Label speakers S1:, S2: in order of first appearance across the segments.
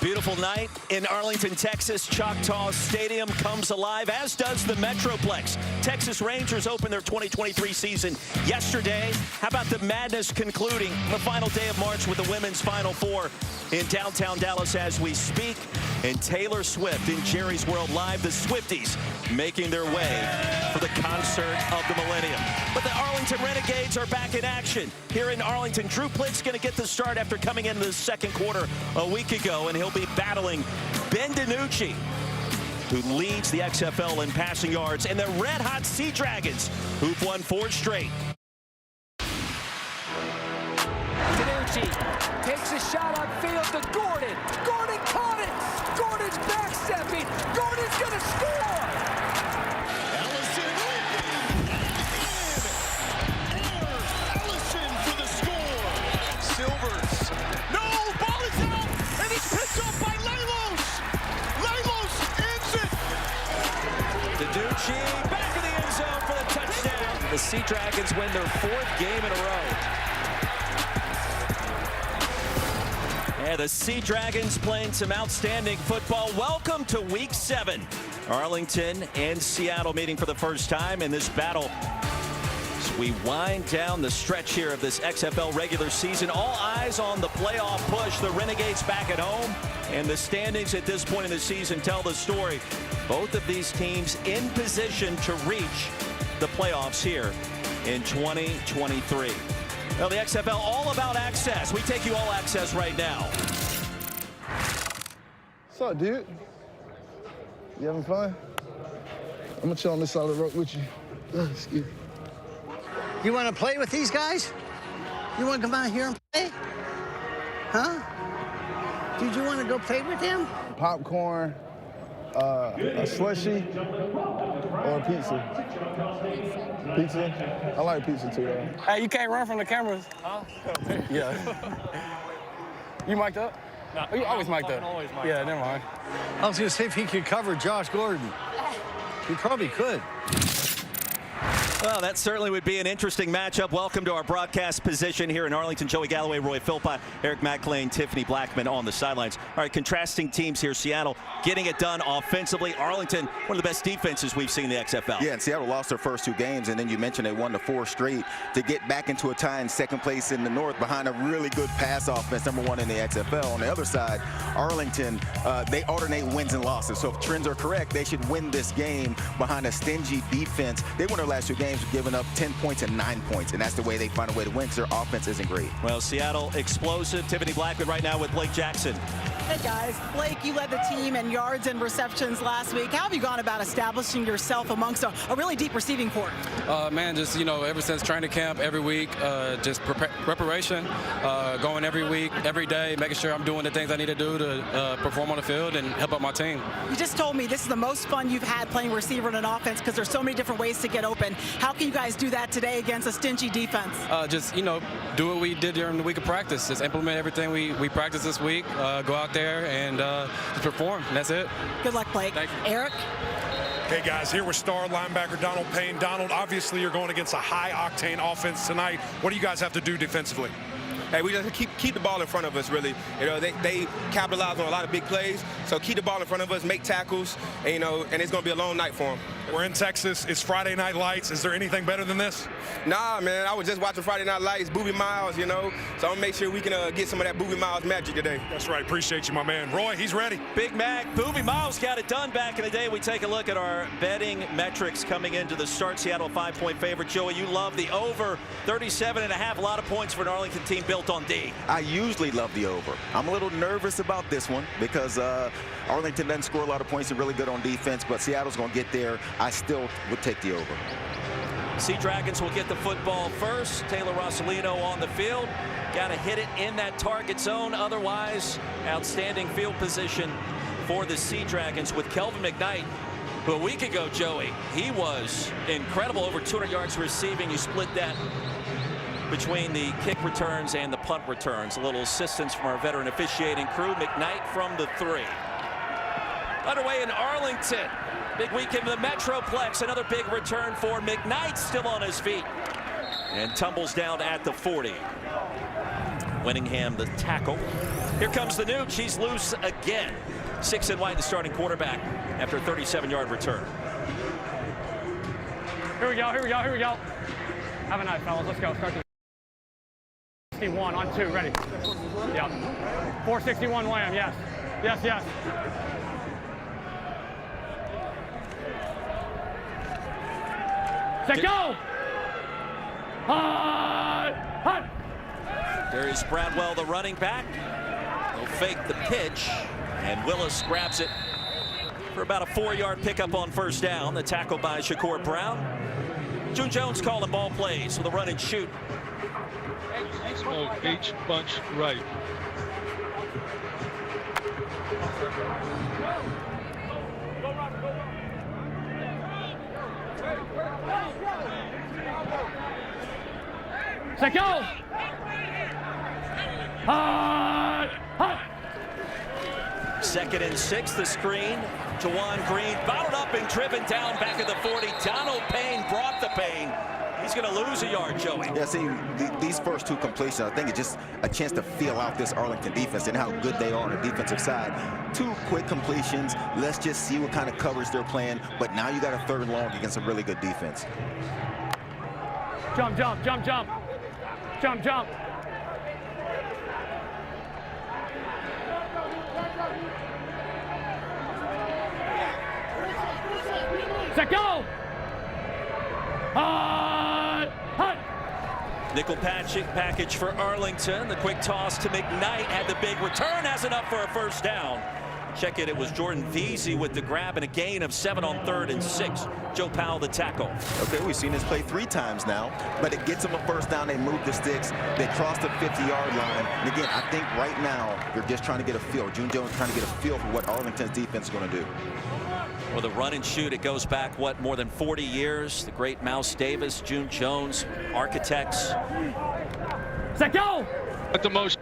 S1: Beautiful night in Arlington, Texas. Choctaw Stadium comes alive, as does the Metroplex. Texas Rangers opened their 2023 season yesterday. How about the madness concluding the final day of March with the women's Final Four in downtown Dallas as we speak? And Taylor Swift in Jerry's World Live, the Swifties making their way for the concert of the millennium. But the Arlington Renegades are back in action here in Arlington. Drew Plitt's going to get the start after coming into the second quarter a week ago, and he'll be battling Ben DiNucci, who leads the XFL in passing yards, and the red-hot Sea Dragons, who've won 4 straight.
S2: DiNucci takes a shot upfield to Gordon. Gordon caught it. Gordon's backstepping. Gordon's going to score.
S3: Allison Allison for the score. Silvers. No, ball is out, and it's picked up by Lalos. Lalos ends it.
S1: DiNucci back in the end zone for the touchdown. The Sea Dragons win their 4th game in a row. Yeah, the Sea Dragons playing some outstanding football. Welcome to Week 7. Arlington and Seattle meeting for the first time in this battle. As we wind down the stretch here of this XFL regular season, all eyes on the playoff push. The Renegades back at home, and the standings at this point in the season tell the story. Both of these teams in position to reach the playoffs here in 2023. Well, the XFL, all about access. We take you all access right now.
S4: What's up, dude? You having fun? I'm gonna chill on this side of the road with you. Excuse me.
S5: You want to play with these guys? You want to come out here and play? Huh? Did you want to go play with them?
S4: Popcorn, a slushie, or a pizza? Pizza? I like pizza too, though.
S6: Hey, you can't run from the cameras. Huh? Yeah. You mic'd up? No. Oh, you always mic'd up. Always mic'd up. Never mind.
S5: I was going to see if he could cover Josh Gordon. He probably could.
S1: Well, that certainly would be an interesting matchup. Welcome to our broadcast position here in Arlington. Joey Galloway, Roy Philpott, Eric McLean, Tiffany Blackman on the sidelines. All right, contrasting teams here. Seattle getting it done offensively. Arlington, one of the best defenses we've seen in the XFL.
S7: Yeah, and Seattle lost their first 2 games, and then you mentioned they won the 4 straight to get back into a tie in second place in the North behind a really good pass offense, #1 in the XFL. On the other side, Arlington, they alternate wins and losses. So if trends are correct, they should win this game behind a stingy defense. They won their last 2 games, giving up 10 points and 9 points, and that's the way they find a way to win, because their offense isn't great.
S1: Well, Seattle explosive. Tiffany Blackman right now with Blake Jackson.
S8: Hey guys, Blake, you led the team in yards and receptions last week. How have you gone about establishing yourself amongst a really deep receiving corps?
S6: Man, just, ever since training camp, every week, just preparation, going every week, every day, making sure I'm doing the things I need to do to perform on the field and help out my team.
S8: You just told me this is the most fun you've had playing receiver in an offense because there's so many different ways to get open. How can you guys do that today against a stingy defense?
S6: Just, do what we did during the week of practice. Just implement everything we practiced this week, go out there and just perform, and that's it.
S8: Good luck, Blake.
S6: Thank you.
S8: Eric?
S9: Hey guys, here with star linebacker Donald Payne. Donald, obviously you're going against a high-octane offense tonight. What do you guys have to do defensively?
S10: Hey, we just keep the ball in front of us, really. They capitalize on a lot of big plays, so keep the ball in front of us, make tackles, and, and it's going to be a long night for them.
S9: We're in Texas. It's Friday Night Lights. Is there anything better than this?
S10: Nah, man. I was just watching Friday Night Lights, Boobie Miles, so I'm going to make sure we can get some of that Boobie Miles magic today.
S9: That's right. Appreciate you, my man. Roy, he's ready.
S1: Big Mac, Boobie Miles got it done back in the day. We take a look at our betting metrics coming into the start. Seattle 5-point favorite. Joey, you love the over 37.5. A lot of points for an Arlington team built on D.
S7: I usually love the over. I'm a little nervous about this one because Arlington doesn't score a lot of points and really good on defense, but Seattle's going to get there. I still would take the over.
S1: Sea Dragons will get the football first. Taylor Rossolino on the field. Got to hit it in that target zone. Otherwise, outstanding field position for the Sea Dragons with Kelvin McKnight, who a week ago, Joey, he was incredible. Over 200 yards receiving. You split that between the kick returns and the punt returns. A little assistance from our veteran officiating crew. McKnight from the 3. Underway in Arlington. Big weekend in the Metroplex. Another big return for McKnight, still on his feet. And tumbles down at the 40. Winningham the tackle. Here comes the Nuke. She's loose again. 6 and White, the starting quarterback, after a 37-yard return.
S11: Here we go, here we go, here we go. Have a night, fellas. Let's go. Start the 61 on 2. Ready? Yep. 461 Lamb, yes. Yes, yes. Set go! Hut!
S1: Darius Bradwell, the running back. He'll fake the pitch, and Willis grabs it for about a 4-yard pickup on first down. The tackle by Shakur Brown. June Jones calling ball plays with a run and shoot.
S12: Smoke H bunch right.
S11: Set go! Hut!
S1: 2nd and 6, the screen. Jawan Green bottled up and driven down back at the 40. Donald Payne brought the pain. He's going to lose a yard, Joey.
S7: Yeah, see, these first 2 completions, I think it's just a chance to feel out this Arlington defense and how good they are on the defensive side. 2 quick completions. Let's just see what kind of coverage they're playing. But now you got a 3rd and long against a really good defense.
S11: Jump, jump, jump, jump. Jump, jump. Set go! Hut!
S1: Nickel package for Arlington. The quick toss to McKnight had the big return, has it up for a first down. Check it was Jordan Veazey with the grab and a gain of 7 on 3rd and 6. Joe Powell the tackle.
S7: Okay, we've seen this play 3 times now, but it gets them a first down. They move the sticks. They cross the 50-yard line. And again, I think right now they're just trying to get a feel. June Jones trying to get a feel for what Arlington's defense is going to do.
S1: Well, the run and shoot, it goes back, what, more than 40 years. The great Mouse Davis, June Jones, architects.
S11: Set go!
S12: At the most.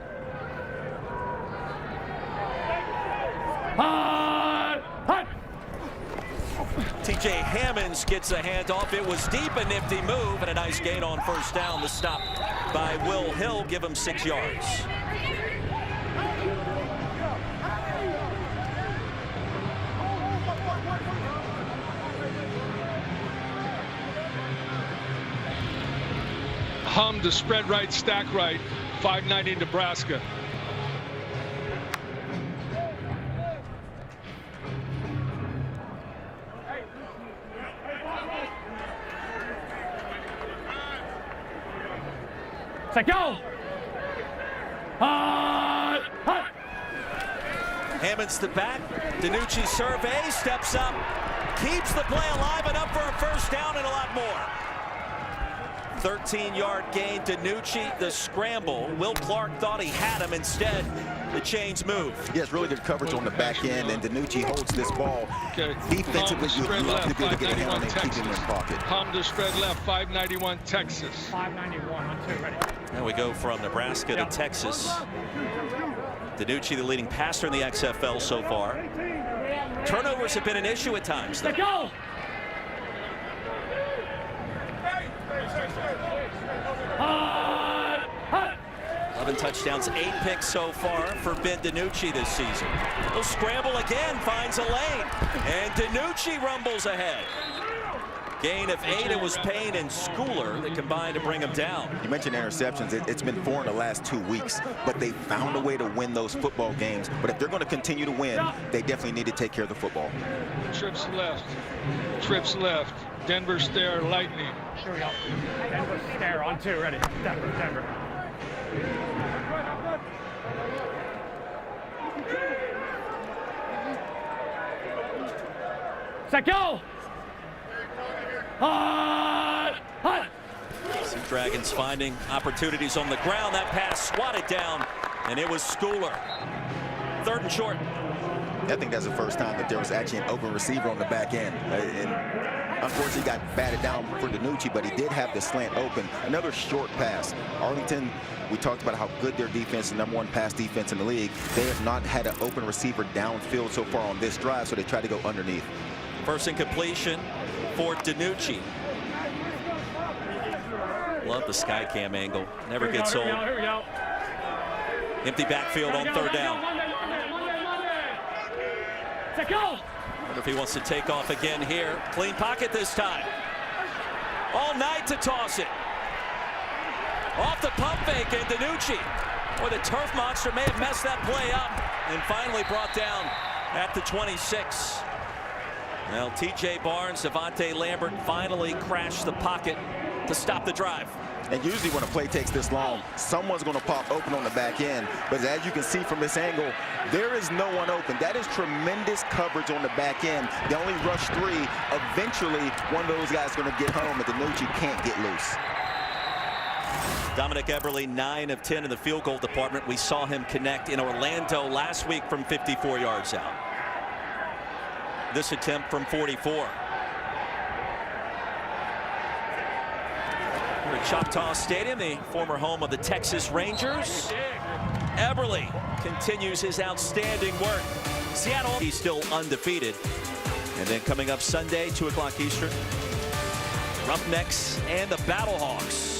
S11: Hut!
S1: TJ Hammonds gets a handoff. It was deep, a nifty move, and a nice gain on first down. The stop by Will Hill, give him 6 yards.
S12: Hum to spread right, stack right. 590 Nebraska.
S11: Set go! Hut!
S1: Hammonds the back. DiNucci survey, steps up, keeps the play alive and up for a first down and a lot more. 13-yard gain. DiNucci, the scramble. Will Clark thought he had him. Instead, the chains move.
S7: Yes, really good coverage on the back end, and DiNucci holds this ball.
S12: Okay.
S7: Defensively, you'd love to be able to get a hand on it and keep him in pocket.
S12: Hum to spread left, 591 Texas.
S11: 591 on 2, ready.
S1: Now we go from Nebraska to Texas. DiNucci, the leading passer in the XFL so far. Turnovers have been an issue at times.
S11: Let go!
S1: 11 touchdowns, 8 picks so far for Ben DiNucci this season. He'll scramble again, finds a lane, and DiNucci rumbles ahead. Gain of 8. It was Payne and Schooler that combined to bring him down.
S7: You mentioned interceptions. It's been 4 in the last 2 weeks, but they found a way to win those football games. But if they're going to continue to win, they definitely need to take care of the football.
S12: Trips left. Trips left. Denver stare, lightning.
S11: Here we go. Denver stare on 2, ready. Denver. Set go!
S1: Sea Dragons finding opportunities on the ground. That pass swatted down, and it was Schooler. 3rd and short.
S7: I think that's the first time that there was actually an open receiver on the back end. And unfortunately, got batted down for DiNucci, but he did have the slant open. Another short pass. Arlington, we talked about how good their defense, the #1 pass defense in the league. They have not had an open receiver downfield so far on this drive, so they tried to go underneath.
S1: First incompletion for DiNucci. Love the sky cam angle. Never gets old.
S11: Here we go.
S1: Empty backfield on third down. Wonder if he wants to take off again here. Clean pocket this time. All night to toss it. Off the pump fake, and DiNucci. Boy, the turf monster may have messed that play up and finally brought down at the 26. Well, T.J. Barnes, Devontae Lambert finally crashed the pocket to stop the drive.
S7: And usually when a play takes this long, someone's going to pop open on the back end. But as you can see from this angle, there is no one open. That is tremendous coverage on the back end. They only rush 3. Eventually, one of those guys is going to get home, and DiNucci can't get loose.
S1: Dominic Eberle, 9 of 10 in the field goal department. We saw him connect in Orlando last week from 54 yards out. This attempt from 44. We're at Choctaw Stadium, the former home of the Texas Rangers. Eberle continues his outstanding work. Seattle, he's still undefeated. And then coming up Sunday, 2 o'clock Eastern, Roughnecks and the Battlehawks.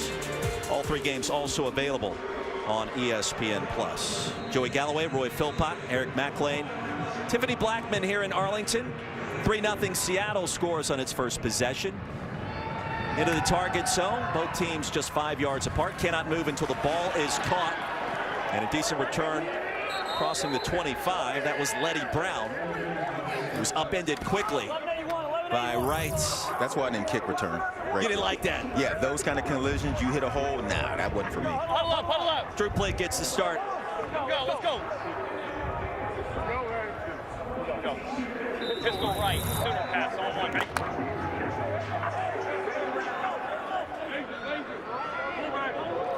S1: All 3 games also available on ESPN+. Joey Galloway, Roy Philpott, Eric McLean, Tiffany Blackman here in Arlington. 3-0 Seattle scores on its first possession. Into the target zone. Both teams just 5 yards apart. Cannot move until the ball is caught. And a decent return crossing the 25. That was Letty Brown. It was upended quickly by Wright.
S7: That's why I didn't kick return.
S1: Right, you didn't like that?
S7: Yeah, those kind of collisions, you hit a hole. Nah, that wasn't for me.
S11: Huddle up, huddle up.
S1: Drew Plate gets the start.
S11: Let's go, let's go. Go. Pistol right. Sooner pass on 1. Ready?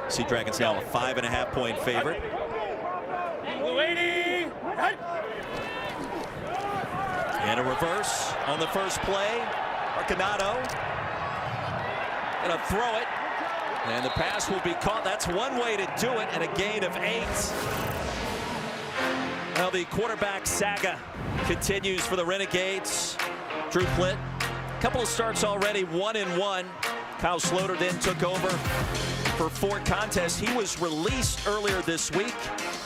S1: Sea Dragons now a 5.5-point favorite.
S11: Blue 80.
S1: And a reverse on the first play. Arcanado gonna throw it, and the pass will be caught. That's one way to do it, and a gain of 8. Now the quarterback saga continues for the Renegades. Drew Plitt, a couple of starts already, 1-1. Kyle Sloter then took over for 4 contests. He was released earlier this week,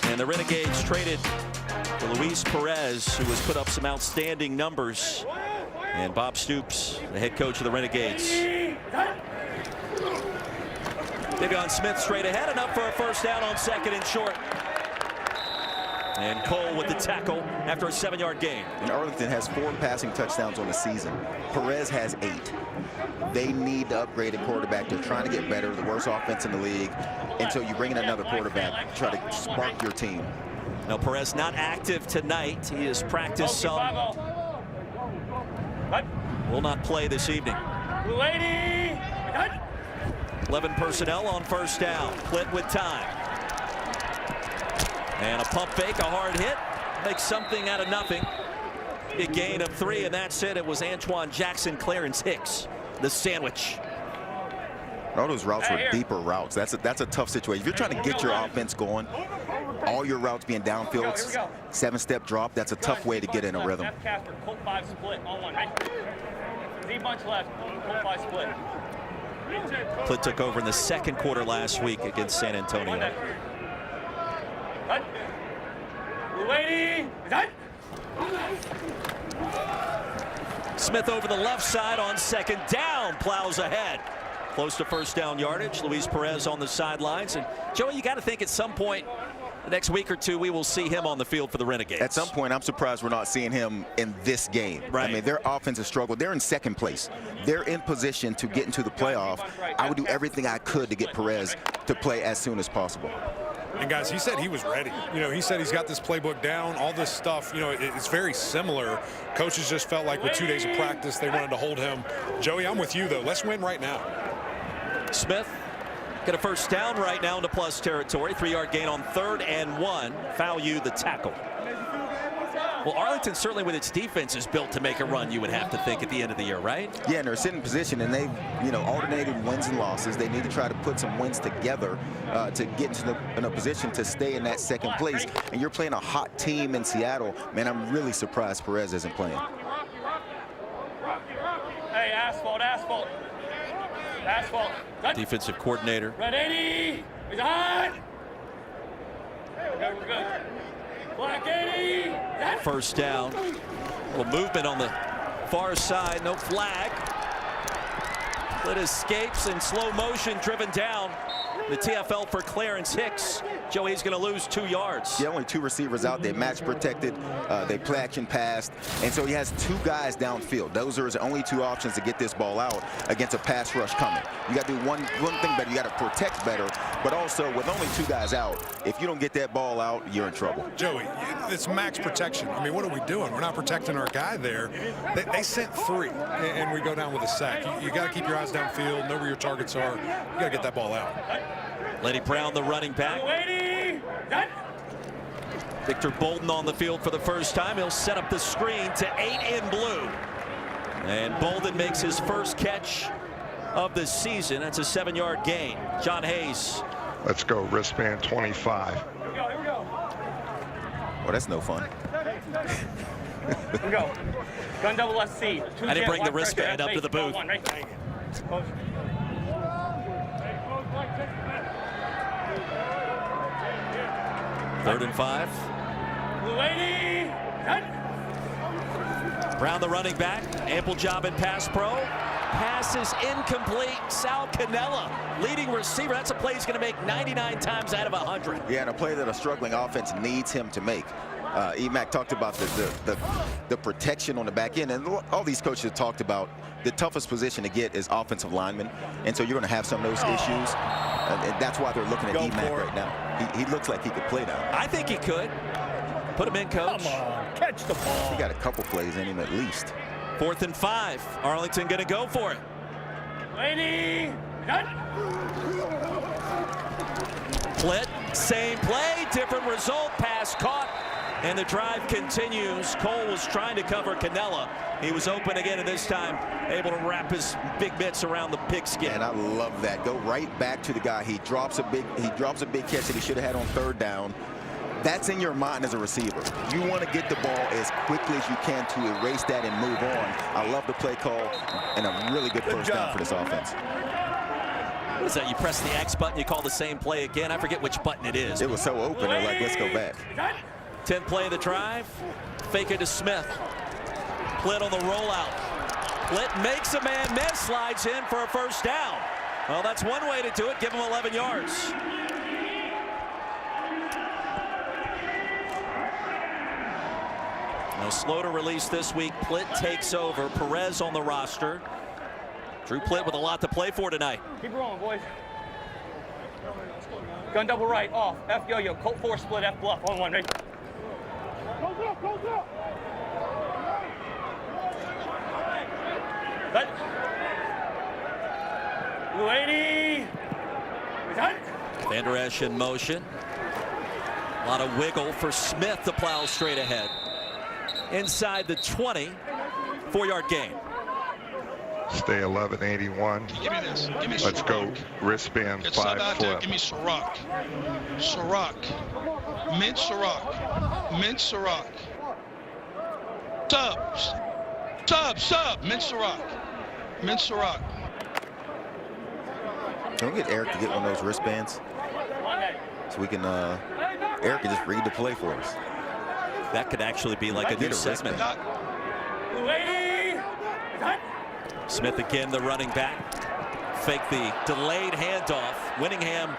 S1: and the Renegades traded for Luis Perez, who has put up some outstanding numbers. And Bob Stoops, the head coach of the Renegades. Davion Smith straight ahead and up for a first down on 2nd and short. And Cole with the tackle after a 7-yard gain.
S7: And Arlington has 4 passing touchdowns on the season. Perez has 8. They need to upgrade a quarterback. They're trying to get better, the worst offense in the league. Until you bring in another quarterback, try to spark your team.
S1: Now Perez not active tonight. He has practiced some. Will not play this evening. 11 personnel on first down. Plitt with time. And a pump fake, a hard hit. Makes something out of nothing. Big gain of 3, and that's it. It was Antoine Jackson, Clarence Hicks, the sandwich.
S7: All those routes were deeper routes. That's a tough situation. If you're trying to get your offense going, all your routes being downfields, 7-step drop, that's a tough way to get in a rhythm.
S11: Colt 5 split on 1. D-bunch left, Colt 5 split.
S1: Plitt took over in the 2nd quarter last week against San Antonio. Smith over the left side on 2nd down, plows ahead. Close to first down yardage. Luis Perez on the sidelines. And Joey, you got to think at some point the next week or 2 we will see him on the field for the Renegades.
S7: At some point, I'm surprised we're not seeing him in this game.
S1: Right.
S7: I mean, their offense has struggled. They're in 2nd place. They're in position to get into the playoff. I would do everything I could to get Perez to play as soon as possible.
S9: And guys, he said he was ready. You know, he said he's got this playbook down, all this stuff. You know, it's very similar. Coaches just felt like with 2 days of practice, they wanted to hold him. Joey, I'm with you, though. Let's win right now.
S1: Smith get a first down right now into plus territory. 3-yard gain on 3rd and 1. Fauyu the tackle. Well, Arlington certainly with its defense is built to make a run, you would have to think, at the end of the year, right?
S7: Yeah, and they're sitting in position, and they've, alternated wins and losses. They need to try to put some wins together to get in a position to stay in that 2nd place. And you're playing a hot team in Seattle. Man, I'm really surprised Perez isn't playing.
S11: Hey, asphalt, asphalt. Asphalt.
S1: Defensive coordinator.
S11: Red 80. He's on. we're good. Black 80.
S1: First down. Well, movement on the far side. No flag. It escapes in slow motion, driven down. The TFL for Clarence Hicks. Joey's going to lose 2 yards.
S7: Yeah, only 2 receivers out there, match protected. They play action passed, and so he has 2 guys downfield. Those are his only 2 options to get this ball out against a pass rush coming. You got to do one thing better. You got to protect better, but also with only 2 guys out, if you don't get that ball out, you're in trouble.
S9: Joey, it's max protection. I mean, what are we doing? We're not protecting our guy there. They sent 3, and we go down with a sack. You got to keep your eyes downfield, know where your targets are. You got to get that ball out.
S1: Lenny Brown, the running back. Victor Bolden on the field for the first time. He'll set up the screen to 8 in blue. And Bolden makes his first catch of the season. That's a 7-yard gain. John Hayes.
S13: Let's go, wristband 25.
S11: Here we go.
S7: Well, that's no fun.
S11: Here we go. Gun double SC.
S1: I didn't bring the wristband up to the booth. Third and 5. Brown, the running back. Ample job in pass pro. Pass is incomplete. Sal Cannella, leading receiver. That's a play he's going to make 99 times out of 100.
S7: Yeah, and a play that a struggling offense needs him to make. Emac talked about the protection on the back end, and all these coaches have talked about the toughest position to get is offensive linemen, and so you're going to have some of those issues, and that's why they're looking at Emac right now. He looks like he could play now.
S1: I think he could. Put him in, coach.
S2: Come on, catch the ball.
S7: He got a couple plays in him at least.
S1: 4th and 5. Arlington going to go for it. Split, same play, different result. Pass caught, and the drive continues. Cole was trying to cover Cannella. He was open again, and this time able to wrap his big mitts around the pigskin.
S7: And I love that. Go right back to the guy. He drops a big catch that he should have had on 3rd down. That's in your mind as a receiver. You want to get the ball as quickly as you can to erase that and move on. I love the play call and a really good first down for this offense.
S1: What is that? You press the X button, you call the same play again. I forget which button it is.
S7: It was so open, they're like, let's go back.
S1: 10th play of the drive. Fake it to Smith. Plitt on the rollout. Plitt makes a man miss, slides in for a first down. Well, that's one way to do it. Give him 11 yards. Now slow to release this week. Plitt takes over. Perez on the roster. Drew Plitt with a lot to play for tonight.
S11: Keep rolling, boys. Gun double right, off. F yo-yo, Colt 4 split, F bluff, on 1, right? Cut. Blue 80.
S1: Vander Esch in motion. A lot of wiggle for Smith to plow straight ahead. Inside the 20, 4-yard gain.
S13: Stay 1181.
S12: Give me this. Give me
S13: Let's
S12: Ciroc.
S13: go, wristband
S12: Get sub
S13: 5
S12: out there.
S13: flip.
S12: Give me Ciroc. Ciroc. Mint Ciroc. Mint Ciroc. Sub. Mint Ciroc. Mint Ciroc.
S7: Can we get Eric to get one of those wristbands so we can Eric can just read the play for us?
S1: That could actually be like a new segment. Smith again, the running back. Fake the delayed handoff. Winningham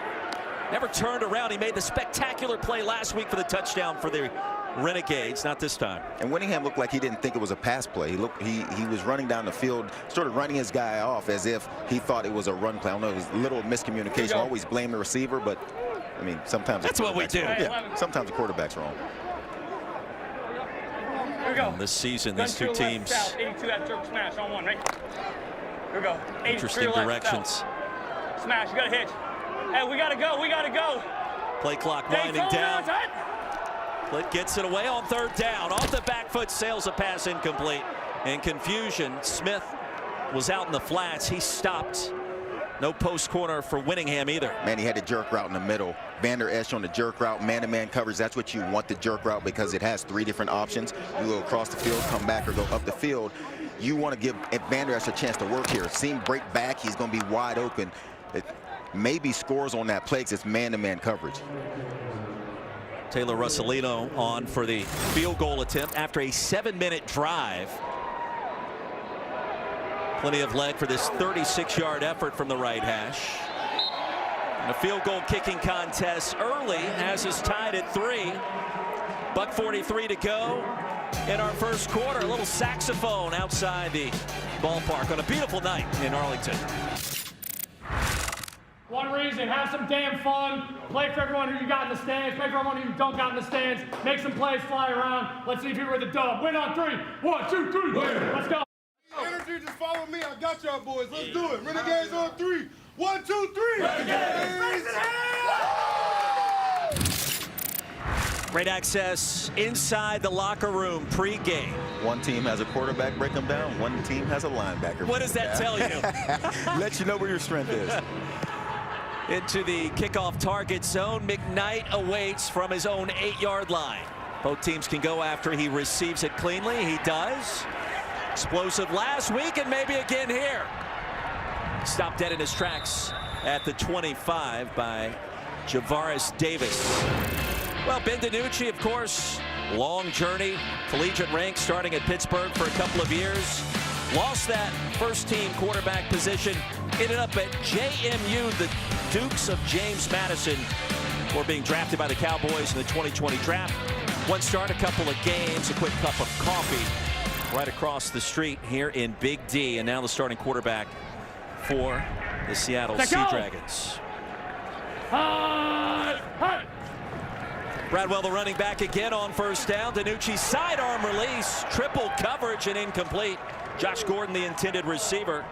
S1: never turned around. He made the spectacular play last week for the touchdown for the Renegades, not this time.
S7: And Winningham looked like he didn't think it was a pass play. He was running down the field, sort of running his guy off as if he thought it was a run play. I don't know, it was a little miscommunication. Always blame the receiver, but I mean, sometimes
S1: that's what we do.
S7: Yeah, sometimes the quarterback's wrong.
S11: Here we go.
S1: This season, these two teams.
S11: South, 82 at jerk smash on 1, right? Here we go.
S1: Interesting directions.
S11: Smash, you got to hitch. Hey, we got to go.
S1: Play clock winding down. Plitt gets it away on 3rd down. Off the back foot, sails a pass incomplete. In confusion, Smith was out in the flats. He stopped. No post corner for Winningham either.
S7: Man, he had a jerk route in the middle. Vander Esch on the jerk route, man-to-man coverage. That's what you want, the jerk route, because it has 3 different options. You go across the field, come back, or go up the field. You want to give Vander Esch a chance to work here. See him break back, he's going to be wide open. It maybe scores on that play because it's man-to-man coverage.
S1: Taylor Russolino on for the field goal attempt after a 7-minute drive. Plenty of leg for this 36-yard effort from the right hash. And a field goal kicking contest early has us tied at 3. $1:43 to go in our first quarter. A little saxophone outside the ballpark on a beautiful night in Arlington.
S11: One reason, have some damn fun. Play for everyone who you got in the stands. Play for everyone who you don't got in the stands. Make some plays, fly around. Let's see if you're with the dub. Win on 3. 1, 2, 3. Win. Let's go.
S3: Energy, just follow me. I got y'all boys. Let's do it. Renegades on 3. 1, 2, 3. Renegades.
S1: Great access inside the locker room pregame.
S7: One team has a quarterback break them down. One team has a linebacker.
S1: What does that tell you?
S7: Let you know where your strength is.
S1: Into the kickoff target zone. McKnight awaits from his own 8-yard line. Both teams can go after he receives it cleanly. He does. Explosive last week and maybe again here. Stopped dead in his tracks at the 25 by Javaris Davis. Well, Ben DiNucci, of course, long journey, collegiate ranks starting at Pittsburgh for a couple of years. Lost that first-team quarterback position. Ended up at JMU. The Dukes of James Madison were being drafted by the Cowboys in the 2020 draft. One start, a couple of games, a quick cup of coffee right across the street here in Big D. And now the starting quarterback for the Seattle Sea Dragons. Bradwell, the running back, again on first down. DiNucci's sidearm release, triple coverage and incomplete. Josh Gordon, the intended receiver.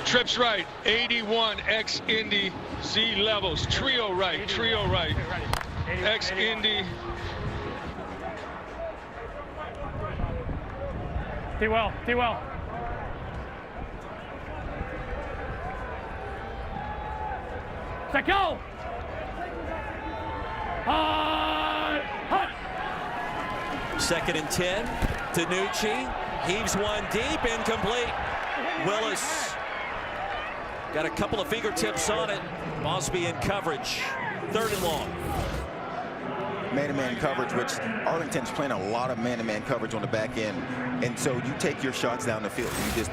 S12: Trips right, 81, X-Indy, Z levels, trio right, X-Indy.
S11: T-well. Set, go!
S1: Second and 10. DiNucci heaves one deep, incomplete. Willis got a couple of fingertips on it. Mosby in coverage. 3rd and long.
S7: Man-to-man coverage, which Arlington's playing a lot of man-to-man coverage on the back end. And so you take your shots down the field. You just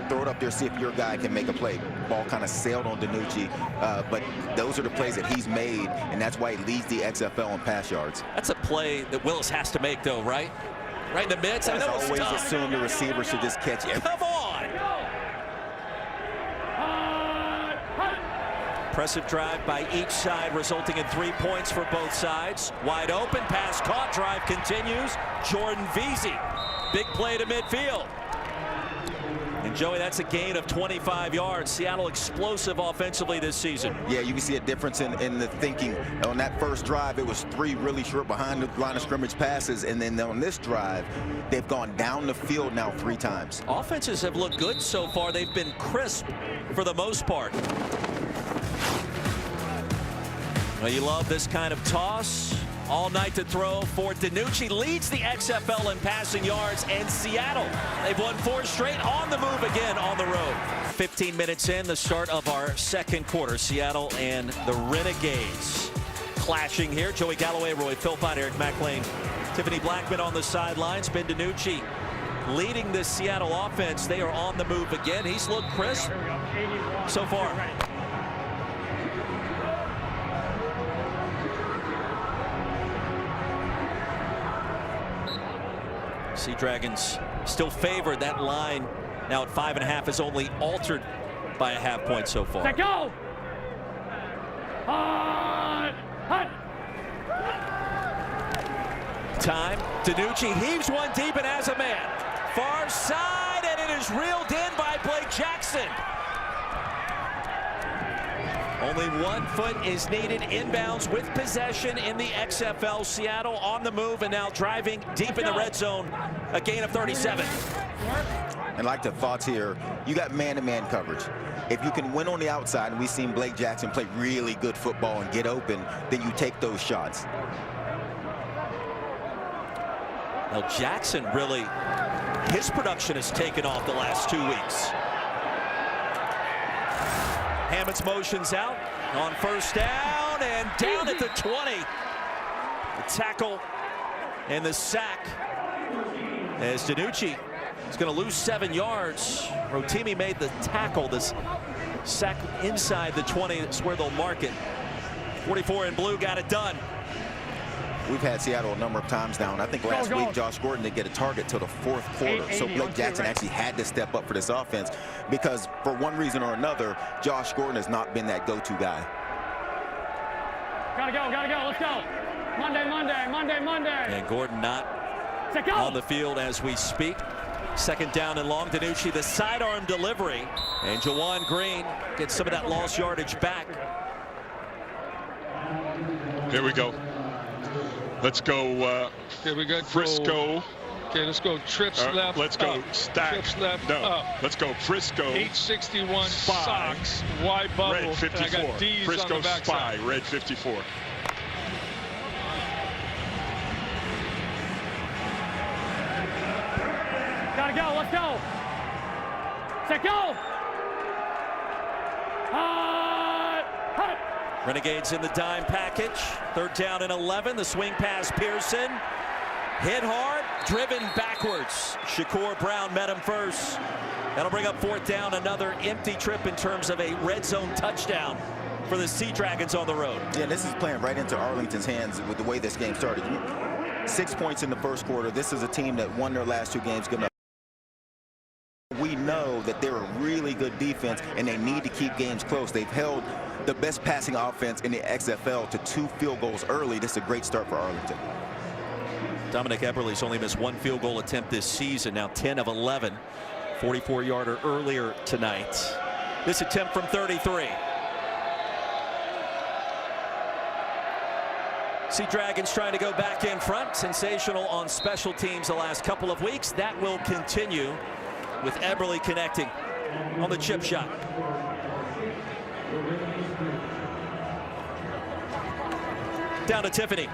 S7: throw it up there, see if your guy can make a play. Ball kind of sailed on DiNucci, but those are the plays that he's made, and that's why he leads the XFL in pass yards.
S1: That's a play that Willis has to make, though, right? Right in the midst. I know
S7: always assume the receiver should just catch it.
S1: Come on! Impressive drive by each side, resulting in 3 points for both sides. Wide open, pass caught, drive continues. Jordan Veazey, big play to midfield. And Joey, that's a gain of 25 yards. Seattle explosive offensively this season.
S7: Yeah, you can see a difference in the thinking. On that first drive, it was 3 really short behind the line of scrimmage passes. And then on this drive, they've gone down the field now 3 times.
S1: Offenses have looked good so far. They've been crisp for the most part. Well, you love this kind of toss. All night to throw for DiNucci. Leads the XFL in passing yards, and Seattle, they've won 4 straight, on the move again on the road. 15 minutes in, the start of our second quarter. Seattle and the Renegades clashing here. Joey Galloway, Roy Philpott, Eric McLean, Tiffany Blackman on the sidelines. Ben DiNucci leading the Seattle offense. They are on the move again. He's looked crisp so far. Sea Dragons still favored. That line now at 5.5 is only altered by a half point so far.
S11: Let go!
S1: Time. DiNucci heaves one deep and has a man. Far side, and it is reeled in by Blake Jackson. Only 1 foot is needed inbounds with possession in the XFL. Seattle on the move and now driving deep in the red zone. A gain of 37.
S7: And like the thoughts here, you got man-to-man coverage. If you can win on the outside, and we've seen Blake Jackson play really good football and get open, then you take those shots.
S1: Now Jackson really, his production has taken off the last 2 weeks. Hammond's motions out on first down and down at the 20. The tackle and the sack as Danucci is going to lose 7 yards. Rotimi made the tackle. This sack inside the 20. That's where they'll mark it. 44 in blue got it done.
S7: We've had Seattle a number of times now, and I think last week Josh Gordon didn't get a target till the 4th quarter. So Blake Jackson actually had to step up for this offense because for one reason or another, Josh Gordon has not been that go-to guy.
S11: Gotta go, let's go. Monday.
S1: And Gordon not on the field as we speak. 2nd down and long. Danucci, the sidearm delivery. And Jawan Green gets some of that lost yardage back.
S13: Here we go. Let's go
S12: Here we go.
S13: Frisco.
S12: Okay, let's go. Trips left.
S13: Let's go.
S12: Up.
S13: Stack.
S12: Trips left.
S13: No.
S12: Up.
S13: Let's go. Frisco.
S12: 861 socks. Y bubble.
S13: Red 54.
S12: And I got D's
S13: Frisco
S12: on the back
S13: Spy.
S12: side.
S13: Red 54.
S11: Gotta go, let's go. Set, go.
S1: Renegades in the dime package. 3rd down and 11. The swing pass, Pearson. Hit hard, driven backwards. Shakur Brown met him first. That'll bring up 4th down. Another empty trip in terms of a red zone touchdown for the Sea Dragons on the road.
S7: Yeah, this is playing right into Arlington's hands with the way this game started. 6 points in the 1st quarter. This is a team that won their last 2 games. We know that they're a really good defense, and they need to keep games close. They've held the best passing offense in the XFL to 2 field goals early. This is a great start for Arlington.
S1: Dominic Eberle's only missed 1 field goal attempt this season, now 10 of 11. 44-yarder earlier tonight. This attempt from 33. Sea Dragons trying to go back in front. Sensational on special teams the last couple of weeks. That will continue with Eberle connecting on the chip shot. Down to Tiffany.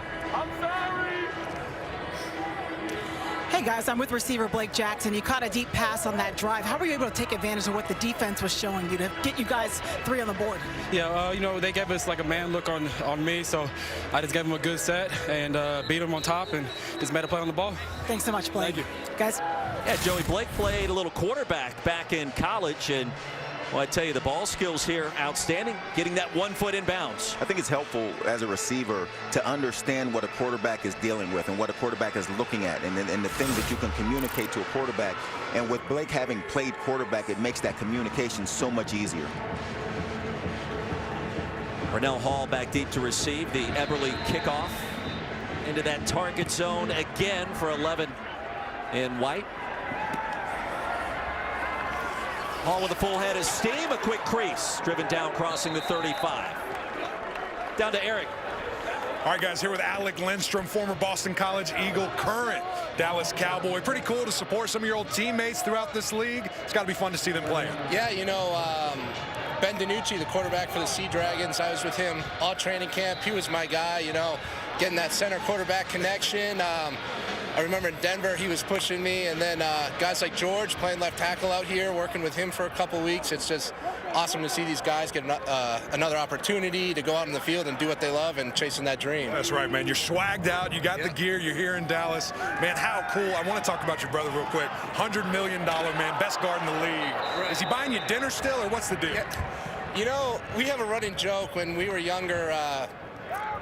S8: Hey guys, I'm with receiver Blake Jackson. You caught a deep pass on that drive. How were you able to take advantage of what the defense was showing you to get you guys 3 on the board?
S6: Yeah, you know, they gave us like a man look on me, so I just gave them a good set and beat them on top and just made a play on the ball.
S8: Thanks so much, Blake.
S6: Thank you.
S8: Guys?
S1: Yeah, Joey, Blake played a little quarterback back in college, and well, I tell you, the ball skills here outstanding, getting that 1 foot in bounds.
S7: I think it's helpful as a receiver to understand what a quarterback is dealing with and what a quarterback is looking at, and the things that you can communicate to a quarterback. And with Blake having played quarterback, it makes that communication so much easier.
S1: Pernell Hall back deep to receive the Eberle kickoff into that target zone again for 11 in white. Hall with a full head of steam, a quick crease, driven down, crossing the 35. Down to Eric.
S9: All right, guys, here with Alec Lindstrom, former Boston College Eagle, current Dallas Cowboy. Pretty cool to support some of your old teammates throughout this league. It's got to be fun to see them playing.
S14: Yeah, you know, Ben Danucci, the quarterback for the Sea Dragons, I was with him all training camp. He was my guy, you know, getting that center quarterback connection. I remember in Denver, he was pushing me, and then guys like George playing left tackle out here, working with him for a couple weeks. It's just awesome to see these guys get another opportunity to go out in the field and do what they love and chasing that dream.
S9: That's right, man. You're swagged out. You got the gear. You're here in Dallas. Man, how cool. I want to talk about your brother real quick. $100 million man, best guard in the league. Right. Is he buying you dinner still, or what's the deal?
S14: Yeah. You know, we have a running joke when we were younger.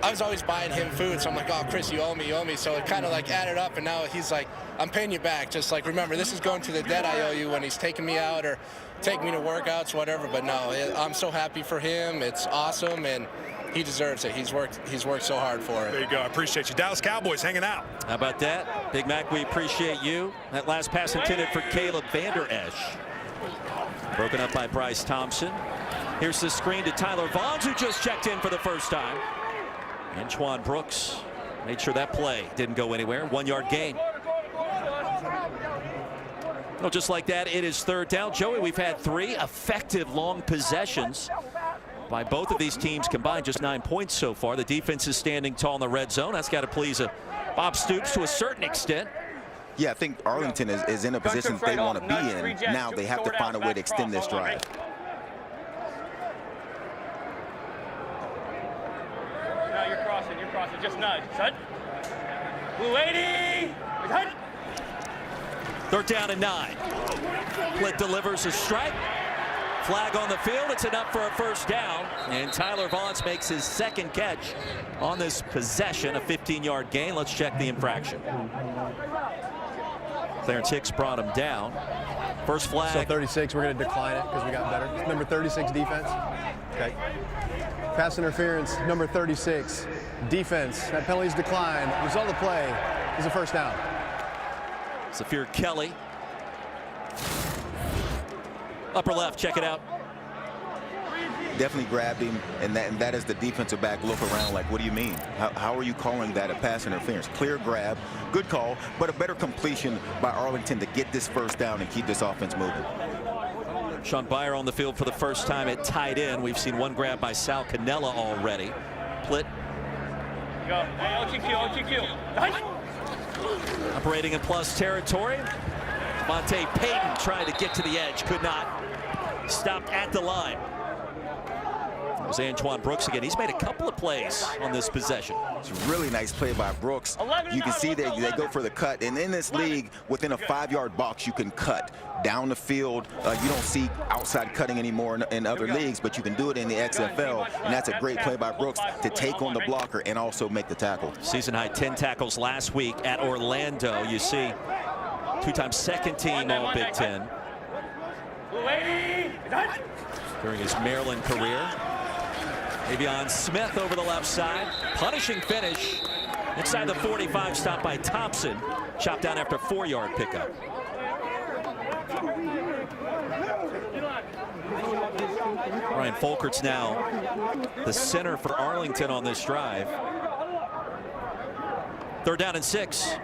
S14: I was always buying him food, so I'm like, oh, Chris, you owe me. So it kind of like added up, and now he's like, I'm paying you back. Just like, remember, this is going to the debt I owe you when he's taking me out or taking me to workouts, whatever. But no, I'm so happy for him. It's awesome, and he deserves it. He's worked so hard for it.
S9: There you go. I appreciate you. Dallas Cowboys hanging out.
S1: How about that? Big Mac, we appreciate you. That last pass intended for Caleb Vander Esch. Broken up by Bryce Thompson. Here's the screen to Tyler Vaughn, who just checked in for the first time. Antoine Brooks made sure that play didn't go anywhere. 1 yard gain. Well, just like that, it is 3rd down. Joey, we've had 3 effective long possessions by both of these teams combined. Just 9 points so far. The defense is standing tall in the red zone. That's got to please Bob Stoops to a certain extent.
S7: Yeah, I think Arlington is in a position they want to be in. Now they have to find a way to extend this drive.
S11: crossing, just nudge. Set. Blue 80. Set.
S1: 3rd down and 9. Plitt delivers a strike. Flag on the field. It's enough for a 1st down. And Tyler Vaughns makes his 2nd catch on this possession, a 15-yard gain. Let's check the infraction. Clarence Hicks brought him down. First flag.
S15: So 36, we're going to decline it because we got better. Number 36, defense. Okay. Pass interference, number 36, defense. That penalty's declined. Result of the play is a 1st down.
S1: Zafir Kelly. Upper left, check it out.
S7: Definitely grabbed him, and that is the defensive back look around like, what do you mean? How are you calling that a pass interference? Clear grab, good call, but a better completion by Arlington to get this 1st down and keep this offense moving.
S1: Sean Byer on the field for the first time at tight end. We've seen one grab by Sal Cannella already. Plitt.
S11: Go. Hey, OTQ.
S1: Operating in plus territory. Monte Payton trying to get to the edge, could not. Stopped at the line. It was Antoine Brooks again. He's made a couple of plays on this possession.
S7: It's a really nice play by Brooks. You can see that they go for the cut. And in this league, within a 5-yard box, you can cut down the field. You don't see outside cutting anymore in other leagues, but you can do it in the XFL. And that's a great play by Brooks to take on the blocker and also make the tackle.
S1: Season high 10 tackles last week at Orlando. You see 2-time 2nd team All Big Ten during his Maryland career. Avion Smith over the left side. Punishing finish inside the 45, stopped by Thompson. Chopped down after 4-yard pickup. Ryan Folkert's now the center for Arlington on this drive. 3rd down and 6.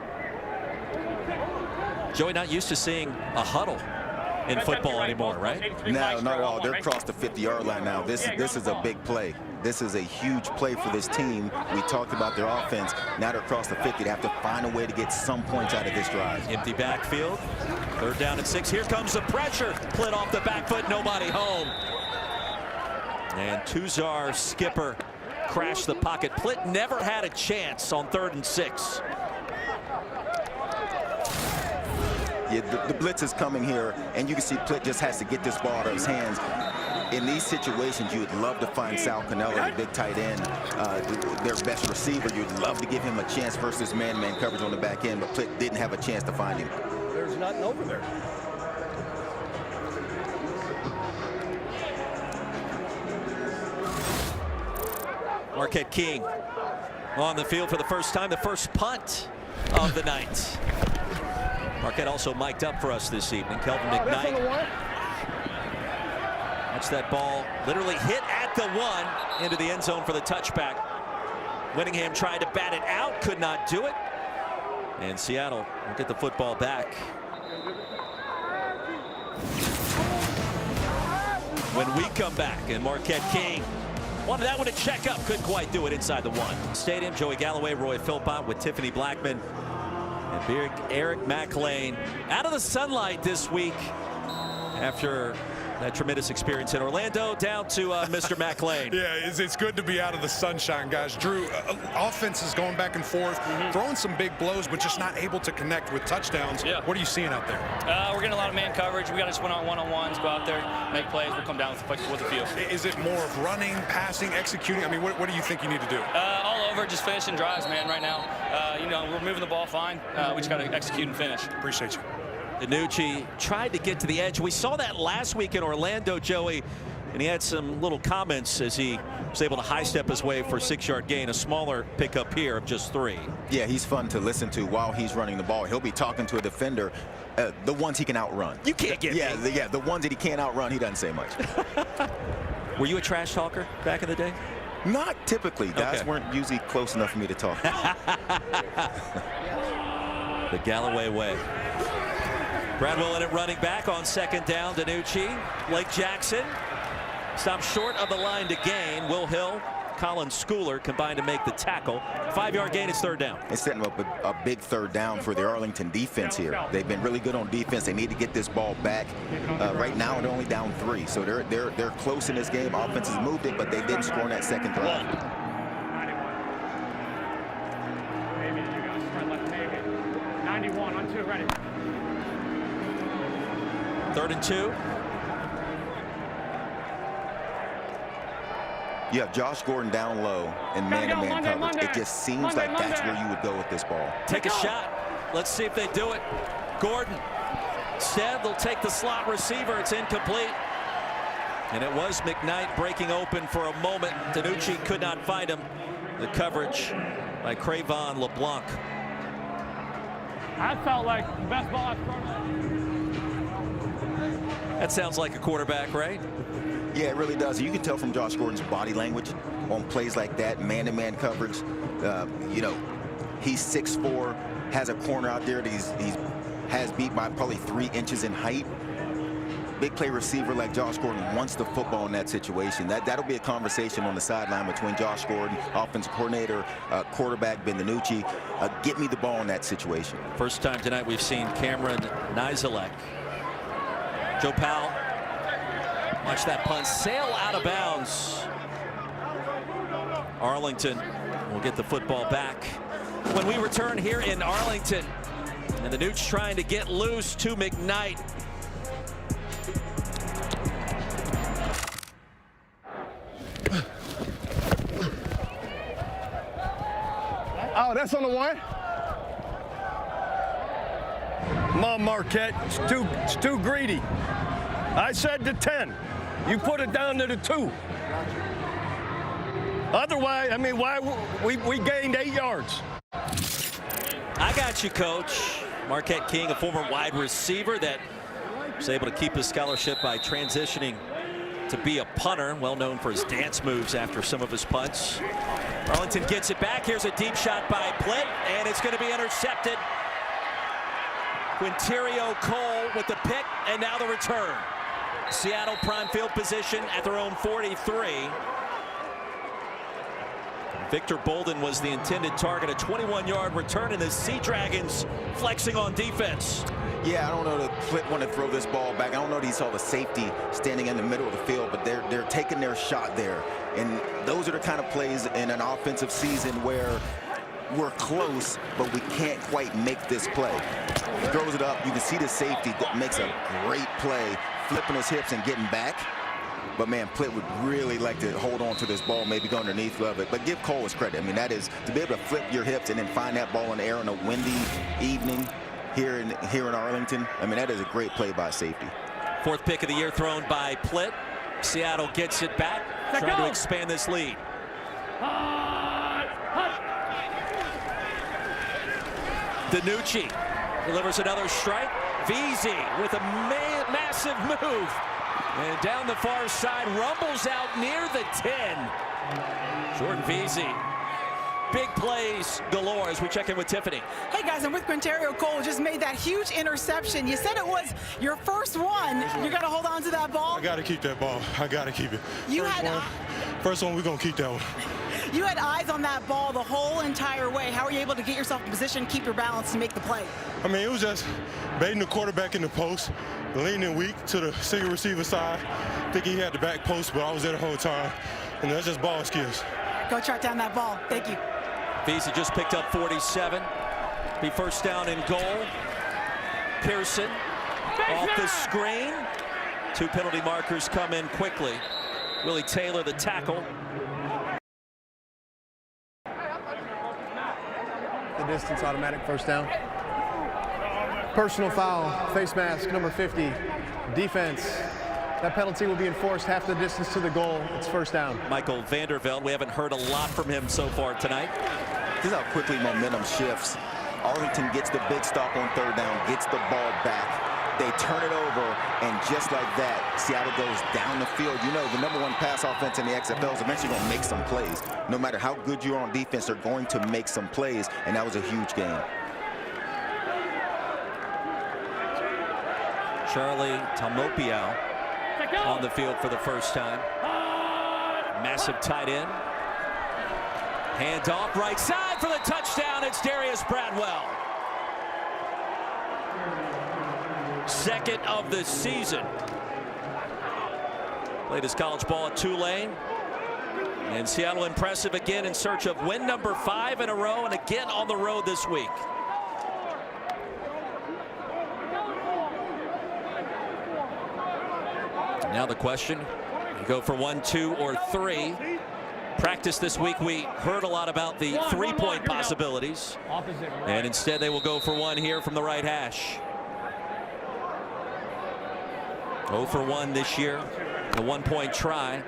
S1: Joey, not used to seeing a huddle in football anymore, right?
S7: No, not at all. They're across the 50-yard line now. This is a big play. This is a huge play for this team. We talked about their offense. Now they're across the 50. They have to find a way to get some points out of this drive.
S1: Empty backfield. 3rd down and 6. Here comes the pressure. Plitt off the back foot. Nobody home. And Tuzar Skipper crashed the pocket. Plitt never had a chance on 3rd and 6.
S7: Yeah, the blitz is coming here, and you can see Plitt just has to get this ball out of his hands. In these situations, you would love to find Sal Cannella, the big tight end, their best receiver. You'd love to give him a chance versus man-to-man coverage on the back end, but Plitt didn't have a chance to find him.
S15: There's nothing over there.
S1: Marquette King on the field for the first time, the first punt of the night. Marquette also mic'd up for us this evening. Kelvin McKnight. Watch that ball literally hit at the 1 into the end zone for the touchback. Winningham tried to bat it out, could not do it. And Seattle will get the football back. When we come back, and Marquette King wanted that one to check up, couldn't quite do it inside the 1. Stadium, Joey Galloway, Roy Philpott with Tiffany Blackman. And big Eric McLean out of the sunlight this week after that tremendous experience in Orlando. Down to Mr. McLean.
S9: Yeah, it's good to be out of the sunshine, guys. Drew, offense is going back and forth, throwing some big blows, but just not able to connect with touchdowns.
S11: Yeah.
S9: What are you seeing out there?
S11: We're getting a lot of man coverage. We got to just win on one-on-ones, go out there, make plays. We'll come down with the field.
S9: Is it more of running, passing, executing? I mean, what do you think you need to do?
S11: All over, just finishing drives, man, right now. We're moving the ball fine. We just got to execute and finish.
S9: Appreciate you.
S1: DiNucci tried to get to the edge. We saw that last week in Orlando, Joey, and he had some little comments as he was able to high step his way for a 6-yard gain, a smaller pickup here of just 3.
S7: Yeah, he's fun to listen to while he's running the ball. He'll be talking to a defender, the ones he can outrun.
S1: You can't get me.
S7: Yeah, the ones that he can't outrun, he doesn't say much.
S1: Were you a trash talker back in the day?
S7: Not typically. Guys weren't usually close enough for me to talk.
S1: The Galloway way. Bradwell in it running back on 2nd down. DiNucci, Blake Jackson stopped short of the line to gain. Will Hill, Colin Schooler combined to make the tackle. 5-yard gain, it's 3rd down.
S7: It's setting up a big 3rd down for the Arlington defense here. They've been really good on defense. They need to get this ball back. Right now, they're only down 3, so they're close in this game. Offense has moved it, but they didn't score on that 2nd drive.
S11: Ready.
S1: 3rd and 2.
S7: You have Josh Gordon down low and man-to-man coverage. It just seems like that's where you would go with this ball.
S1: Take a shot. Let's see if they do it. Gordon. Instead, they'll take the slot receiver. It's incomplete. And it was McKnight breaking open for a moment. DiNucci could not find him. The coverage by Crayvon LeBlanc.
S11: I felt like the best ball I've thrown.
S1: That sounds like a quarterback, right?
S7: Yeah, it really does. You can tell from Josh Gordon's body language on plays like that, man-to-man coverage. You know, he's 6'4", has a corner out there that he has beat by probably 3 inches in height. Big play receiver like Josh Gordon wants the football in that situation. That'll be a conversation on the sideline between Josh Gordon, offensive coordinator, quarterback Ben DiNucci. Get me the ball in that situation.
S1: First time tonight we've seen Cameron Nizelek. Joe Powell. Watch that punt sail out of bounds. Arlington will get the football back when we return here in Arlington. And the Newts trying to get loose to McKnight.
S4: Oh, that's on the 1.
S16: Come on, Marquette. It's too greedy. I said the 10. You put it down to the 2. Otherwise, I mean, why we gained 8 yards.
S1: I got you, Coach. Marquette King, a former wide receiver that was able to keep his scholarship by transitioning to be a punter, well known for his dance moves after some of his punts. Arlington gets it back. Here's a deep shot by Plitt, and it's going to be intercepted. Quinterio Cole with the pick, and now the return. Seattle prime field position at their own 43. Victor Bolden was the intended target, a 21-yard return, and the Sea Dragons flexing on defense.
S7: Yeah, I don't know that Plitt wanted to throw this ball back. I don't know that he saw the safety standing in the middle of the field, but they're taking their shot there. And those are the kind of plays in an offensive season where we're close, but we can't quite make this play. He throws it up. You can see the safety that makes a great play, flipping his hips and getting back. But, man, Plitt would really like to hold on to this ball, maybe go underneath of it. But give Cole his credit. I mean, that is to be able to flip your hips and then find that ball in the air on a windy evening here in Arlington. I mean, that is a great play by safety.
S1: 4th pick of the year thrown by Plitt. Seattle gets it back, trying to expand this lead. DiNucci delivers another strike. Veazey with a massive move. And down the far side, rumbles out near the 10. Jordan Veazey. Big plays galore as we check in with Tiffany.
S8: Hey guys, I'm with Quinterio Cole. Just made that huge interception. You said it was your first one. You're going to hold on to that ball?
S17: I got to keep that ball. I got to keep it. First one, we're going to keep that one.
S8: You had eyes on that ball the whole entire way. How were you able to get yourself in position, keep your balance, and make the play?
S17: I mean, it was just baiting the quarterback in the post, leaning weak to the single receiver side. Thinking he had the back post, but I was there the whole time. And that's just ball skills.
S8: Go track down that ball. Thank you.
S1: Veazey just picked up 47. Be first down and goal. Pearson off the screen. 2 penalty markers come in quickly. Willie Taylor, the tackle.
S15: The distance, automatic first down. Personal foul, face mask, number 50. Defense. That penalty will be enforced half the distance to the goal. It's first down.
S1: Michael Vanderveld, we haven't heard a lot from him so far tonight.
S7: This is how quickly momentum shifts. Arlington gets the big stop on 3rd down, gets the ball back. They turn it over, and just like that, Seattle goes down the field. You know, the #1 pass offense in the XFL is eventually going to make some plays. No matter how good you are on defense, they're going to make some plays, and that was a huge game.
S1: Charlie Talmopiao on the field for the first time. Massive tight end. Hand off right side for the touchdown. It's Darius Bradwell. 2nd of the season. Played his college ball at Tulane. And Seattle impressive again in search of win number 5 in a row, and again on the road this week. Now the question, you go for 1, 2, or 3. Practice this week, we heard a lot about the 3-point possibilities. And instead they will go for 1 here from the right hash. 0 for 1 this year. The 1-point try.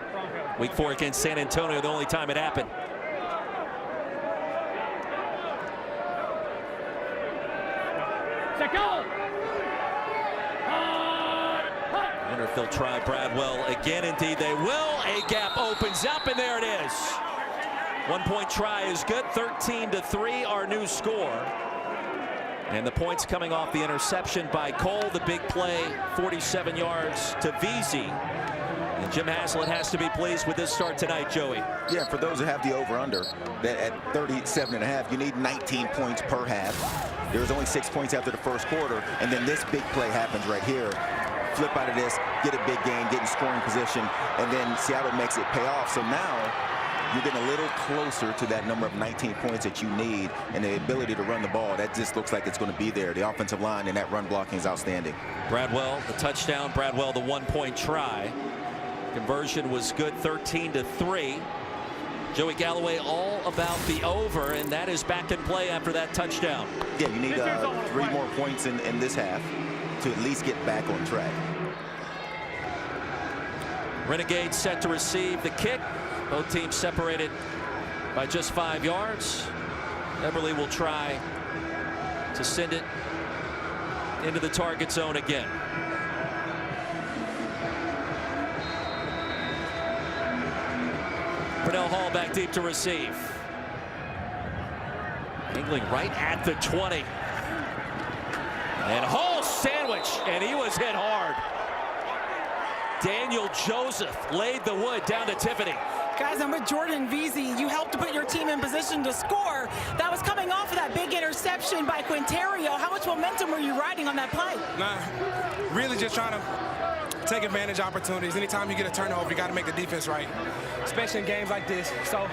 S1: Week 4 against San Antonio, the only time it happened. I wonder if they'll try Bradwell again. Indeed they will. A gap opens up, and there it is. 1-point try is good. 13-3, our new score. And the points coming off the interception by Cole. The big play, 47 yards to Veazey. And Jim Haslett has to be pleased with this start tonight, Joey.
S7: Yeah, for those who have the over-under, that at 37.5, you need 19 points per half. There was only 6 points after the first quarter, and then this big play happens right here. Flip out of this, get a big gain, get in scoring position, and then Seattle makes it pay off. So now you're getting a little closer to that number of 19 points that you need, and the ability to run the ball, that just looks like it's going to be there. The offensive line and that run blocking is outstanding.
S1: Bradwell, the touchdown. Bradwell, the 1-point try. Conversion was good, 13-3. Joey Galloway all about the over, and that is back in play after that touchdown.
S7: Yeah, you need 3 more points in this half to at least get back on track.
S1: Renegades set to receive the kick. Both teams separated by just 5 yards. Eberle will try to send it into the target zone again. Pernell Hall back deep to receive. Angling right at the 20. And Hall sandwich, and he was hit hard. Daniel Joseph laid the wood down to Tiffany.
S8: Guys, I'm with Jordan Veazey. You helped to put your team in position to score. That was coming off of that big interception by Quinterio. How much momentum were you riding on that play?
S14: Really just trying to take advantage of opportunities. Anytime you get a turnover, you got to make the defense right, especially in games like this. So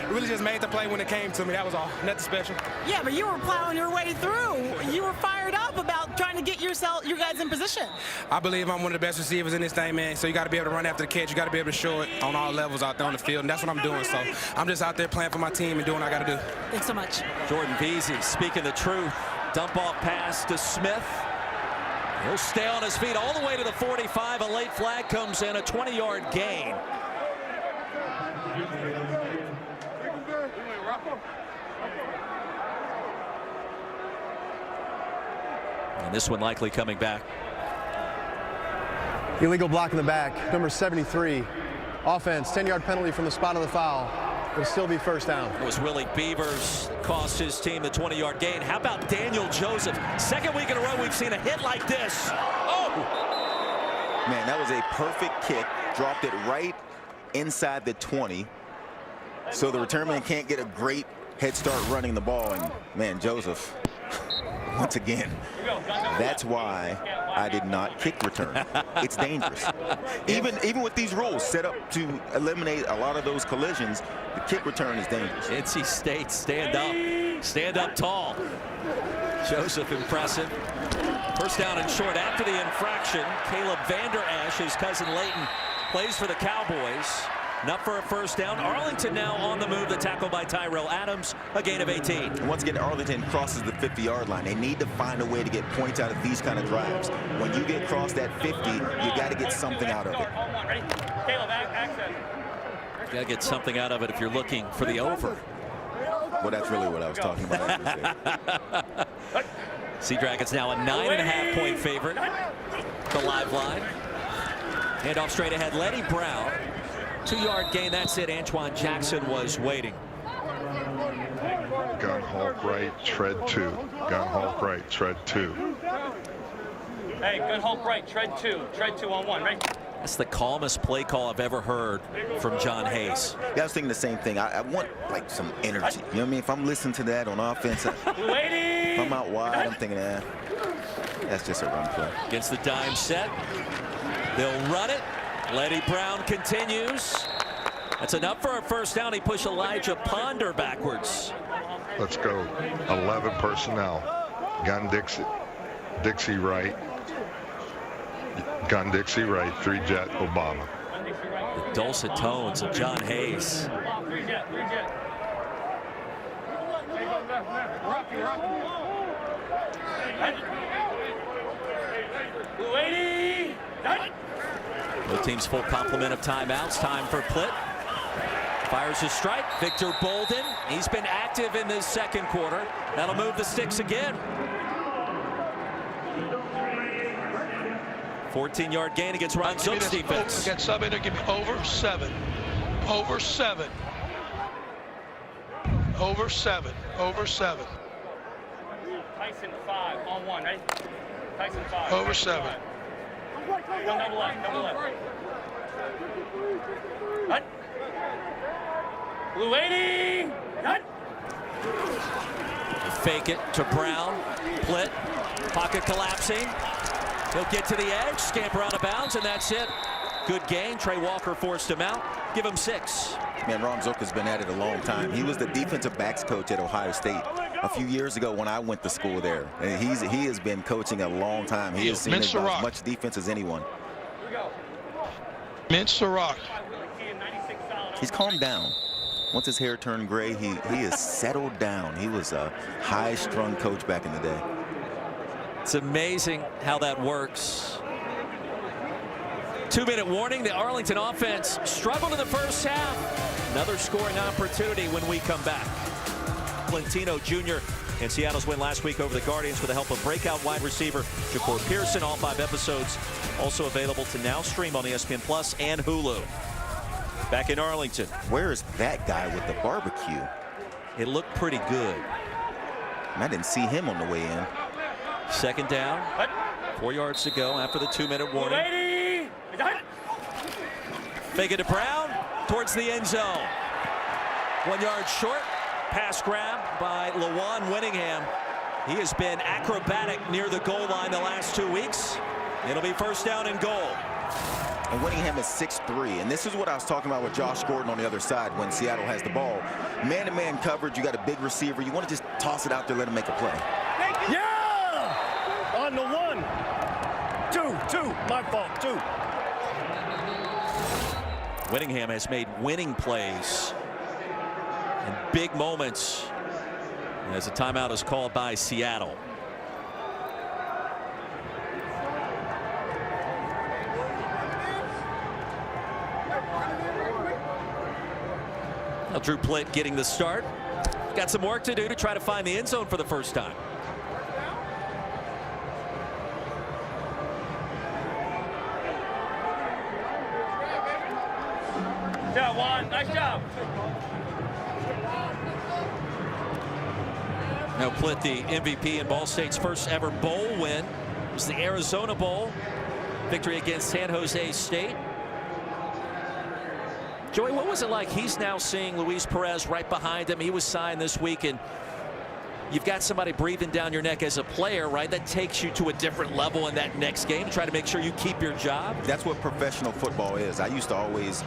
S14: really just made the play when it came to me. That was all. Nothing special.
S8: Yeah, but you were plowing your way through. You were fired up about trying to get you guys in position.
S14: I believe I'm one of the best receivers in this thing, man. So you got to be able to run after the catch. You got to be able to show it on all levels out there on the field, and that's what I'm doing. So I'm just out there playing for my team and doing what I got to do.
S8: Thanks so much.
S1: Jordan Veazey speaking the truth. Dump off pass to Smith. He'll stay on his feet all the way to the 45. A late flag comes in, a 20-yard gain. And this one likely coming back.
S15: Illegal block in the back, number 73. Offense, 10-yard penalty from the spot of the foul. It'll still be first down.
S1: It was Willie Beavers cost his team the 20-yard gain. How about Daniel Joseph? Second week in a row we've seen a hit like this. Oh!
S7: Man, that was a perfect kick. Dropped it right inside the 20. So the return man can't get a great head start running the ball. And, man, Joseph, once again, that's why I did not kick return. It's dangerous. Even with these rules set up to eliminate a lot of those collisions, the kick return is dangerous.
S1: NC State, stand up tall. Joseph impressive. First down and short after the infraction. Caleb Vander Esch, his cousin Leighton, plays for the Cowboys. Not for a first down. Arlington now on the move. The tackle by Tyrell Adams, a gain of 18.
S7: And once again, Arlington crosses the 50-yard line. They need to find a way to get points out of these kind of drives. When you get across that 50, you got to get something out of it.
S1: You got to get something out of it if you're looking for the over.
S7: Well, that's really what I was talking about.
S1: Sea Dragons now a 9.5-point favorite. The live line. Handoff straight ahead. Lenny Brown. 2-yard gain. That's it. Antoine Jackson was waiting.
S18: Gun Hulk right, tread 2. Gun Hulk right, tread 2.
S11: Hey, gun Hulk right, tread 2. Tread 2 on 1, right?
S1: That's the calmest play call I've ever heard from John Hayes.
S7: Yeah, I was thinking the same thing. I want like some energy. You know what I mean? If I'm listening to that on offense, if I'm out wide, I'm thinking, that's just a run play.
S1: Against the dime set, they'll run it. Lenny Brown continues. That's enough for a first down. He pushed Elijah Ponder backwards.
S18: Let's go. 11 personnel. Gun Dixie right. Gun Dixie right, 3-jet Obama.
S1: The dulcet tones of John Hayes. Both teams full complement of timeouts. Time for Plitt. Fires his strike. Victor Bolden. He's been active in this second quarter. That'll move the sticks again. 14-yard gain against Ron Zook's defense.
S12: Get sub in there, give me over 7. Over 7. Over 7. Over 7.
S11: Tyson 5 on 1, right? Tyson 5.
S12: Over 7.
S11: Double left. Cut. Blue 80. Cut.
S1: Fake it to Brown. Plitt. Pocket collapsing. He'll get to the edge, scamper out of bounds, and that's it. Good gain. Trey Walker forced him out. Give him 6.
S7: Man, Ron Zook has been at it a long time. He was the defensive backs coach at Ohio State a few years ago when I went to school there. And he has been coaching a long time. He has seen as much defense as anyone.
S12: Mintz-Rock.
S7: He's calmed down. Once his hair turned gray, he has settled down. He was a high-strung coach back in the day.
S1: It's amazing how that works. 2-minute warning. The Arlington offense struggled in the first half. Another scoring opportunity when we come back. Valentino Jr. and Seattle's win last week over the Guardians with the help of breakout wide receiver Ja'Cour Pearson. All 5 episodes also available to now stream on ESPN Plus and Hulu. Back in Arlington.
S7: Where is that guy with the barbecue?
S1: It looked pretty good.
S7: And I didn't see him on the way in.
S1: Second down. 4 yards to go after the 2-minute warning. Fake it to Brown towards the end zone. 1 yard short. Pass grab by Lawan Winningham. He has been acrobatic near the goal line the last 2 weeks. It'll be first down and goal.
S7: And Winningham is 6'3", and this is what I was talking about with Josh Gordon on the other side when Seattle has the ball. Man-to-man coverage, you got a big receiver. You want to just toss it out there, let him make a play.
S16: Yeah! On the 1. 2. My fault, 2.
S1: Winningham has made winning plays in big moments as a timeout is called by Seattle. Now Drew Plitt getting the start. Got some work to do to try to find the end zone for the first time.
S11: Yeah, Juan, nice job.
S1: Now Plitt, the MVP in Ball State's first ever bowl win. It was the Arizona Bowl. Victory against San Jose State. Joey, what was it like? He's now seeing Luis Perez right behind him. He was signed this week, and you've got somebody breathing down your neck as a player, right? That takes you to a different level in that next game. Try to make sure you keep your job.
S7: That's what professional football is. I used to always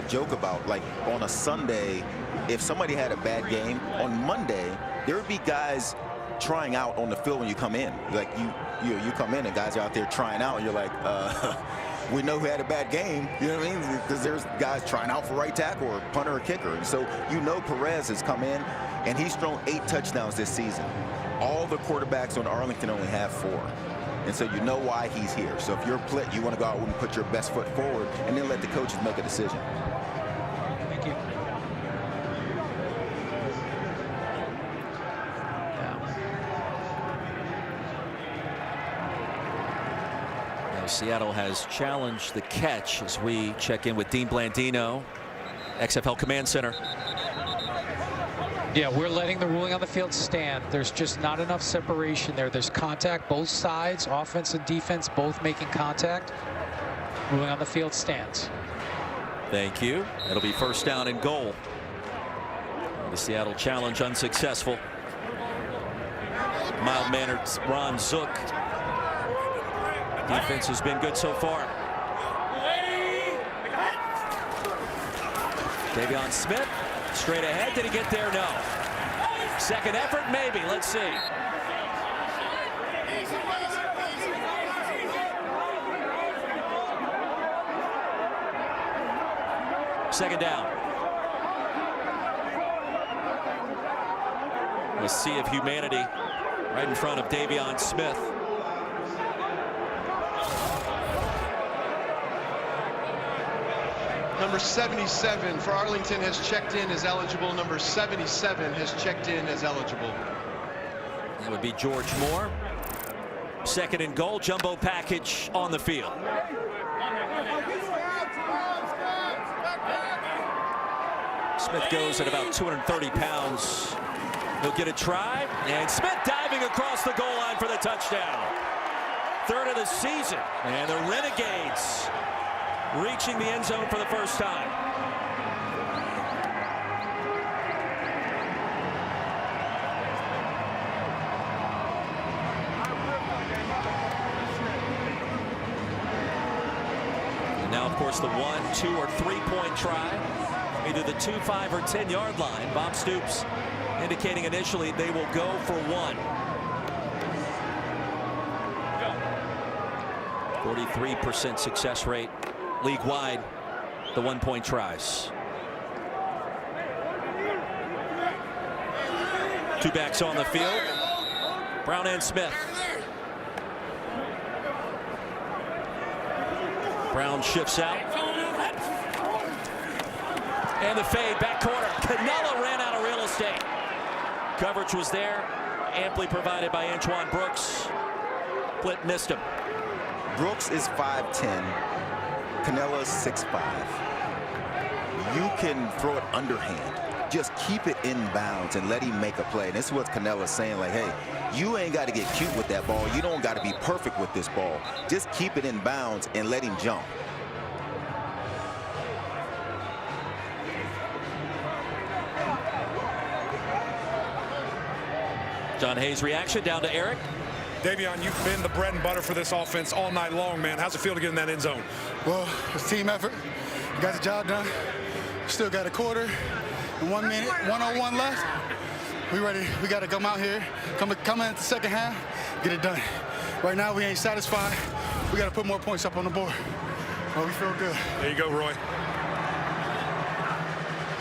S7: joke about, like, on a Sunday, if somebody had a bad game, on Monday, there would be guys trying out on the field when you come in. Like, you come in and guys are out there trying out, and you're like, we know who had a bad game, you know what I mean? Because there's guys trying out for right tackle or punter or kicker. And so you know Perez has come in, and he's thrown 8 touchdowns this season. All the quarterbacks on Arlington only have 4. And so you know why he's here. So if you're Plitt, you want to go out and put your best foot forward and then let the coaches make a decision.
S12: Thank you.
S1: Seattle has challenged the catch as we check in with Dean Blandino, XFL Command Center.
S19: Yeah, we're letting the ruling on the field stand. There's just not enough separation there. There's contact, both sides, offense and defense, both making contact. Ruling on the field stands.
S1: Thank you. It'll be first down and goal. The Seattle challenge unsuccessful. Mild-mannered Ron Zook. Defense has been good so far. Davion Smith straight ahead. Did he get there? No. Second effort, maybe. Let's see. Second down. A sea of humanity right in front of Davion Smith.
S20: Number 77 for Arlington has checked in as eligible. Number 77 has checked in as eligible.
S1: That would be George Moore. Second and goal, jumbo package on the field. Smith goes at about 230 pounds. He'll get a try, and Smith diving across the goal line for the touchdown. Third of the season, and the Renegades reaching the end zone for the first time. And now, of course, the 1, 2, or 3-point try, either the 2, 5, or 10-yard line. Bob Stoops indicating initially they will go for 1. 43% success rate league-wide, the 1-point tries. 2 backs on the field. Brown and Smith. Brown shifts out. And the fade, back corner. Canella ran out of real estate. Coverage was there, amply provided by Antoine Brooks. Blitt missed him.
S7: Brooks is 5'10". Canella's 6'5". You can throw it underhand. Just keep it in bounds and let him make a play. And this is what Canella's saying, like, hey, you ain't got to get cute with that ball. You don't got to be perfect with this ball. Just keep it in bounds and let him jump.
S1: John Hayes' reaction down to Eric.
S9: Davion, you've been the bread and butter for this offense all night long, man. How's it feel to get in that end zone?
S21: Well, it's team effort. We got the job done. Still got a quarter and 1 minute, 1:01 left. We ready. We got to come out here, come in at the second half, get it done. Right now, we ain't satisfied. We got to put more points up on the board. Well, we feel good.
S9: There you go, Roy.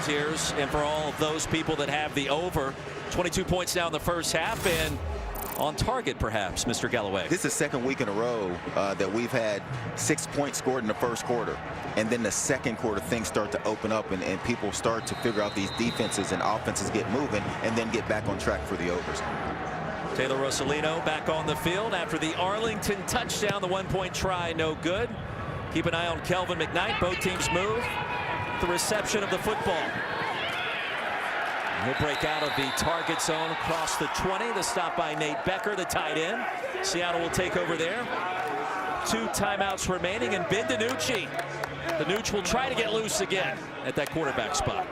S1: Cheers, and for all of those people that have the over, 22 points now in the first half, and on target, perhaps, Mr. Galloway.
S7: This is the second week in a row that we've had 6 points scored in the first quarter. And then the second quarter, things start to open up, and people start to figure out these defenses and offenses get moving and then get back on track for the overs.
S1: Taylor Rosalino back on the field after the Arlington touchdown. The 1-point try, no good. Keep an eye on Kelvin McKnight. Both teams move. The reception of the football. He'll break out of the target zone across the 20. The stop by Nate Becker, the tight end. Seattle will take over there. 2 timeouts remaining, and Ben DiNucci. The Nooch will try to get loose again at that quarterback spot.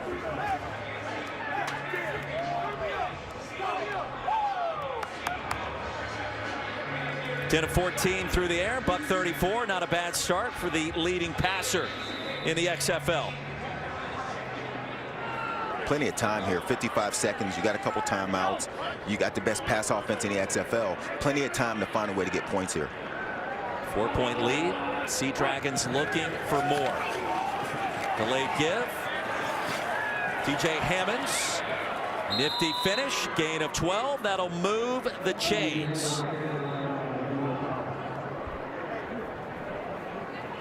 S1: Ten of 14 through the air, buck 34. Not a bad start for the leading passer in the XFL.
S7: Plenty of time here, 55 seconds. You got a couple timeouts. You got the best pass offense in the XFL. Plenty of time to find a way to get points here.
S1: 4-point lead. Sea Dragons looking for more. Delayed give. TJ Hammonds. Nifty finish. Gain of 12. That'll move the chains.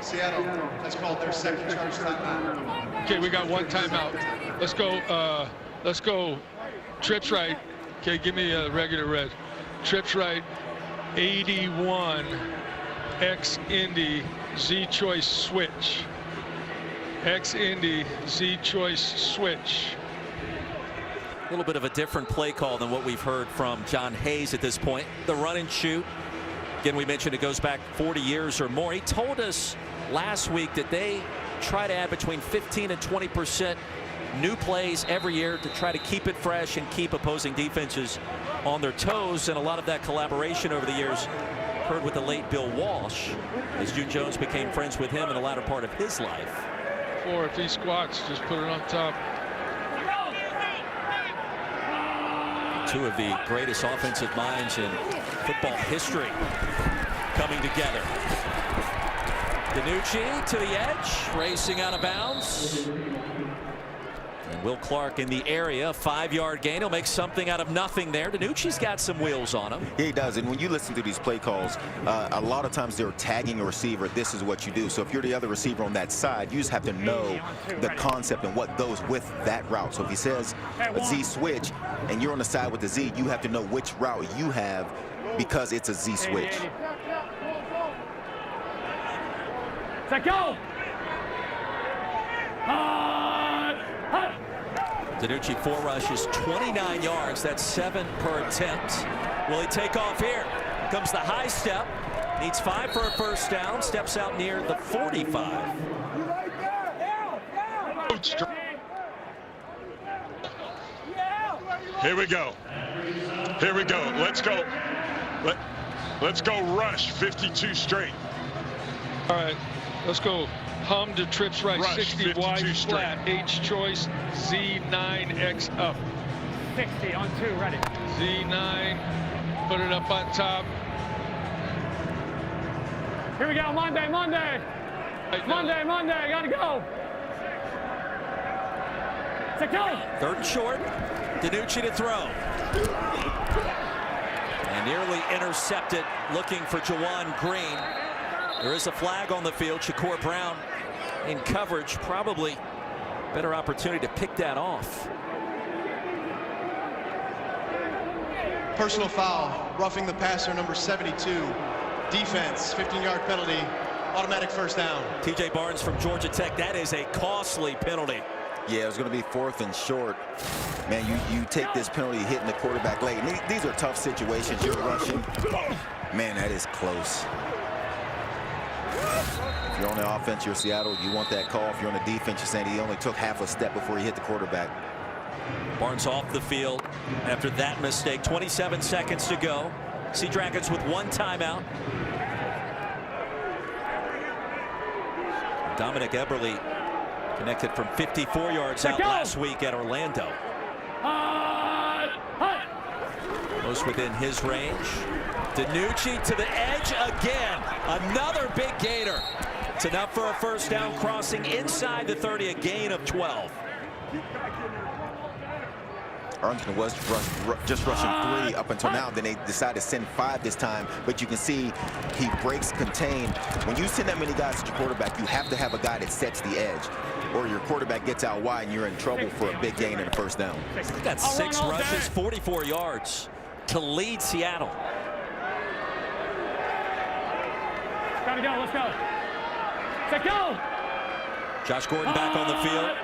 S20: Seattle has called their second charge timeout.
S12: Okay, we got 1 timeout. Let's go. Trips right. Okay, give me a regular red. Trips right. 81. X Indy Z choice switch. X Indy Z choice switch.
S1: A little bit of a different play call than what we've heard from John Hayes at this point. The run and shoot. Again, we mentioned it goes back 40 years or more. He told us last week that they try to add between 15 and 20% new plays every year to try to keep it fresh and keep opposing defenses on their toes. And a lot of that collaboration over the years heard with the late Bill Walsh as June Jones became friends with him in the latter part of his life.
S12: Or if he squats, just put it on top.
S1: 2 of the greatest offensive minds in football history coming together. DiNucci to the edge, racing out of bounds. And Will Clark in the area, 5-yard gain. He'll make something out of nothing there. DiNucci's got some wheels on him.
S7: Yeah, he does. And when you listen to these play calls, a lot of times they're tagging a receiver. This is what you do. So if you're the other receiver on that side, you just have to know the concept and what goes with that route. So if he says a Z switch and you're on the side with the Z, you have to know which route you have because it's a Z switch.
S11: Set go!
S1: DiNucci 4 rushes, 29 yards. That's 7 per attempt. Will he take off here? Comes the high step. Needs 5 for a first down. Steps out near the 45.
S13: Here we go. Here we go. Let's go. Let's go rush 52 straight.
S12: All right, let's go. Hum to trips right,
S13: Rush,
S12: 60 wide
S13: straight.
S12: flat, H choice, Z9X up.
S11: 60 on 2, ready.
S12: Z9, put it up on top.
S11: Here we go, Monday, Monday. Monday, gotta go. Set go.
S1: 3rd and short. DiNucci to throw. And nearly intercepted, looking for Juwan Green. There is a flag on the field. Shakur Brown in coverage, probably better opportunity to pick that off.
S20: Personal foul, roughing the passer, number 72. Defense, 15-yard penalty, automatic first down.
S1: TJ Barnes from Georgia Tech, that is a costly penalty.
S7: Yeah, it was going to be 4th and short. Man, you take this penalty hitting the quarterback late. And these are tough situations. You're rushing. Man, that is close. If you're on the offense, you're Seattle, you want that call. If you're on the defense, you're saying he only took half a step before he hit the quarterback.
S1: Barnes off the field after that mistake. 27 seconds to go. Sea Dragons with 1 timeout. Dominic Eberle connected from 54 yards out last week at Orlando. Most within his range. DiNucci to the edge again. Another big gainer. It's enough for a first down, crossing inside the 30, a gain of 12.
S7: Arlington was just rushing 3 up until now. Then they decided to send 5 this time. But you can see he breaks contain. When you send that many guys at your quarterback, you have to have a guy that sets the edge, or your quarterback gets out wide and you're in trouble for a big gain and a first down.
S1: He's got 6 rushes, 44 yards to lead Seattle.
S11: Gotta go, let's go. Set go.
S1: Josh Gordon back on the field.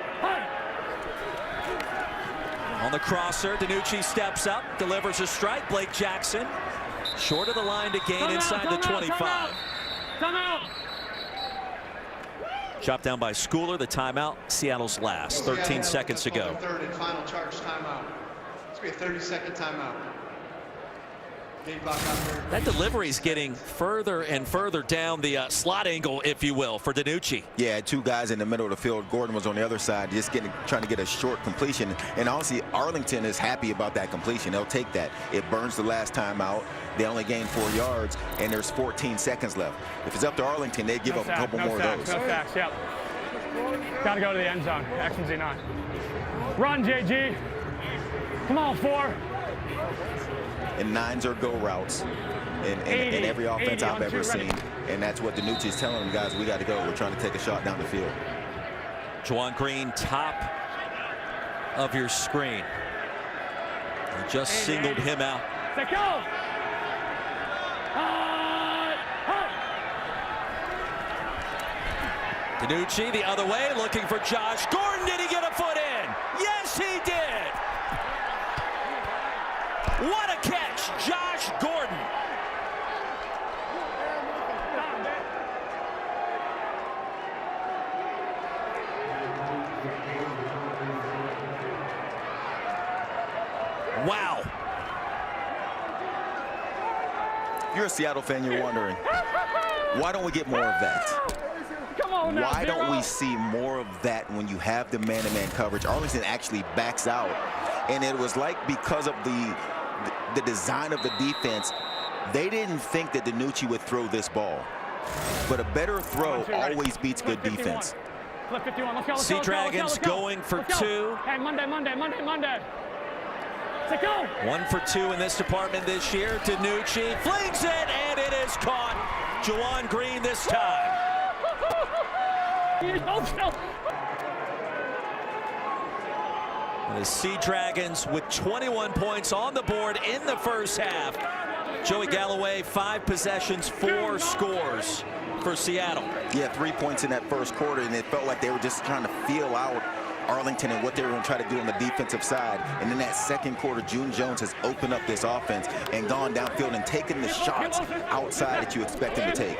S1: On the crosser, DiNucci steps up, delivers a strike. Blake Jackson short of the line to gain inside the 25.
S11: Timeout.
S1: Chopped down by Schooler. The timeout, Seattle's last. 13 seconds to go.
S20: 3rd and final charge timeout. It's going to be a 30-second timeout.
S1: That delivery is getting further and further down the slot angle, if you will, for DiNucci.
S7: Yeah, 2 guys in the middle of the field. Gordon was on the other side, just trying to get a short completion. And honestly, Arlington is happy about that completion. They'll take that. It burns the last time out. They only gained 4 yards, and there's 14 seconds left. If it's up to Arlington, they give up a couple more of those.
S11: No sacks, yep. Gotta go to the end zone. X and Z9. Run, JG. Come on, 4.
S7: And 9s are go routes in every offense I've ever seen. And that's what DiNucci is telling them, guys, we got to go. We're trying to take a shot down the field.
S1: Juwan Green, top of your screen. They just singled him out.
S11: Set go.
S1: DiNucci the other way, looking for Josh Gordon. Did he get a foot in? Yes, he did. What a catch, Josh Gordon. Wow.
S7: If you're a Seattle fan, you're wondering, why don't we get more of that?
S11: Come on now,
S7: why don't we see more of that when you have the man-to-man coverage? Arlington actually backs out. And it was like, because of the design of the defense, they didn't think that DiNucci would throw this ball. but a better throw always beats good defense.
S11: Flip 51. Let's go.
S1: Sea Dragons going for two.
S11: Hey, Monday. Let's go.
S1: 1 for 2 in this department this year. DiNucci flings it, and it is caught. Juwan Green this time. The Sea Dragons with 21 points on the board in the first half. Joey Galloway, 5 possessions, 4 scores for Seattle.
S7: Yeah, 3 points in that first quarter, and it felt like they were just trying to feel out Arlington and what they were going to try to do on the defensive side. And in that second quarter, June Jones has opened up this offense and gone downfield and taken the shots outside that you expect him to take.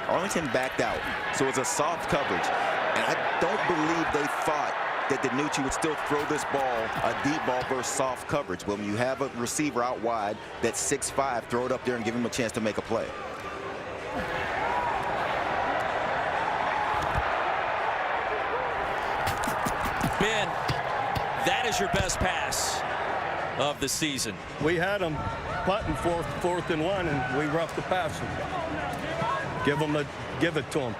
S7: Arlington backed out, so it's a soft coverage. And I don't believe they thought that DiNucci would still throw this ball, a deep ball versus soft coverage. But when you have a receiver out wide that's 6'5", throw it up there and give him a chance to make a play.
S1: Ben, that is your best pass of the season.
S16: We had them punting 4th and 1, and we roughed the passing. Give it to them.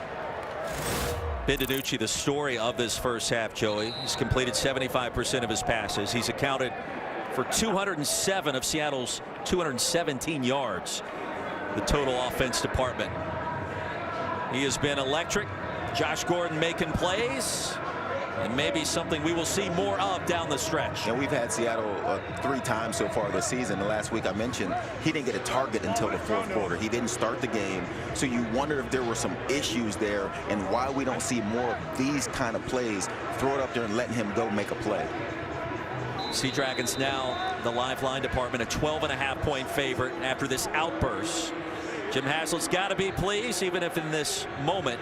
S1: Ben DiNucci, the story of this first half, Joey. He's completed 75% of his passes. He's accounted for 207 of Seattle's 217 yards, the total offense department. He has been electric. Josh Gordon making plays, and maybe something we will see more of down the stretch.
S7: And we've had Seattle 3 times so far this season. The last week I mentioned he didn't get a target until the 4th quarter. He didn't start the game, so you wonder if there were some issues there and why we don't see more of these kind of plays. Throw it up there and letting him go make a play.
S1: Sea Dragons now the lifeline department, a 12.5-point favorite after this outburst. Jim Haslett's got to be pleased, even if in this moment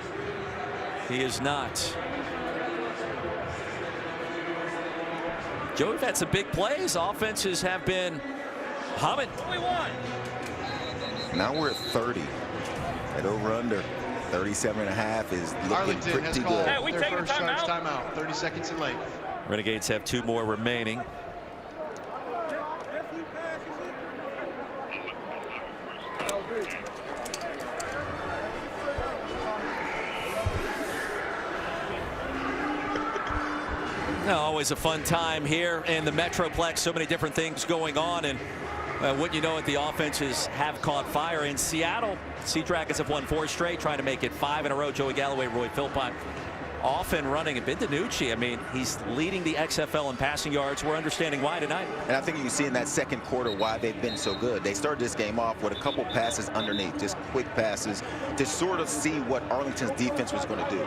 S1: he is not. Joe, we've had some big plays. Offenses have been humming.
S7: Now we're at 30. At over-under, 37.5 is looking
S20: Arlington
S7: pretty
S20: has
S7: good.
S20: called their first charge timeout. 30 seconds in length.
S1: Renegades have 2 more remaining. Always a fun time here in the Metroplex. So many different things going on, and wouldn't you know it, the offenses have caught fire in Seattle. Sea Dragons have won 4 straight, trying to make it 5 in a row. Joey Galloway, Roy Philpott off and running. And Ben DiNucci, I mean, he's leading the XFL in passing yards. We're understanding why tonight.
S7: And I think you can see in that second quarter why they've been so good. They started this game off with a couple passes underneath, just quick passes to sort of see what Arlington's defense was going to do.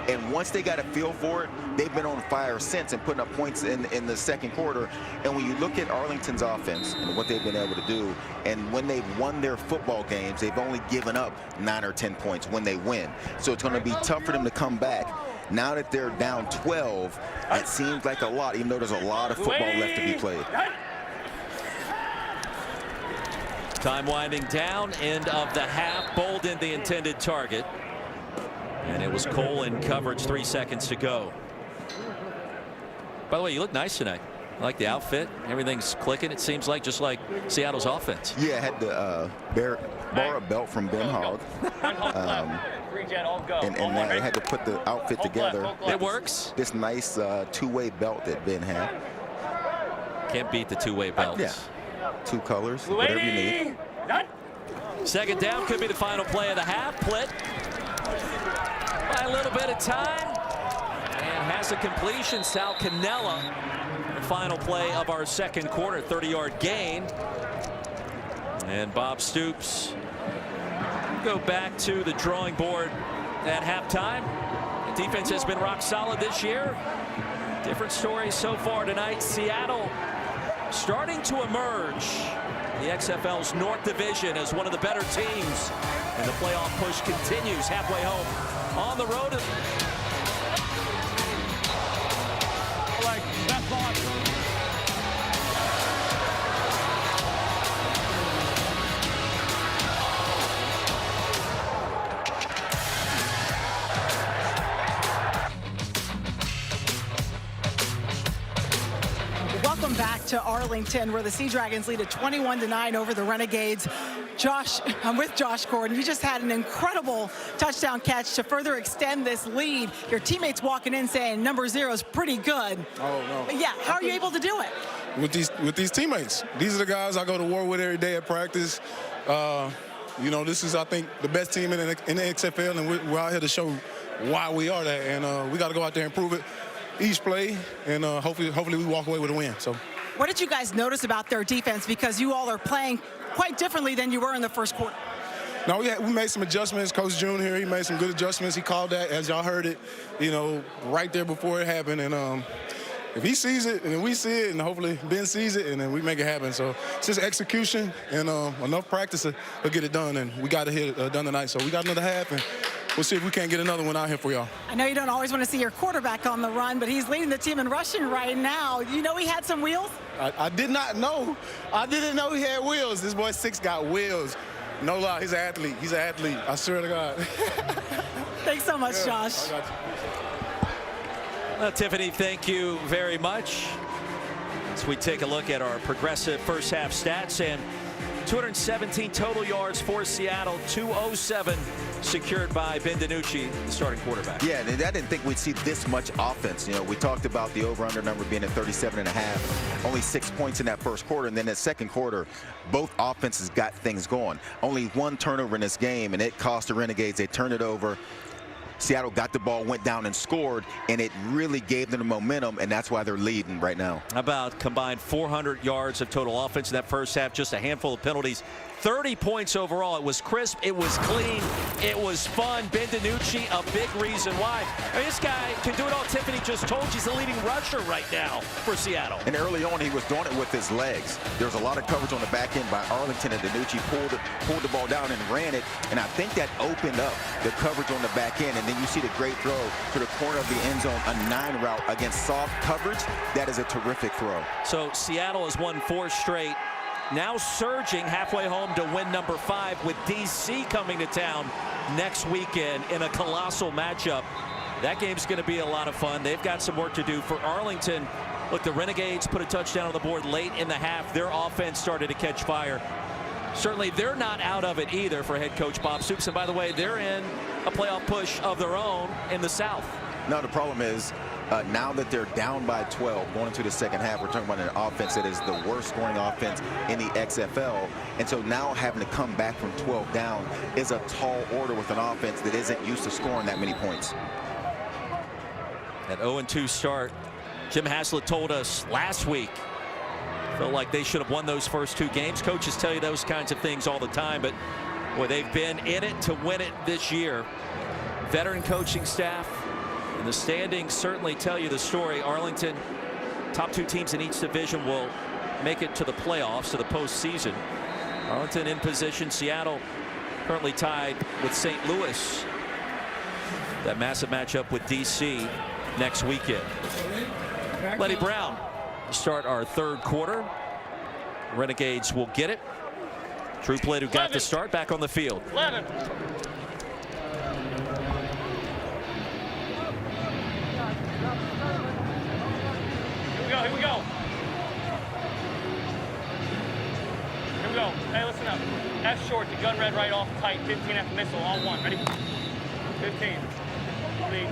S7: And once they got a feel for it, they've been on fire since and putting up points in the second quarter. And when you look at Arlington's offense and what they've been able to do, and when they've won their football games, they've only given up 9 or 10 points when they win. So it's going to be tough for them to come back. Now that they're down 12, that seems like a lot, even though there's a lot of football left to be played.
S1: Time winding down, end of the half. Bolden the intended target. And it was Cole in coverage, 3 seconds to go. By the way, you look nice tonight. I like the outfit. Everything's clicking, it seems like, just like Seattle's offense.
S7: Yeah, I had to borrow a belt from Ben Hogg. And I had to put the outfit together.
S1: It works.
S7: This nice 2-way belt that Ben had.
S1: Can't beat the 2-way belts.
S7: Yeah, 2 colors, whatever you need.
S1: Second down could be the final play of the half. Plitt by a little bit of time and has a completion. Sal Cannella, the final play of our second quarter, 30-yard gain. And Bob Stoops go back to the drawing board at halftime. The defense has been rock solid this year. Different story so far tonight. Seattle starting to emerge the XFL's North Division as one of the better teams, and the playoff push continues halfway home on the road.
S11: Like that ball.
S8: to Arlington, where the Sea Dragons lead at 21-9 over the Renegades. Josh, I'm with Josh Gordon. You just had an incredible touchdown catch to further extend this lead. Your teammates walking in saying number 0 is pretty good.
S5: Oh, no.
S8: But yeah, how are you able to do it?
S5: With these teammates. These are the guys I go to war with every day at practice. You know, this is, I think, the best team in the XFL, and we're out here to show why we are that. And we got to go out there and prove it each play, and hopefully we walk away with a win. So,
S8: what did you guys notice about their defense? Because you all are playing quite differently than you were in the first quarter.
S5: No, we made some adjustments. Coach June here, he made some good adjustments. He called that, as y'all heard it, you know, right there before it happened. And if he sees it, and we see it, and hopefully Ben sees it, and then we make it happen. So it's just execution and enough practice to get it done. And we got to hit it done tonight. So we got another half, and we'll see if we can't get another one out here for y'all.
S8: I know you don't always want to see your quarterback on the run, but he's leading the team in rushing right now. You know he had some wheels?
S5: I did not know. I didn't know he had wheels. This boy 6 got wheels. No lie, he's an athlete. He's an athlete. I swear to God.
S8: Thanks so much, Josh.
S5: I got you.
S1: Well, Tiffany, thank you very much. As we take a look at our progressive first half stats, and 217 total yards for Seattle, 207 secured by Ben DiNucci, the starting quarterback.
S7: Yeah, and I didn't think we'd see this much offense. You know, we talked about the over-under number being at 37.5, only 6 points in that first quarter, and then that second quarter, both offenses got things going. Only one turnover in this game, and it cost the Renegades. They turned it over. Seattle got the ball, went down and scored, and it really gave them the momentum, and that's why they're leading right now.
S1: About combined 400 yards of total offense in that first half, just a handful of penalties. 30 points overall. It was crisp, it was clean, it was fun. Ben DiNucci, a big reason why. I mean, this guy can do it all. Tiffany just told you he's the leading rusher right now for Seattle.
S7: And early on, he was doing it with his legs. There was a lot of coverage on the back end by Arlington, and DiNucci pulled the ball down and ran it, and I think that opened up the coverage on the back end. And then you see the great throw to the corner of the end zone, a 9 route against soft coverage. That is a terrific throw.
S1: So Seattle has won 4 straight. Now surging halfway home to win number 5, with DC coming to town next weekend in a colossal matchup. That game's going to be a lot of fun. They've got some work to do. For Arlington, look, the Renegades put a touchdown on the board late in the half. Their offense started to catch fire. Certainly, they're not out of it either for head coach Bob Stoops. And by the way, they're in a playoff push of their own in the South.
S7: No, the problem is, now that they're down by 12 going into the second half, we're talking about an offense that is the worst scoring offense in the XFL. And so now having to come back from 12 down is a tall order with an offense that isn't used to scoring that many points.
S1: That 0-2 start, Jim Haslett told us last week, felt like they should have won those first 2 games. Coaches tell you those kinds of things all the time, but boy, they've been in it to win it this year. Veteran coaching staff. And the standings certainly tell you the story. Arlington, top 2 teams in each division, will make it to the playoffs, to the postseason. Arlington in position. Seattle currently tied with St. Louis. That massive matchup with DC next weekend. Lenny Brown to start our 3rd quarter. Renegades will get it. Drew Plitt, who got the start, back on the field.
S11: 11. Here we go. Here we go. Hey, listen up. F short, the gun red right off, tight, 15 after missile, all 1. Ready? 15. Lead.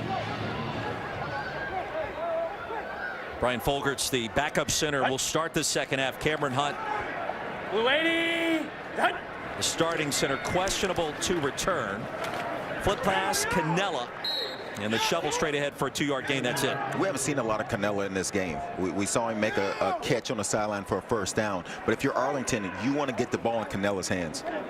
S1: Brian Folgerts, the backup center, will start the second half. Cameron Hunt,
S11: Blue 80. Hunt.
S1: the starting center, questionable to return. Flip pass, Canella. And the shovel straight ahead for a 2-yard gain. That's it.
S7: We haven't seen a lot of Canella in this game. We saw him make a catch on the sideline for a first down. But if you're Arlington, you want to get the ball in Canella's hands.
S11: Here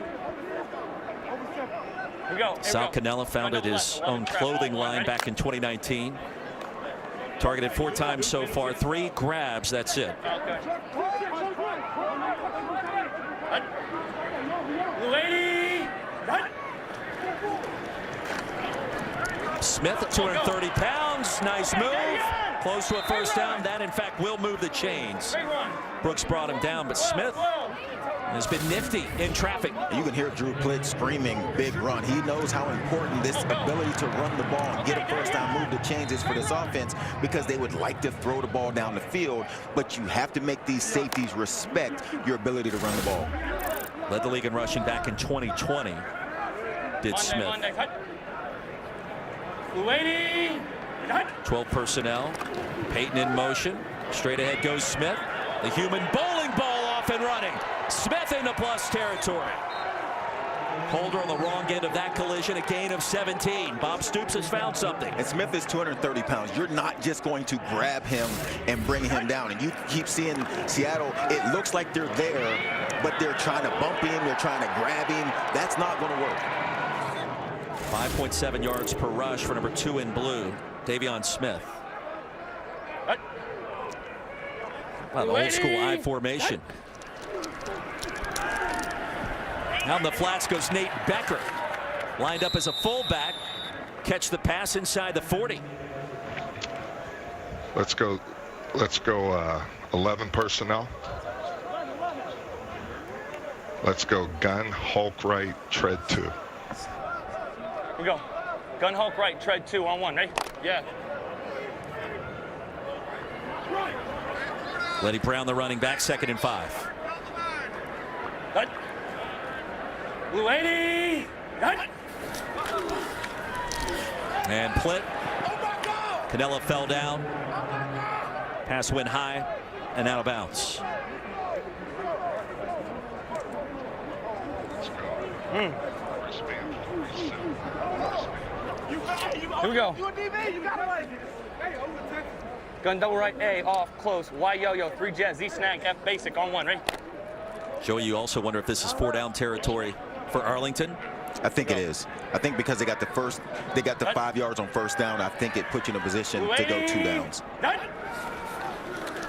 S11: we go.
S1: Sal Canella founded his own clothing line back in 2019. Targeted 4 times so far, 3 grabs. That's it.
S11: Okay. Blue 80. Hunt.
S1: Smith at 230 pounds. Nice move. Close to a first down. That, in fact, will move the chains. Brooks brought him down, but Smith Has been nifty in traffic.
S7: You can hear Drew Plitt screaming big run. He knows how important this ability to run the ball and get a first down move to change is for this offense, because they would like to throw the ball down the field, but you have to make these safeties respect your ability to run the ball.
S1: Led the league in rushing back in 2020. Did Smith. 12 personnel. Peyton in motion. Straight ahead goes Smith. The human bowling ball off and running. Smith into plus territory. Holder on the wrong end of that collision, a gain of 17. Bob Stoops has found something.
S7: And Smith is 230 pounds. You're not just going to grab him and bring him down. And you keep seeing Seattle, it looks like they're there, but they're trying to bump him, they're trying to grab him. That's not going to work.
S1: 5.7 yards per rush for number 2 in blue, Davion Smith. Wow, the old school I formation. Out in the flats goes Nate Becker. Lined up as a fullback. Catch the pass inside the 40.
S18: Let's go 11 personnel. Let's go gun, Hulk right, tread 2.
S11: Here we go. Gun, Hulk right, tread 2 on 1. Ready? Yeah.
S1: Letty Brown, the running back, 2nd and 5.
S11: Cut. Blue 80. Cut.
S1: And Plitt. Canella fell down. Pass went high and out of bounds.
S11: Here we go. Gun double right A off close Y yo-yo 3 jet Z snag F basic on 1. Ready?
S1: Joey, you also wonder if this is 4-down territory for Arlington.
S7: I think it is. I think because they got the 5 yards on first down, I think it puts you in a position to go 2 downs.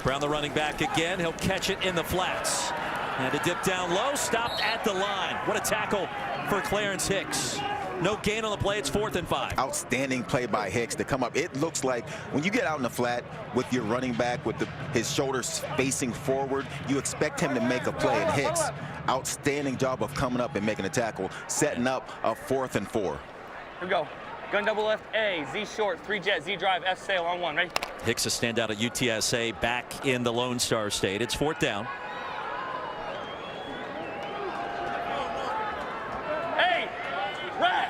S1: Brown, the running back again. He'll catch it in the flats. And a dip down low, stopped at the line. What a tackle for Clarence Hicks. No gain on the play. It's 4th and 5.
S7: Outstanding play by Hicks to come up. It looks like when you get out in the flat with your running back with his shoulders facing forward, you expect him to make a play. And Hicks, outstanding job of coming up and making a tackle, setting up a 4th and 4.
S11: Here we go. Gun double left A, Z short, 3 jet, Z drive, F sail on 1. Ready?
S1: Hicks, a standout at UTSA, back in the Lone Star State. It's 4th down.
S11: Hey! Rat!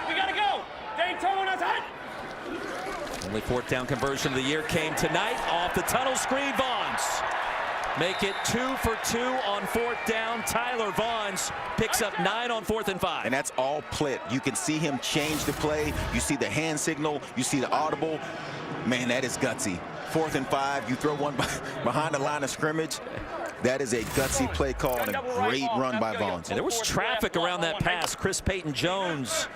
S11: We gotta go! Daytona's hot!
S1: Only 4th down conversion of the year came tonight off the tunnel screen. Vaughns make it 2 for 2 on 4th down. Tyler Vaughns picks up 9 on 4th and 5.
S7: And that's all Plitt. You can see him change the play. You see the hand signal. You see the audible. Man, that is gutsy. 4th and 5. You throw one behind the line of scrimmage. That is a gutsy play call and a great run by Vaughns.
S1: And there was traffic around that pass. Chris Payton-Jones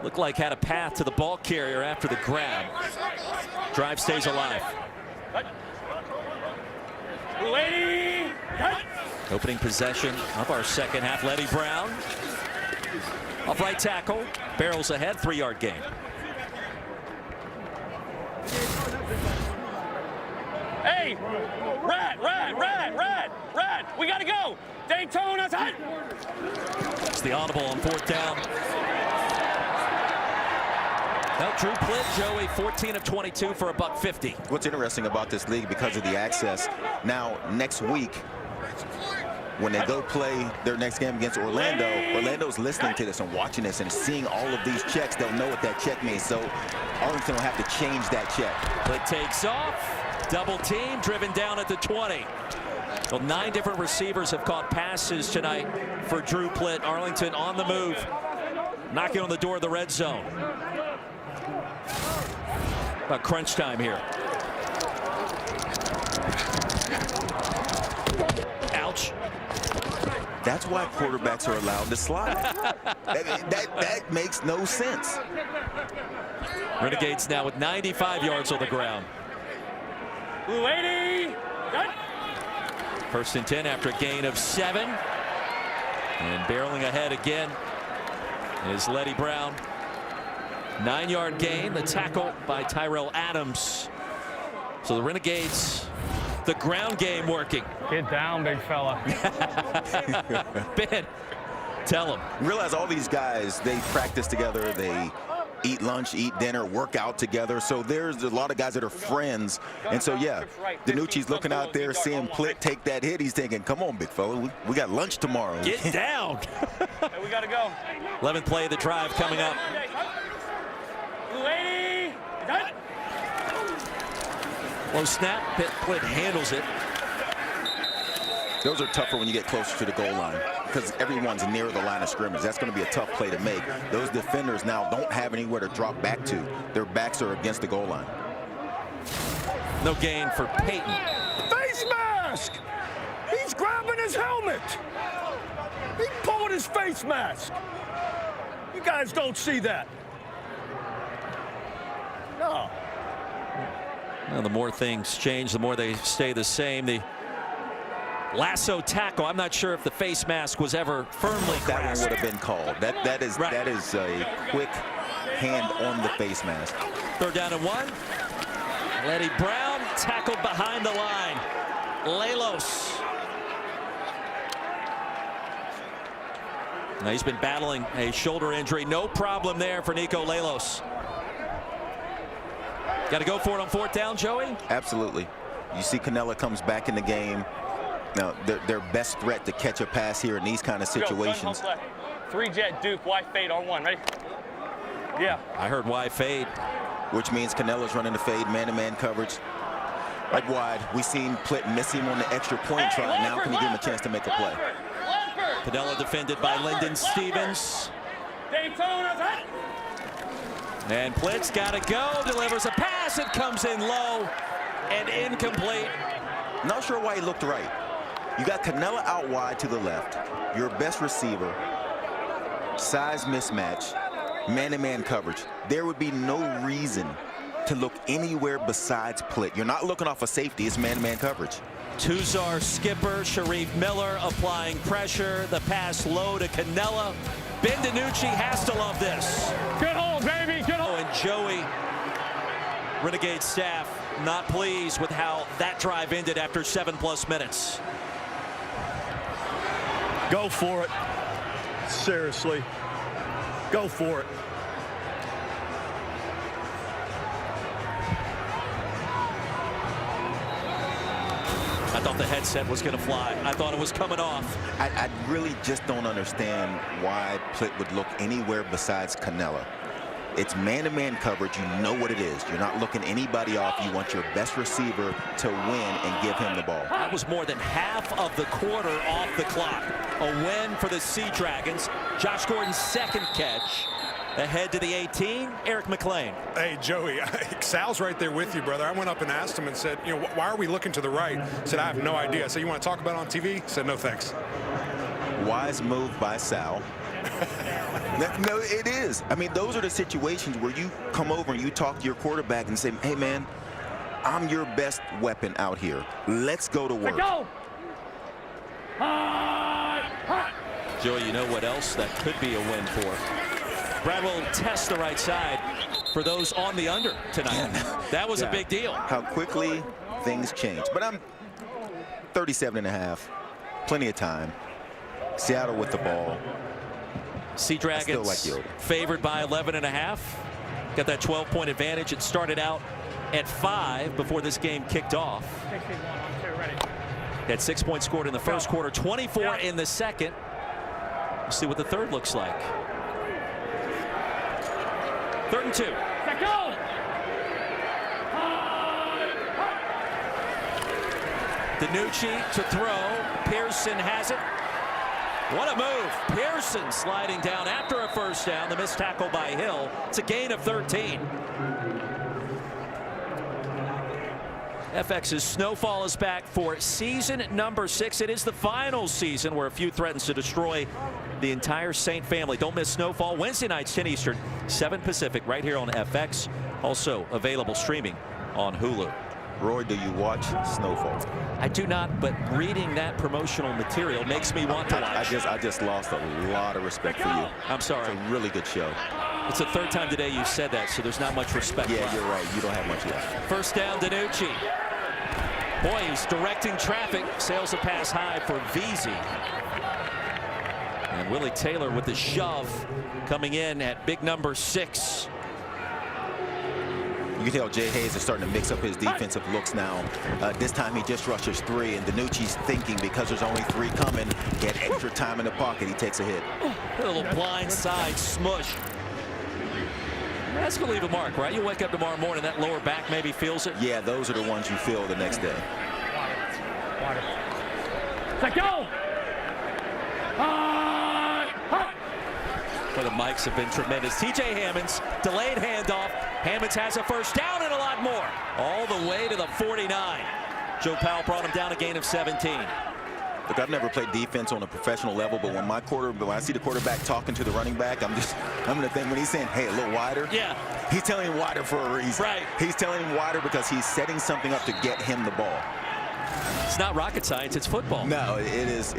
S1: looked like had a path to the ball carrier after the grab. Drive stays alive. Opening possession of our second half. Letty Brown off right tackle, barrels ahead, 3-yard gain.
S11: Hey, rat! We gotta go! Daytona's hot!
S1: It's the audible on 4th down. Now Drew Plitt, Joey, 14 of 22 for $150.
S7: What's interesting about this league, because of the access, now next week, when they go play their next game against Orlando's listening to this and watching this and seeing all of these checks. They'll know what that check means. So Arlington will have to change that check.
S1: Plitt takes off, double team, driven down at the 20. Well, 9 different receivers have caught passes tonight for Drew Plitt. Arlington on the move, knocking on the door of the red zone. About crunch time here. Ouch.
S7: That's why quarterbacks are allowed to slide. that makes no sense.
S1: Renegades now with 95 yards on the ground.
S11: Blue 80. Done.
S1: 1st and 10 after a gain of 7. And barreling ahead again is Letty Brown. 9-yard gain, the tackle by Tyrell Adams. So the Renegades The ground game working.
S11: Get down, big fella.
S1: Ben, tell him.
S7: Realize all these guys, they practice together, they eat lunch, eat dinner, work out together. So there's a lot of guys that are friends. And so, yeah, DiNucci's looking out there, seeing Plitt take that hit. He's thinking, come on, big fella, we got lunch tomorrow.
S1: Get down.
S11: Hey, we got to go.
S1: 11th play of the drive coming up.
S11: Lady.
S1: Low snap, Plitt handles it.
S7: Those are tougher when you get closer to the goal line because everyone's near the line of scrimmage. That's going to be a tough play to make. Those defenders now don't have anywhere to drop back to. Their backs are against the goal line.
S1: No gain for Peyton.
S16: Face mask! He's grabbing his helmet. He's pulling his face mask. You guys don't see that. No.
S1: Well, the more things change, the more they stay the same. The lasso tackle, I'm not sure if the face mask was ever firmly grasped.
S7: That one would have been called. That is a quick hand on the face mask.
S1: 3rd down and 1. Letty Brown tackled behind the line. Lelos. Now he's been battling a shoulder injury. No problem there for Nico Lelos. Got to go for it on 4th down, Joey?
S7: Absolutely. You see Canella comes back in the game. Now, their best threat to catch a pass here in these kind of situations.
S11: 3-jet Duke, Y fade on 1. Ready? Yeah.
S1: I heard Y fade.
S7: Which means Canella's running the fade, man-to-man coverage. Like wide. We've seen Plitt miss him on the extra point try. Now can he give him a chance to make a play?
S1: Canella defended by Lyndon Stevens. And Plitt's got to go. Delivers a pass. It comes in low and incomplete.
S7: Not sure why he looked right. You got Canella out wide to the left. Your best receiver. Size mismatch. Man-to-man coverage. There would be no reason to look anywhere besides Plitt. You're not looking off a safety. It's man-to-man coverage.
S1: Tuzar skipper Sharif Miller applying pressure. The pass low to Canella. Ben DiNucci has to love this.
S11: Good hold, baby. Good hold.
S1: And Joey, Renegade staff, not pleased with how that drive ended after 7+ minutes.
S16: Go for it. Seriously. Go for it.
S1: I thought the headset was going to fly. I thought it was coming off.
S7: I really just don't understand why Plitt would look anywhere besides Canella. It's man-to-man coverage. You know what it is. You're not looking anybody off. You want your best receiver to win and give him the ball.
S1: That was more than half of the quarter off the clock. A win for the Sea Dragons. Josh Gordon's 2nd catch. Ahead to the 18, Eric McLean.
S9: Hey, Joey, Sal's right there with you, brother. I went up and asked him and said, you know, why are we looking to the right? He said, I have no idea. I said, you want to talk about it on TV? He said, no, thanks.
S7: Wise move by Sal. No, it is. I mean, those are the situations where you come over and you talk to your quarterback and say, hey, man, I'm your best weapon out here. Let's go to work.
S11: Go.
S1: Joey, you know what else that could be a win for? Brad will test the right side for those on the under tonight. That was a big deal.
S7: How quickly things change. But I'm 37.5. Plenty of time. Seattle with the ball.
S1: Sea Dragons
S7: like
S1: favored by 11.5. Got that 12-point advantage. It started out at 5 before this game kicked off. Had 6 points scored in the first quarter, 24 in the second. We'll see what the third looks like. 3rd and 2. DiNucci to throw. Pearson has it. What a move. Pearson sliding down after a first down. The missed tackle by Hill. It's a gain of 13. FX's Snowfall is back for season number 6. It is the final season where a feud threatens to destroy the entire Saint family. Don't miss Snowfall Wednesday nights, 10 Eastern, 7 Pacific, right here on FX. Also available streaming on Hulu.
S7: Roy, do you watch Snowfall?
S1: I do not, but reading that promotional material makes me want to watch.
S7: I just lost a lot of respect for you.
S1: I'm sorry.
S7: It's a really good show.
S1: It's the 3rd time today you've said that, so there's not much respect.
S7: Yeah, you're right. You don't have much left.
S1: First down, DiNucci. Boy, he's directing traffic. Sails a pass high for Veazey. And Willie Taylor with the shove coming in at big number 6.
S7: You can tell Jay Hayes is starting to mix up his defensive looks now. This time he just rushes 3, and DiNucci's thinking because there's only 3 coming, get extra time in the pocket. He takes a hit.
S1: A little blind side smush. That's going to leave a mark, right? You wake up tomorrow morning, that lower back maybe feels it.
S7: Yeah, those are the ones you feel the next day.
S11: Let go!
S1: Well, the mics have been tremendous. TJ Hammonds, delayed handoff. Hammonds has a first down and a lot more. All the way to the 49. Joe Powell brought him down a gain of 17.
S7: Look, I've never played defense on a professional level, but when I see the quarterback talking to the running back, I'm going to think when he's saying, hey, a little wider.
S1: Yeah.
S7: He's telling him wider for a reason.
S1: Right.
S7: He's telling him wider because he's setting something up to get him the ball.
S1: It's not rocket science, it's football.
S7: No, it is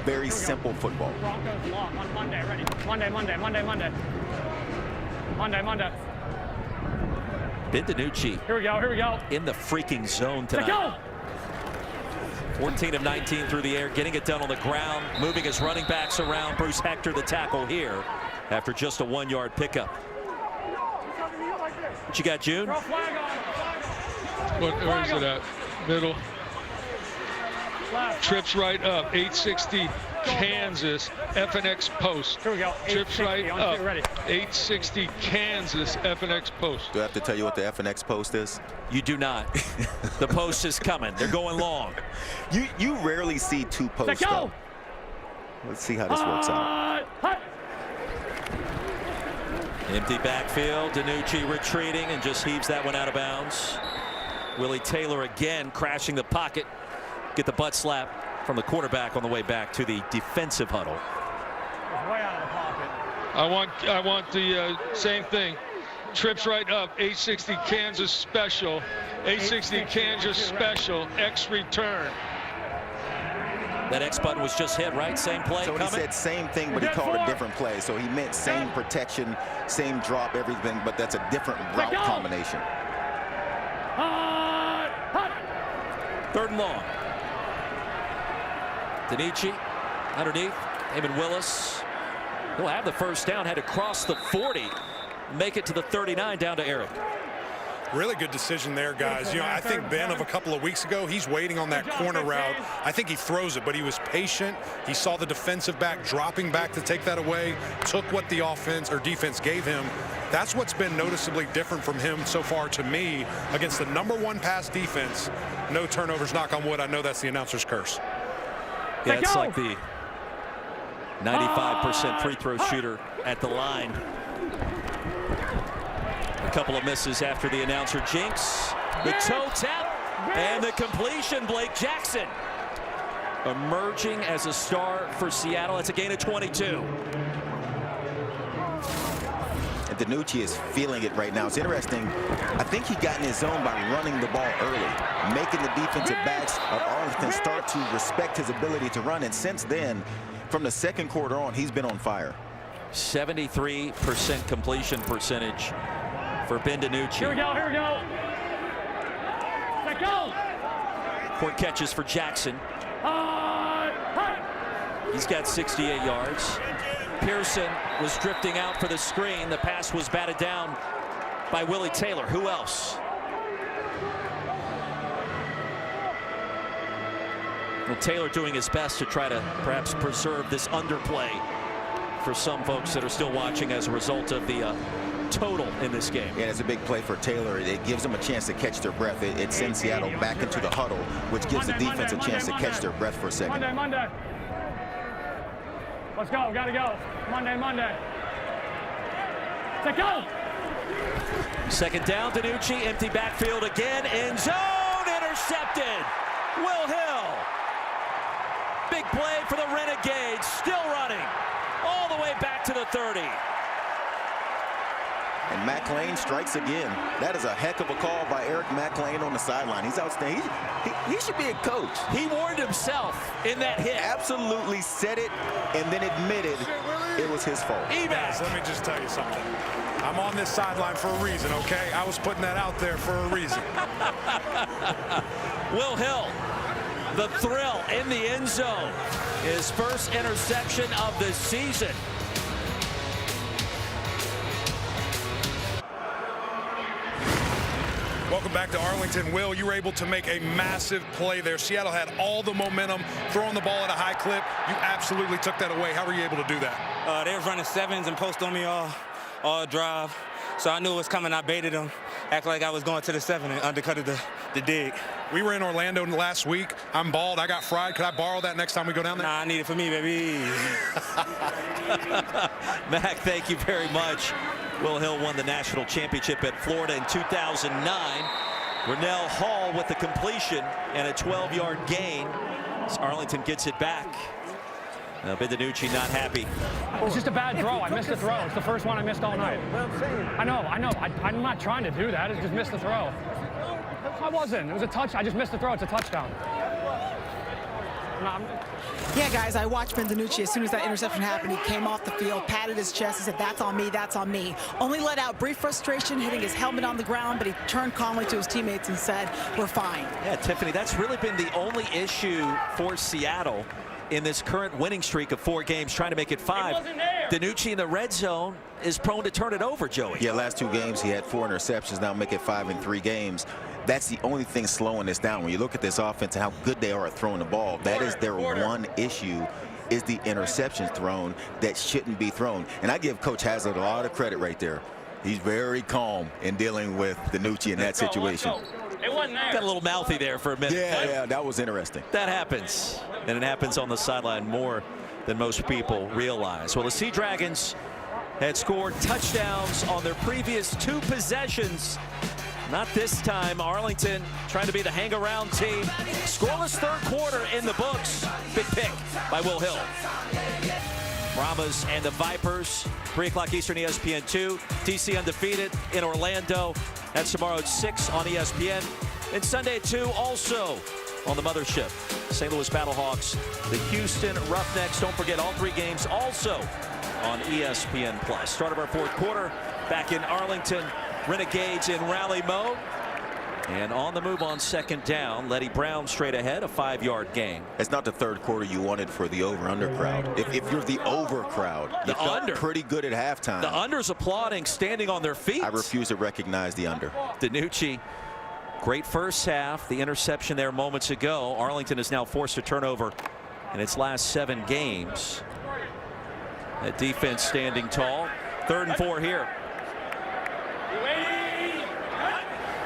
S7: very simple football.
S11: Broncos lock on Monday, ready? Monday.
S1: Ben DiNucci.
S11: Here we go.
S1: In the freaking zone tonight. 14 of 19 through the air, getting it done on the ground, moving his running backs around. Bruce Hector, the tackle here, after just a 1-yard pickup. What you got, June?
S12: Where is it at? Middle. Trips right up. 860 Kansas. FNX post.
S11: Here we go.
S12: Trips right up.
S11: Ready.
S12: 860 Kansas. FNX post.
S7: Do I have to tell you what the FNX post is?
S1: You do not. The post is coming. They're going long.
S7: You rarely see 2 posts up. Let's see how this works out.
S1: Empty backfield. DiNucci retreating and just heaves that one out of bounds. Willie Taylor again crashing the pocket. Get the butt slap from the quarterback on the way back to the defensive huddle.
S11: Way out of the pocket.
S12: I want the same thing. Trips right up. 860 Kansas special. 860 Kansas special. X return.
S1: That X button was just hit, right? Same play
S7: So
S1: coming?
S7: he said same thing, but he called a different play. So he meant same protection, same drop, everything, but that's a different route combination.
S1: 3rd and long. DiNucci underneath. Eamon Willis. He'll have the first down. Had to cross the 40. Make it to the 39 down to Eric.
S9: Really good decision there, guys. You know, I think Ben of a couple of weeks ago, he's waiting on that corner route. I think he throws it, but he was patient. He saw the defensive back dropping back to take that away, took what the offense or defense gave him. That's what's been noticeably different from him so far to me against the #1 pass defense. No turnovers, knock on wood. I know that's the announcer's curse.
S1: Yeah, it's like the 95% free throw shooter at the line. A couple of misses after the announcer jinx. The toe tap and the completion. Blake Jackson emerging as a star for Seattle. It's a gain of 22.
S7: And DiNucci is feeling it right now. It's interesting. I think he got in his zone by running the ball early, making the defensive backs of Arlington start to respect his ability to run. And since then, from the 2nd quarter on, he's been on fire.
S1: 73% completion percentage for Ben DiNucci.
S11: Here we go. Let go.
S1: 4 catches for Jackson. He's got 68 yards. Pearson was drifting out for the screen. The pass was batted down by Willie Taylor. Who else? Well, Taylor doing his best to try to perhaps preserve this underplay for some folks that are still watching as a result of the total in this game.
S7: Yeah, it's a big play for Taylor. It gives them a chance to catch their breath. It sends Seattle back into the huddle, which gives the defense a chance to catch their breath for a second.
S11: Monday. Let's go. Gotta go. Monday. Let's go.
S1: 2nd down. DiNucci. Empty backfield again. End zone. Intercepted. Will Hill. Big play for the Renegades. Still running. All the way back to the 30.
S7: And McLean strikes again. That is a heck of a call by Eric McLean on the sideline. He's outstanding. He should be a coach.
S1: He warned himself in that hit.
S7: Absolutely said it and then admitted it was his fault.
S9: Guys, let me just tell you something. I'm on this sideline for a reason, okay? I was putting that out there for a reason.
S1: Will Hill, the thrill in the end zone. His first interception of the season.
S9: Welcome back to Arlington. Will, you were able to make a massive play there. Seattle had all the momentum, throwing the ball at a high clip. You absolutely took that away. How were you able to do that?
S10: They were running sevens and post on me all drive. So I knew it was coming. I baited them, acted like I was going to the 7 and undercutted the dig.
S9: We were in Orlando last week. I'm bald. I got fried. Could I borrow that next time we go down there?
S10: Nah, I need it for me, baby.
S1: Mac, thank you very much. Will Hill won the national championship at Florida in 2009. Rennell Hall with the completion and a 12-yard gain. As Arlington gets it back. Benvenucci not happy.
S11: It's just a bad throw. I missed the throw. It's the first one I missed all night. I know. I'm not trying to do that. I just missed the throw. I wasn't. It was a touch. I just missed the throw. It's a touchdown.
S8: Yeah, guys, I watched Benvenucci. As soon as that interception happened, he came off the field, patted his chest. He said, "That's on me, that's on me." Only let out brief frustration, hitting his helmet on the ground, but he turned calmly to his teammates and said, "We're fine."
S1: Yeah, Tiffany, that's really been the only issue for Seattle in this current winning streak of 4 games, trying to make it 5. DiNucci in the red zone is prone to turn it over, Joey.
S7: Yeah, last 2 games he had 4 interceptions, now make it 5 in 3 games. That's the only thing slowing this down. When you look at this offense and how good they are at throwing the ball, that is their one issue, is the interceptions thrown that shouldn't be thrown. And I give Coach Haslett a lot of credit right there. He's very calm in dealing with DiNucci in that situation.
S1: Got a little mouthy there for a minute.
S7: Yeah, that was interesting.
S1: That happens, and it happens on the sideline more than most people realize. Well, the Sea Dragons had scored touchdowns on their previous 2 possessions. Not this time. Arlington trying to be the hang-around team. Scoreless third quarter in the books. Big pick by Will Hill. Brahmas and the Vipers, 3 o'clock Eastern, ESPN2. TC undefeated in Orlando. That's tomorrow at 6 on ESPN. And Sunday at 2, also on the mothership. St. Louis Battlehawks, the Houston Roughnecks. Don't forget all 3 games also on ESPN+. Start of our 4th quarter back in Arlington. Renegades in rally mode. And on the move on 2nd down, Letty Brown straight ahead, a 5-yard gain.
S7: It's not the 3rd quarter you wanted for the over-under crowd. If you're the over crowd, you felt pretty good at halftime.
S1: The under's applauding, standing on their feet.
S7: I refuse to recognize the under.
S1: DiNucci, great first half. The interception there moments ago. Arlington is now forced to turnover in its last 7 games. That defense standing tall. 3rd and 4 here.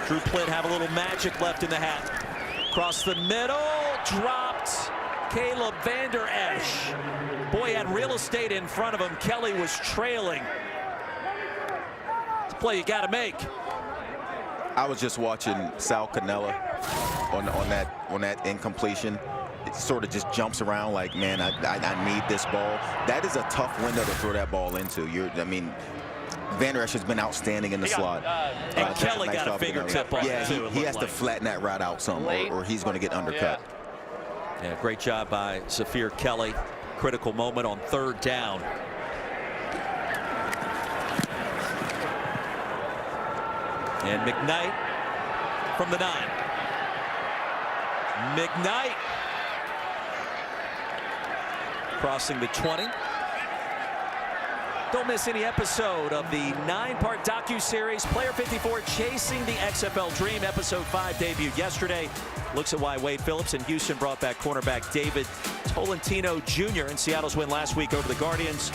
S1: Drew Plitt have a little magic left in the hat. Across the middle, dropped Caleb Vander Esch. Boy, had real estate in front of him. Kelly was trailing. It's a play you got to make.
S7: I was just watching Sal Cannella on that incompletion. It sort of just jumps around like, man, I need this ball. That is a tough window to throw that ball into. Vander Esch has been outstanding in the slot.
S1: And Kelly got a fingertip on it, too.
S7: He has to flatten that route out some, or he's going to get undercut.
S1: Yeah, great job by Zafir Kelly. Critical moment on 3rd down. And McKnight from the 9. McKnight crossing the 20. Don't miss any episode of the 9-part docu-series Player 54 Chasing the XFL Dream. Episode 5 debuted yesterday. Looks at why Wade Phillips and Houston brought back cornerback David Tolentino Jr. in Seattle's win last week over the Guardians.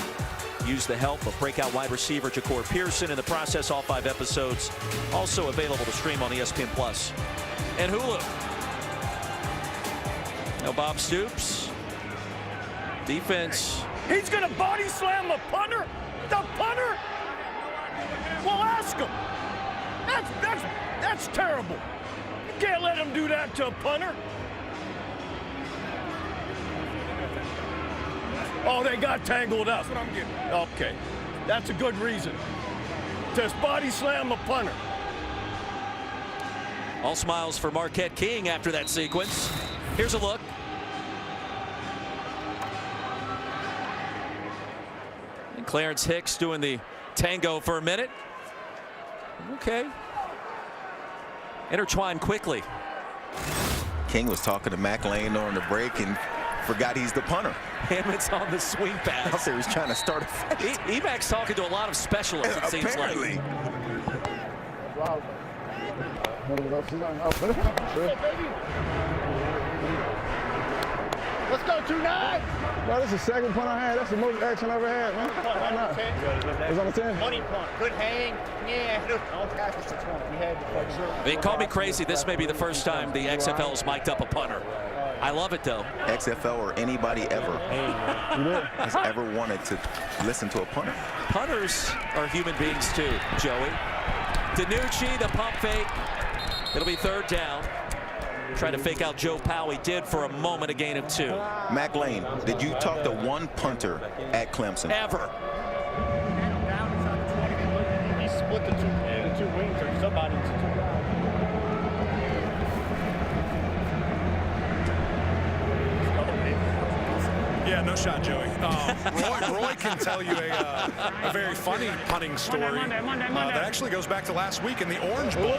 S1: Used the help of breakout wide receiver Ja'Cour Pearson. In the process, all 5 episodes also available to stream on ESPN Plus and Hulu. Now Bob Stoops. Defense.
S16: He's going to body slam the punter? The punter? Well, ask him. That's terrible. You can't let him do that to a punter. Oh, they got tangled up. That's what I'm getting. Okay. That's a good reason. To body slam a punter.
S1: All smiles for Marquette King after that sequence. Here's a look. And Clarence Hicks doing the tango for a minute. Okay. Intertwined quickly.
S7: King was talking to Mac Lane on the break and forgot he's the punter.
S1: Hammonds on the swing pass.
S7: Out there, he's trying to start a fight.
S1: Emac's talking to a lot of specialists, it seems like.
S4: Wow. Let's go, 2-9. Bro, that's the second punt I had. That's the most action I ever had, man. Why not? It was on the 10.
S2: Money punt. Good hang. Yeah.
S1: They call me crazy. This may be the first time the XFL's mic'd up a punter. I love it, though.
S7: XFL or anybody ever has ever wanted to listen to a punter.
S1: Punters are human beings, too, Joey. DiNucci, the pump fake. It'll be 3rd down. Trying to fake out Joe Powell. He did for a moment, a gain of 2.
S7: Mac Lane, did you talk to one punter at Clemson?
S1: Ever.
S2: He split the two wings or somebody into 2.
S9: Yeah, no shot, Joey. Roy can tell you a very funny punting story that actually goes back to last week in the Orange Bowl.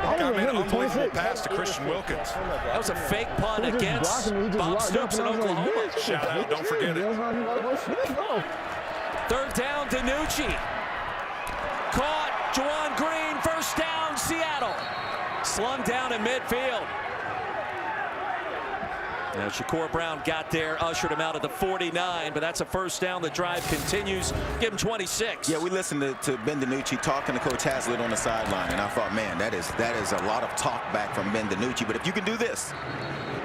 S9: Got an unbelievable pass to Christian Wilkins.
S1: That was a fake punt against Bob Stoops in Oklahoma.
S9: Shout out, don't forget it.
S1: 3rd down, DiNucci. Caught, Juwan Green, 1st down, Seattle. Slung down in midfield. Now Shakur Brown got there, ushered him out at the 49, but that's a 1st down. The drive continues. Give him 26.
S7: Yeah, we listened to Ben DiNucci talking to Coach Haslett on the sideline, and I thought, man, that is a lot of talk back from Ben DiNucci. But if you can do this,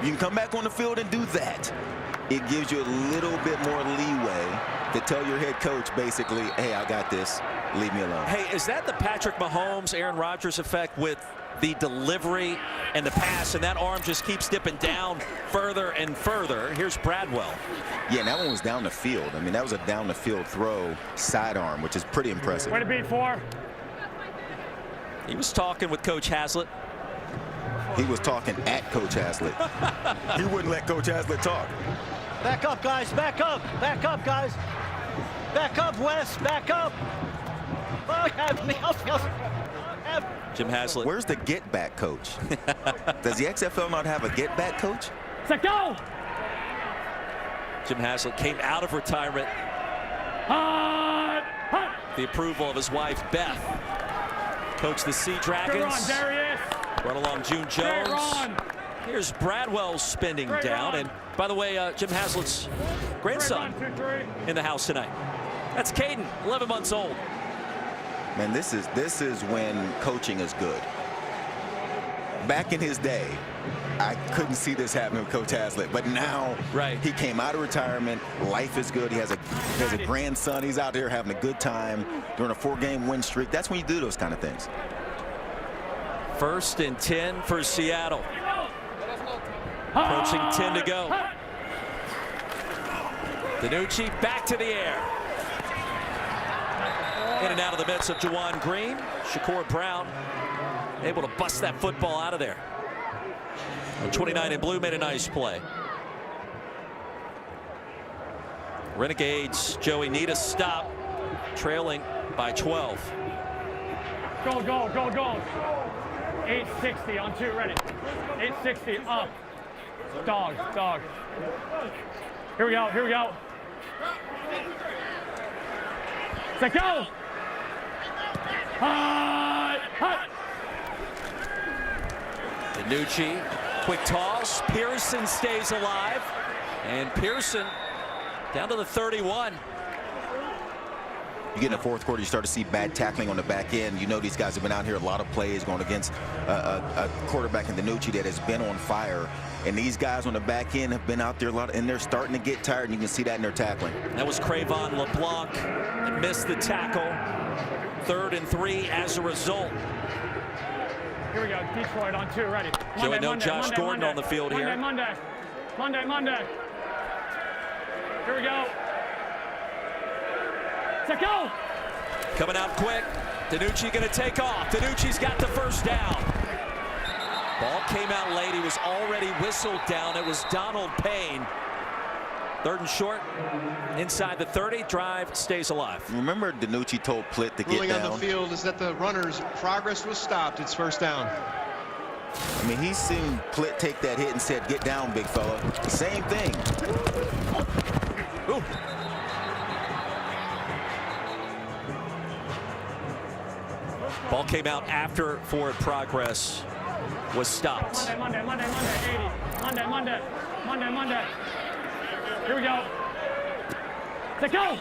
S7: you can come back on the field and do that. It gives you a little bit more leeway to tell your head coach, basically, hey, I got this. Leave me alone.
S1: Hey, is that the Patrick Mahomes, Aaron Rodgers effect with the delivery and the pass, and that arm just keeps dipping down further and further? Here's Bradwell.
S7: Yeah, and that one was down the field. I mean, that was a down the field throw, sidearm, which is pretty impressive.
S11: Way to beat 4.
S1: He was talking with Coach Haslett.
S7: He was talking at Coach Haslett. He wouldn't let Coach Haslett talk.
S2: Back up, guys. Back up. Back up, guys. Back up, Wes. Back up.
S1: Jim Haslett.
S7: Where's the get back coach? Does the XFL not have a get back coach?
S11: Let's go.
S1: Jim Haslett came out of retirement. The approval of his wife, Beth. Coached the Sea Dragons. Run along June Jones. Here's Bradwell spinning down. And by the way, Jim Haslett's grandson in the house tonight. That's Caden, 11 months old.
S7: Man, this is when coaching is good. Back in his day, I couldn't see this happening with Coach Haslett, but now he came out of retirement. Life is good. He has a grandson. He's out there having a good time during a 4-game win streak. That's when you do those kind of things.
S1: 1st and 10 for Seattle. Approaching 10 to go. DiNucci back to the air. In and out of the midst of Juwan Green. Shakur Brown able to bust that football out of there. 29 in blue made a nice play. Renegades, Joey, need a stop. Trailing by 12.
S11: Go, go, go, go. 860 on 2, ready. 860 up. Dog, dog. Here we go, here we go. Let's go.
S1: DiNucci, quick toss. Pearson stays alive. And Pearson down to the 31.
S7: You get in the 4th quarter, you start to see bad tackling on the back end. You know these guys have been out here a lot of plays going against a quarterback in DiNucci that has been on fire. And these guys on the back end have been out there a lot, and they're starting to get tired, and you can see that in their tackling.
S1: That was Crayvon LeBlanc that missed the tackle. 3rd and 3 as a result.
S11: Here we go, Detroit on 2, ready.
S1: Joey, no Josh Gordon on the field here.
S11: Monday. Here we go. Let's go.
S1: Coming out quick. DiNucci going to take off. DiNucci's got the 1st down. Ball came out late. He was already whistled down. It was Donald Payne. 3rd and short. Inside the 30. Drive stays alive.
S7: Remember DiNucci told Plitt to get
S20: down. Ruling on
S7: down.
S20: the field is that the runner's progress was stopped. It's 1st down.
S7: I mean, he's seen Plitt take that hit and said, get down, big fella. Same thing.
S1: Ooh. Ball came out after forward progress was stopped.
S11: Monday, 80. Monday. Here we go. Let's go.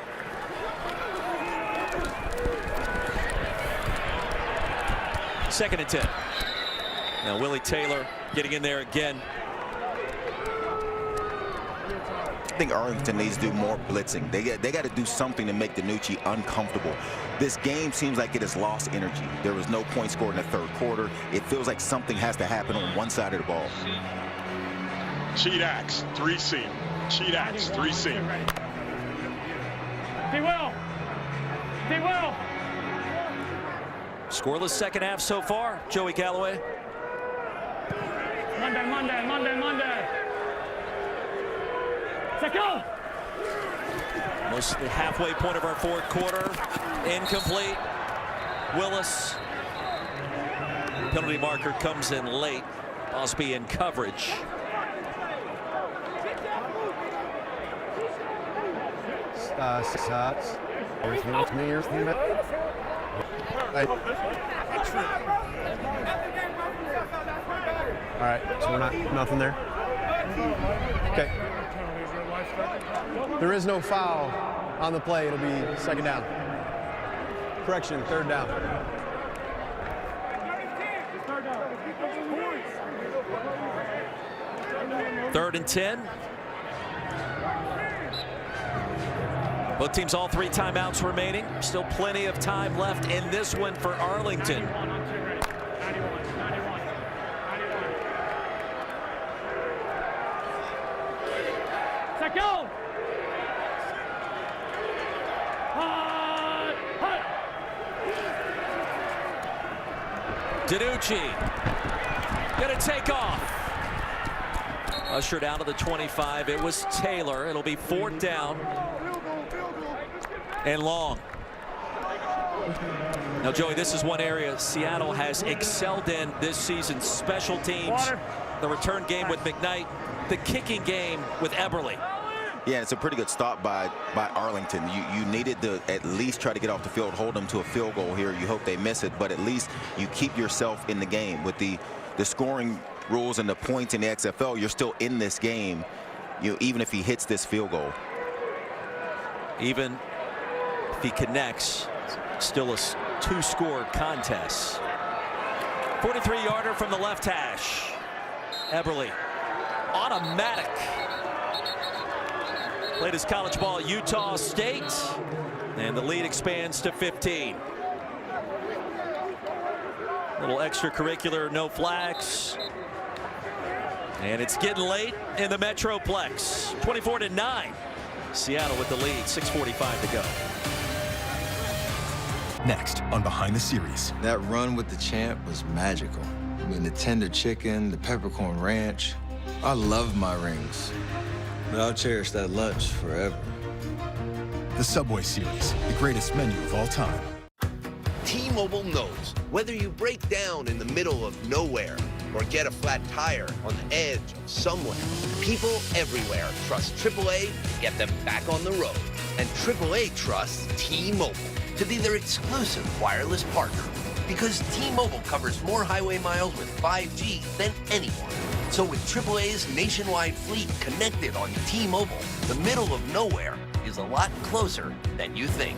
S1: Second and 10. Now Willie Taylor getting in there again.
S7: I think Arlington needs to do more blitzing. They got to do something to make DiNucci uncomfortable. This game seems like it has lost energy. There was no point scored in the third quarter. It feels like something has to happen on one side of the ball.
S13: Cheat axe, 3-seam. Cheat axe, 3-seam.
S11: He will.
S1: Scoreless second half so far, Joey Galloway.
S11: Monday. Let's go.
S1: Most the halfway point of our fourth quarter. Incomplete. Willis. Penalty marker comes in late. Osby in coverage.
S15: Starts. All right, so we're nothing there. Okay. There is no foul on the play. It'll be second down. Correction, third down.
S1: Third and 10. Both teams all 3 timeouts remaining. Still plenty of time left in this one for Arlington.
S11: Let's go.
S1: DiNucci gonna take off. Ushered out of the 25. It was Taylor. It'll be fourth down and long. Now, Joey, this is one area Seattle has excelled in this season. Special teams, the return game with McKnight, the kicking game with Eberle.
S7: Yeah, it's a pretty good stop by Arlington. You needed to at least try to get off the field, hold them to a field goal here. You hope they miss it, but at least you keep yourself in the game. With the scoring rules and the points in the XFL, you're still in this game, even if he hits this field goal.
S1: Even if he connects, still a 2-score contest. 43-yarder from the left hash. Eberle, automatic. Played his college ball at Utah State, and the lead expands to 15. Little extracurricular, no flags. And it's getting late in the Metroplex. 24-9. Seattle with the lead, 6:45 to go.
S3: Next on Behind the Series.
S22: That run with the champ was magical. I mean, the tender chicken, the peppercorn ranch. I love my rings, but I'll cherish that lunch forever.
S3: The Subway Series, the greatest menu of all time.
S23: T-Mobile knows whether you break down in the middle of nowhere or get a flat tire on the edge of somewhere, people everywhere trust AAA to get them back on the road. And AAA trusts T-Mobile to be their exclusive wireless partner. Because T-Mobile covers more highway miles with 5G than anyone. So with AAA's nationwide fleet connected on T-Mobile, the middle of nowhere is a lot closer than you think.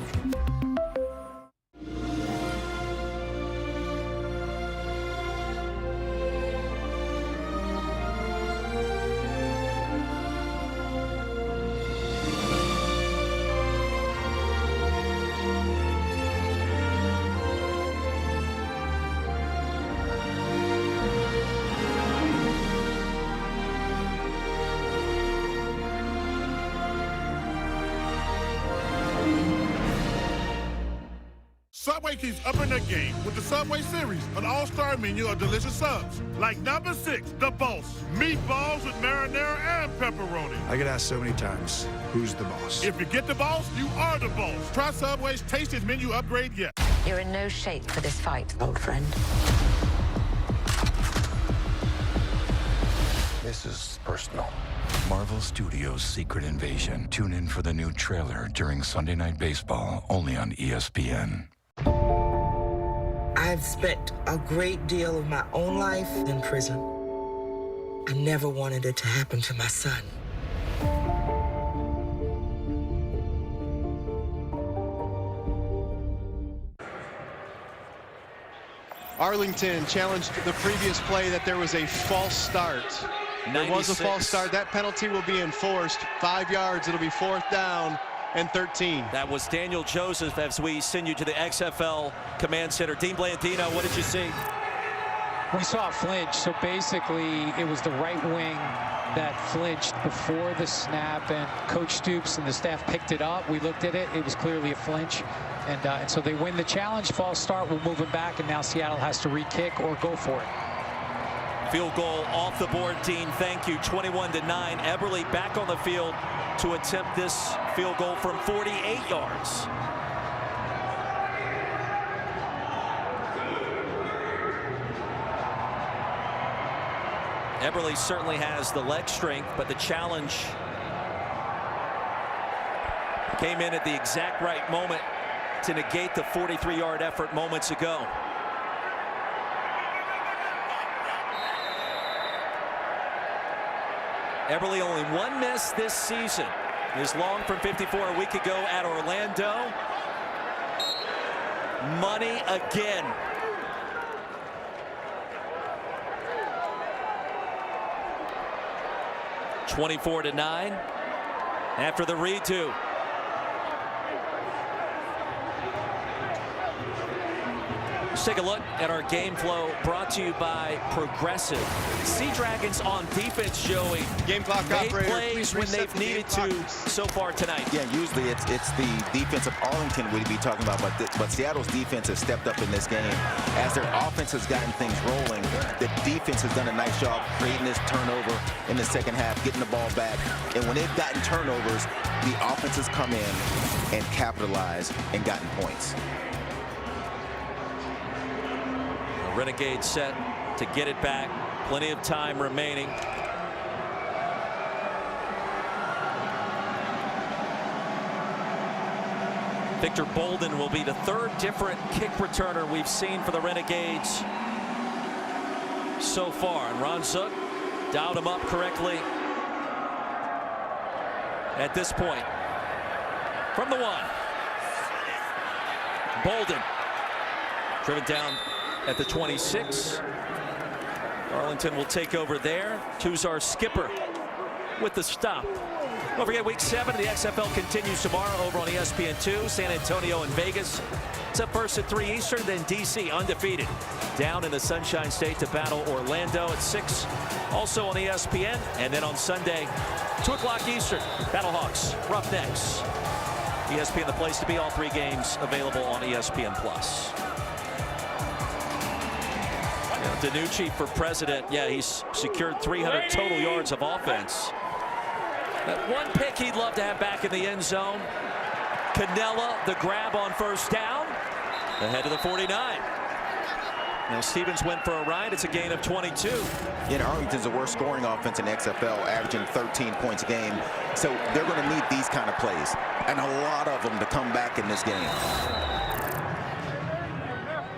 S24: Subway keeps upping their game with the Subway Series, an all-star menu of delicious subs. Like number 6, the Boss. Meatballs with marinara and pepperoni.
S25: I get asked so many times, who's the boss?
S24: If you get the Boss, you are the boss. Try Subway's tastiest menu upgrade yet.
S26: You're in no shape for this fight, old friend.
S6: This is personal. Marvel Studios' Secret Invasion. Tune in for the new trailer during Sunday Night Baseball, only on ESPN.
S14: I've spent a great deal of my own life in prison. I never wanted it to happen to my son.
S20: Arlington challenged the previous play that there was a false start. There was a false start. That penalty will be enforced. 5 yards. It'll be 4th down and 13.
S1: That was Daniel Joseph as we send you to the XFL Command Center. Dean Blandino, what did you see?
S17: We saw a flinch, so basically it was the right wing that flinched before the snap, and Coach Stoops and the staff picked it up. We looked at it. It was clearly a flinch. And so they win the challenge. False start will move it back, and now Seattle has to re-kick or go for it.
S1: Field goal off the board, Dean. Thank you. 21-9. Eberle back on the field to attempt this field goal from 48 yards. Eberle certainly has the leg strength, but the challenge came in at the exact right moment to negate the 43-yard effort moments ago. Eberle only one miss this season. His long from 54 a week ago at Orlando. Money again. (24-9) after the redo. Let's take a look at our game flow brought to you by Progressive. Sea Dragons on defense, Joey.
S20: Game clock
S1: made
S20: operator,
S1: plays when they've needed to so far tonight.
S7: Yeah, usually it's the defense of Arlington we'd be talking about, but Seattle's defense has stepped up in this game. As their offense has gotten things rolling, the defense has done a nice job creating this turnover in the second half, getting the ball back. And when they've gotten turnovers, the offense has come in and capitalized and gotten points.
S1: Renegades set to get it back. Plenty of time remaining. Victor Bolden will be the third different kick returner we've seen for the Renegades so far. And Ron Zook dialed him up correctly at this point. From the one. Bolden driven down at the 26. Arlington will take over there. Tuzar Skipper with the stop. Don't forget, week 7 of the XFL continues tomorrow over on ESPN2. San Antonio and Vegas. It's up first at 3 Eastern, then DC undefeated down in the Sunshine State to battle Orlando at 6. Also on ESPN, and then on Sunday 2 o'clock Eastern, Battlehawks, Roughnecks. ESPN, the place to be. All 3 games available on ESPN+. Danucci for president. Yeah, he's secured 300 total yards of offense. That one pick he'd love to have back in the end zone. Canella, the grab on first down. Ahead of the 49. Now Stevens went for a ride. It's a gain of 22.
S7: And Arlington's the worst scoring offense in XFL, averaging 13 points a game. So they're going to need these kind of plays, and a lot of them to come back in this game.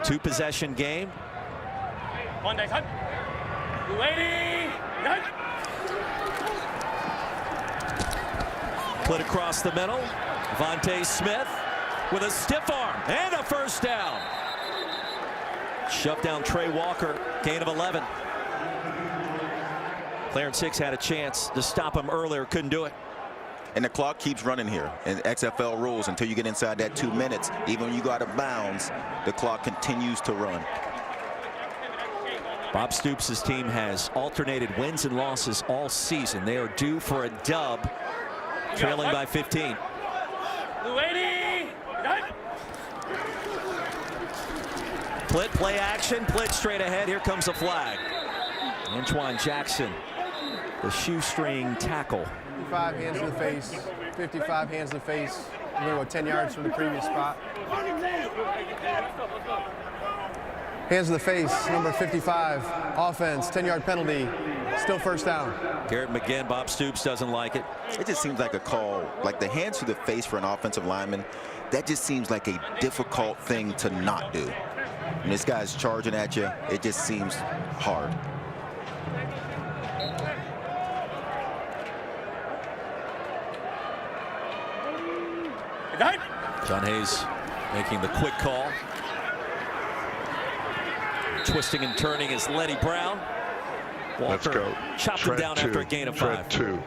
S1: 2-possession game. Put across the middle. Vontae Smith with a stiff arm and a first down. Shoved down Trey Walker, gain of 11. Clarence Hicks had a chance to stop him earlier, couldn't do it.
S7: And the clock keeps running here in XFL rules until you get inside that 2 minutes. Even when you go out of bounds, the clock continues to run.
S1: Bob Stoops' team has alternated wins and losses all season. They are due for a dub, trailing by 15. Plitt, play action. Plitt straight ahead. Here comes a flag. Antoine Jackson, the shoestring tackle.
S15: 55 hands to the face. 55 hands to the face. We're going to go 10 yards from the previous spot. Hands to the face, number 55. Offense, 10-yard penalty. Still first down.
S1: Garrett McGinn, Bob Stoops doesn't like it.
S7: It just seems like a call, like the hands to the face for an offensive lineman. That just seems like a difficult thing to not do. And this guy's charging at you. It just seems hard.
S1: John Hayes making the quick call. Twisting and turning is Lenny Brown. Walker
S13: Let's go.
S1: chopped him down after a gain of 5.
S13: Tread 2.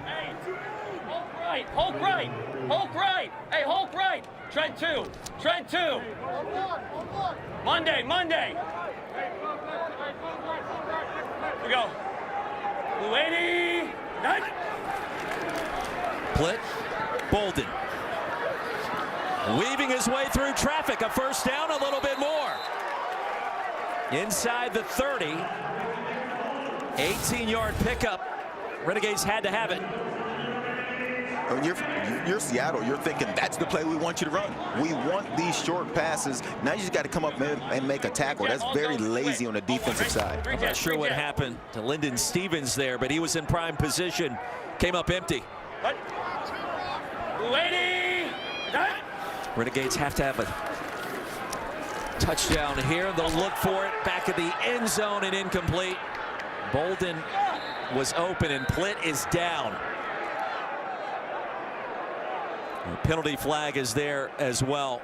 S11: Hulk right, Hulk right. Hey, Hulk right. Tread 2, tread 2. Monday. We go. Blue 80.
S1: Plitt, Bolden. Weaving his way through traffic. A first down, a little bit more. Inside the 30. 18-yard pickup. Renegades had to have it.
S7: When you're Seattle, you're thinking that's the play we want you to run. We want these short passes. Now you just got to come up and make a tackle. That's very lazy on the defensive side.
S1: I'm not sure what happened to Lyndon Stevens there, but he was in prime position. Came up empty. Renegades have to have a touchdown here. They'll look for it back at the end zone and incomplete. Bolden was open and Plitt is down. The penalty flag is there as well.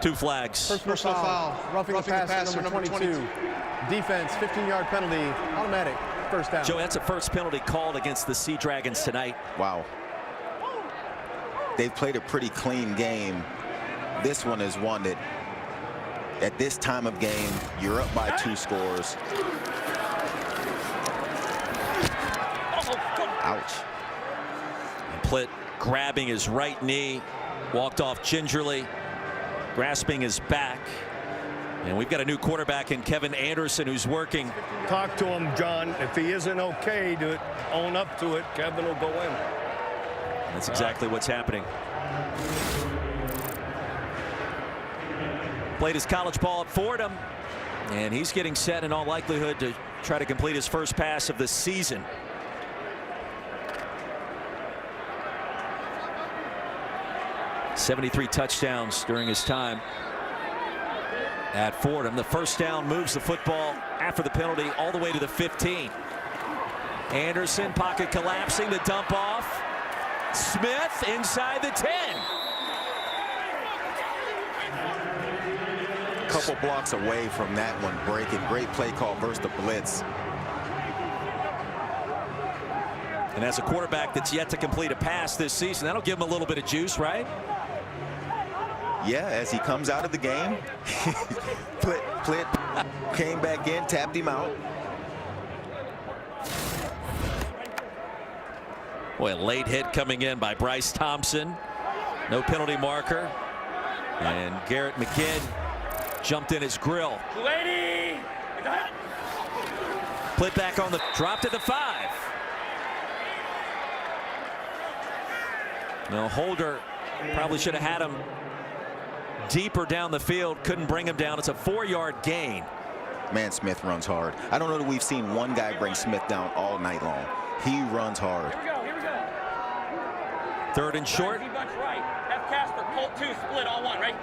S1: 2 flags.
S15: Personal foul. Roughing the passer, number 22. Defense, 15-yard penalty, automatic. First down.
S1: Joe, that's a first penalty called against the Sea Dragons tonight.
S7: Wow. They've played a pretty clean game. This one is one that, at this time of game, you're up by 2 scores. Ouch.
S1: And Plitt grabbing his right knee, walked off gingerly, grasping his back. And we've got a new quarterback in Kevin Anderson who's working.
S16: Talk to him, John. If he isn't okay to own up to it, Kevin will go in.
S1: That's exactly what's happening. Played his college ball at Fordham, and he's getting set in all likelihood to try to complete his first pass of the season. '73 touchdowns during his time at Fordham. The first down moves the football after the penalty all the way to the 15. Anderson, pocket collapsing, the dump off. Smith inside the 10.
S7: Couple blocks away from that one breaking. Great play call versus the blitz.
S1: And as a quarterback that's yet to complete a pass this season, that'll give him a little bit of juice, right?
S7: Yeah, as he comes out of the game, Plitt came back in, tapped him out.
S1: Boy, a late hit coming in by Bryce Thompson. No penalty marker. And Garrett McGinn jumped in his grill. Plitt back on the, dropped at the 5. No, Holder probably should have had him deeper down the field. Couldn't bring him down. It's a 4-yard gain.
S7: Man, Smith runs hard. I don't know that we've seen one guy bring Smith down all night long. He runs hard.
S11: Here we go.
S1: 3rd and short.
S11: Right. Have Casper, Colt 2, split all 1, right?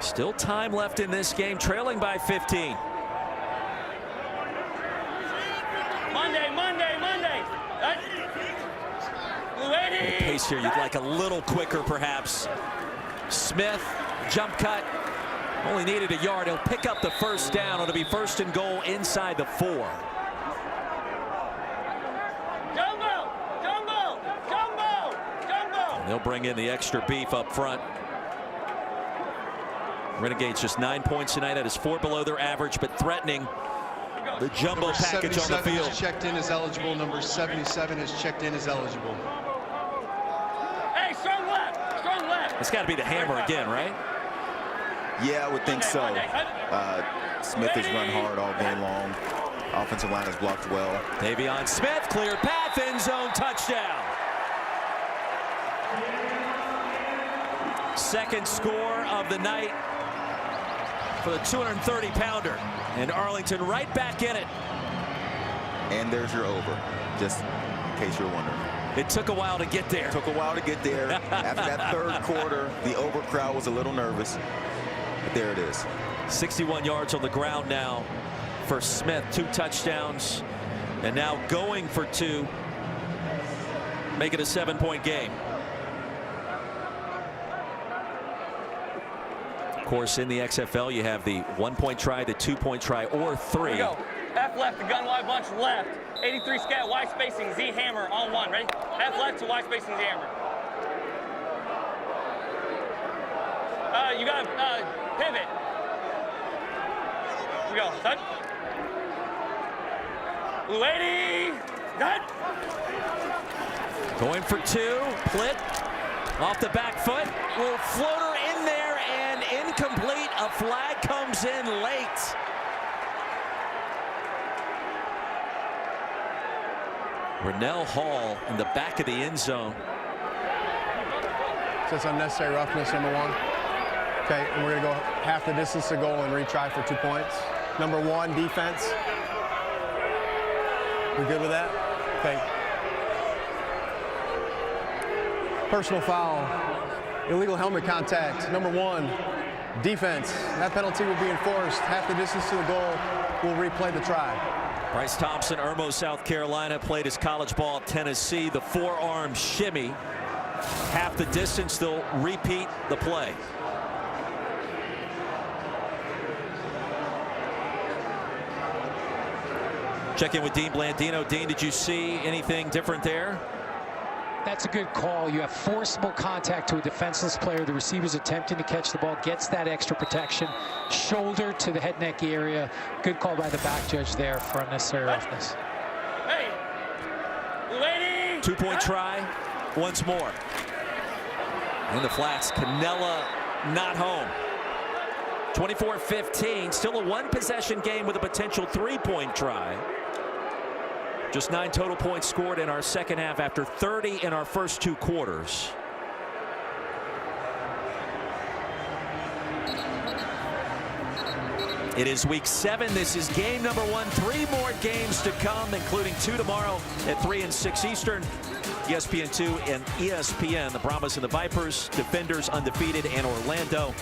S1: Still time left in this game, trailing by 15.
S11: Monday.
S1: The pace here, you'd like a little quicker, perhaps. Smith, jump cut, only needed a yard. He'll pick up the first down. It'll be 1st and goal inside the 4.
S11: Jumbo!
S1: And they'll bring in the extra beef up front. Renegades just 9 points tonight. That is 4 below their average, but threatening the jumbo
S20: number
S7: package on the field.
S20: Has checked in as eligible. Number 77 has checked in as eligible.
S11: Hey, strong left.
S1: It's got to be the hammer again, right?
S7: Yeah, I would think so. Smith has run hard all game long. Offensive line has blocked well.
S1: Davion Smith, clear path, end zone, touchdown. Second score of the night for the 230-pounder. And Arlington right back in it.
S7: And there's your over, just in case you're wondering.
S1: It took a while to get there.
S7: It took a while to get there. After that third quarter, the over crowd was a little nervous. But there it is.
S1: 61 yards on the ground now for Smith. 2 touchdowns. And now going for 2. Make it a 7-point game. Of course, in the XFL, you have the 1-point try, the 2-point try, or 3.
S5: Here we go. Half left to gun wide bunch left. 83 scat, Y spacing, Z hammer on 1. Ready? Half left to Y spacing, Z hammer. You got to pivot. Here we go. Set. Blue 80. Got.
S1: Going for 2. Plitt off the back foot. Little floater in there and incomplete. A flag comes in late. Rennell Hall in the back of the end zone.
S15: So it's unnecessary roughness, number 1. Okay, and we're going to go half the distance to goal and retry for 2 points. Number 1, defense. We good with that? Okay. Personal foul. Illegal helmet contact. Number 1, defense. That penalty will be enforced. Half the distance to the goal. We'll replay the try.
S1: Bryce Thompson, Irmo, South Carolina, played his college ball at Tennessee. The forearm shimmy. Half the distance, they'll repeat the play. Check in with Dean Blandino. Dean, did you see anything different there?
S17: That's a good call. You have forcible contact to a defenseless player. The receiver's attempting to catch the ball, gets that extra protection. Shoulder to the head neck area. Good call by the back judge there for unnecessary roughness.
S5: Hey, lady.
S1: 2-point try once more. In the flats, Canella not home. 24-15, still a 1-possession game with a potential 3-point try. Just 9 total points scored in our second half after 30 in our first 2 quarters. It is week 7. This is game number 1. 3 more games to come, including 2 tomorrow at 3 and 6 Eastern. ESPN2 and ESPN. The Brahmas and the Vipers, Defenders undefeated, and Orlando.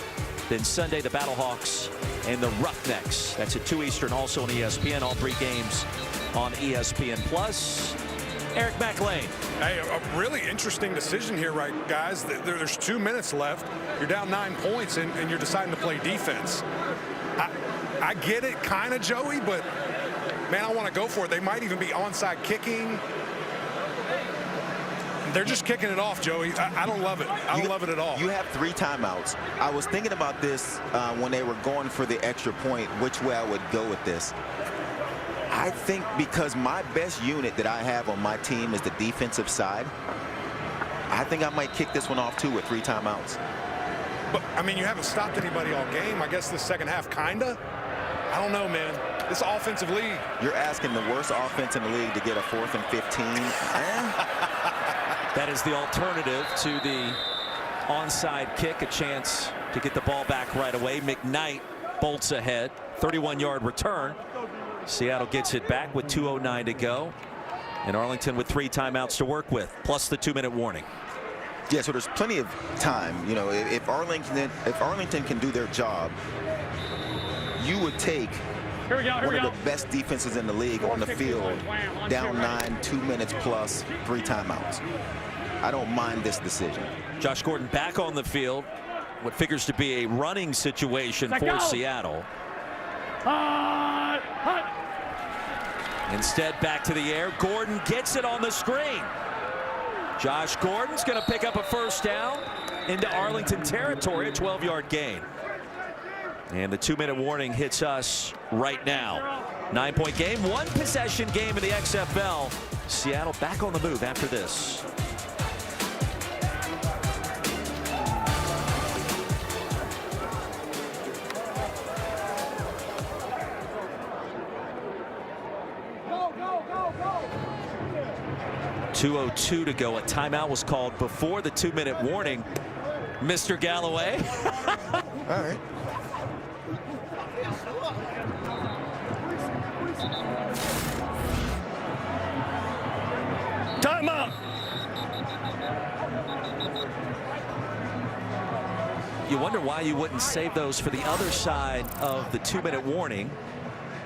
S1: Then Sunday, the Battlehawks and the Roughnecks. That's at 2 Eastern, also on ESPN. All 3 games on ESPN+. Eric McLean.
S9: Hey, a really interesting decision here, right, guys? There's 2 minutes left. You're down 9 points, and you're deciding to play defense. I get it, kind of, Joey, but, man, I want to go for it. They might even be onside kicking. They're just kicking it off, Joey. I don't love it. I don't love it at all.
S7: You have 3 timeouts. I was thinking about this when they were going for the extra point, which way I would go with this. I think because my best unit that I have on my team is the defensive side, I think I might kick this one off, too, with 3 timeouts.
S9: But, I mean, you haven't stopped anybody all game. I guess the second half, kind of. I don't know, man. This offensive league.
S7: You're asking the worst offense in the league to get a 4th and 15.
S1: That is the alternative to the onside kick, a chance to get the ball back right away. McKnight bolts ahead, 31-yard return. Seattle gets it back with 2:09 to go. And Arlington with 3 timeouts to work with, plus the 2-minute warning.
S7: Yeah, so there's plenty of time. You know, if Arlington can do their job, you would take one of the best defenses in the league on the field, down 9, 2 minutes plus, 3 timeouts. I don't mind this decision.
S1: Josh Gordon back on the field. What figures to be a running situation for Seattle. Instead, back to the air. Gordon gets it on the screen. Josh Gordon's going to pick up a first down into Arlington territory, a 12-yard gain. And the 2-minute warning hits us right now. 9-point game, 1-possession game in the XFL. Seattle back on the move after this.
S11: Go, go, go, go.
S1: 2:02 to go. A timeout was called before the 2-minute warning. Mr. Galloway.
S7: All right.
S1: You wonder why you wouldn't save those for the other side of the 2-minute warning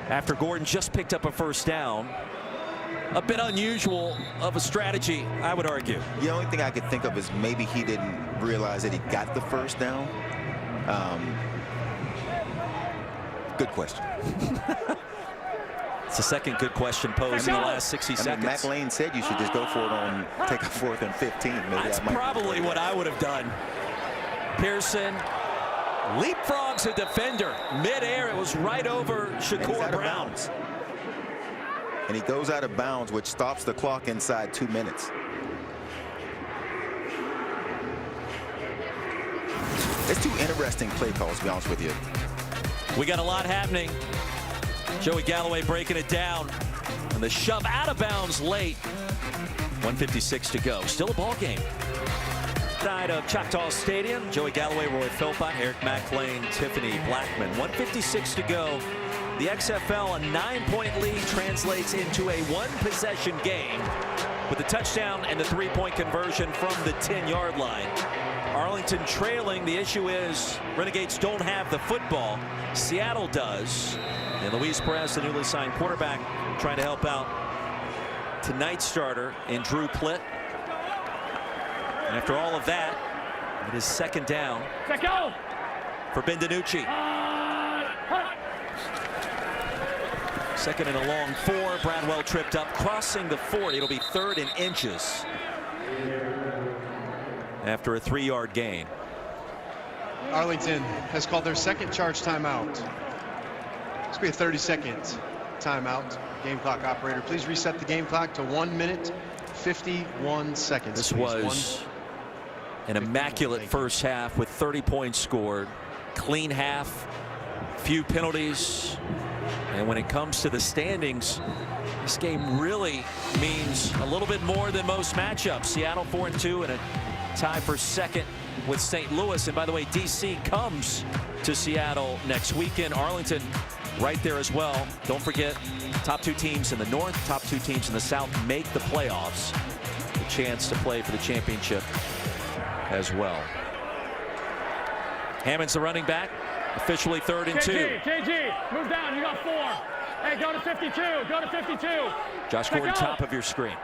S1: after Gordon just picked up a first down. A bit unusual of a strategy, I would argue.
S7: The only thing I could think of is maybe he didn't realize that he got the first down. Good question.
S1: It's the second good question posed in the last 60 seconds.
S7: Mac Lane said you should just go for it on take a 4th and 15. Maybe
S1: that's probably what I would have done. Pearson leapfrogs a defender midair. It was right over Shakur Brown.
S7: And he goes out of bounds, which stops the clock inside 2 minutes. It's two interesting play calls, to be honest with you.
S1: We got a lot happening. Joey Galloway breaking it down. And the shove out of bounds late. 1:56 to go. Still a ball game. Side of Choctaw Stadium. Joey Galloway, Roy Philpott, Eric McLean, Tiffany Blackman. 1:56 to go. The XFL, a 9-point lead translates into a 1-possession game with the touchdown and the 3-point conversion from the 10-yard line. Arlington trailing. The issue is Renegades don't have the football. Seattle does. And Luis Perez, the newly signed quarterback, trying to help out tonight's starter in Drew Plitt. And after all of that, it is second down for Bendinucci. Second and a long 4. Bradwell tripped up, crossing the 40. It'll be 3rd and inches after a 3-yard gain.
S20: Arlington has called their second charge timeout. This will be a 30-second timeout. Game clock operator, please reset the game clock to 1 minute 51 seconds.
S1: This was an immaculate first half with 30 points scored. Clean half, few penalties. And when it comes to the standings, this game really means a little bit more than most matchups. Seattle 4-2 and a tie for second with St. Louis. And by the way, DC comes to Seattle next weekend. Arlington right there as well. Don't forget, top 2 teams in the north, top 2 teams in the south make the playoffs. A chance to play for the championship as well. Hammond's the running back. Officially 3rd and 2.
S11: KG, move down. You got 4. Hey, go to 52. Go to 52.
S1: Josh Gordon, top of your screen.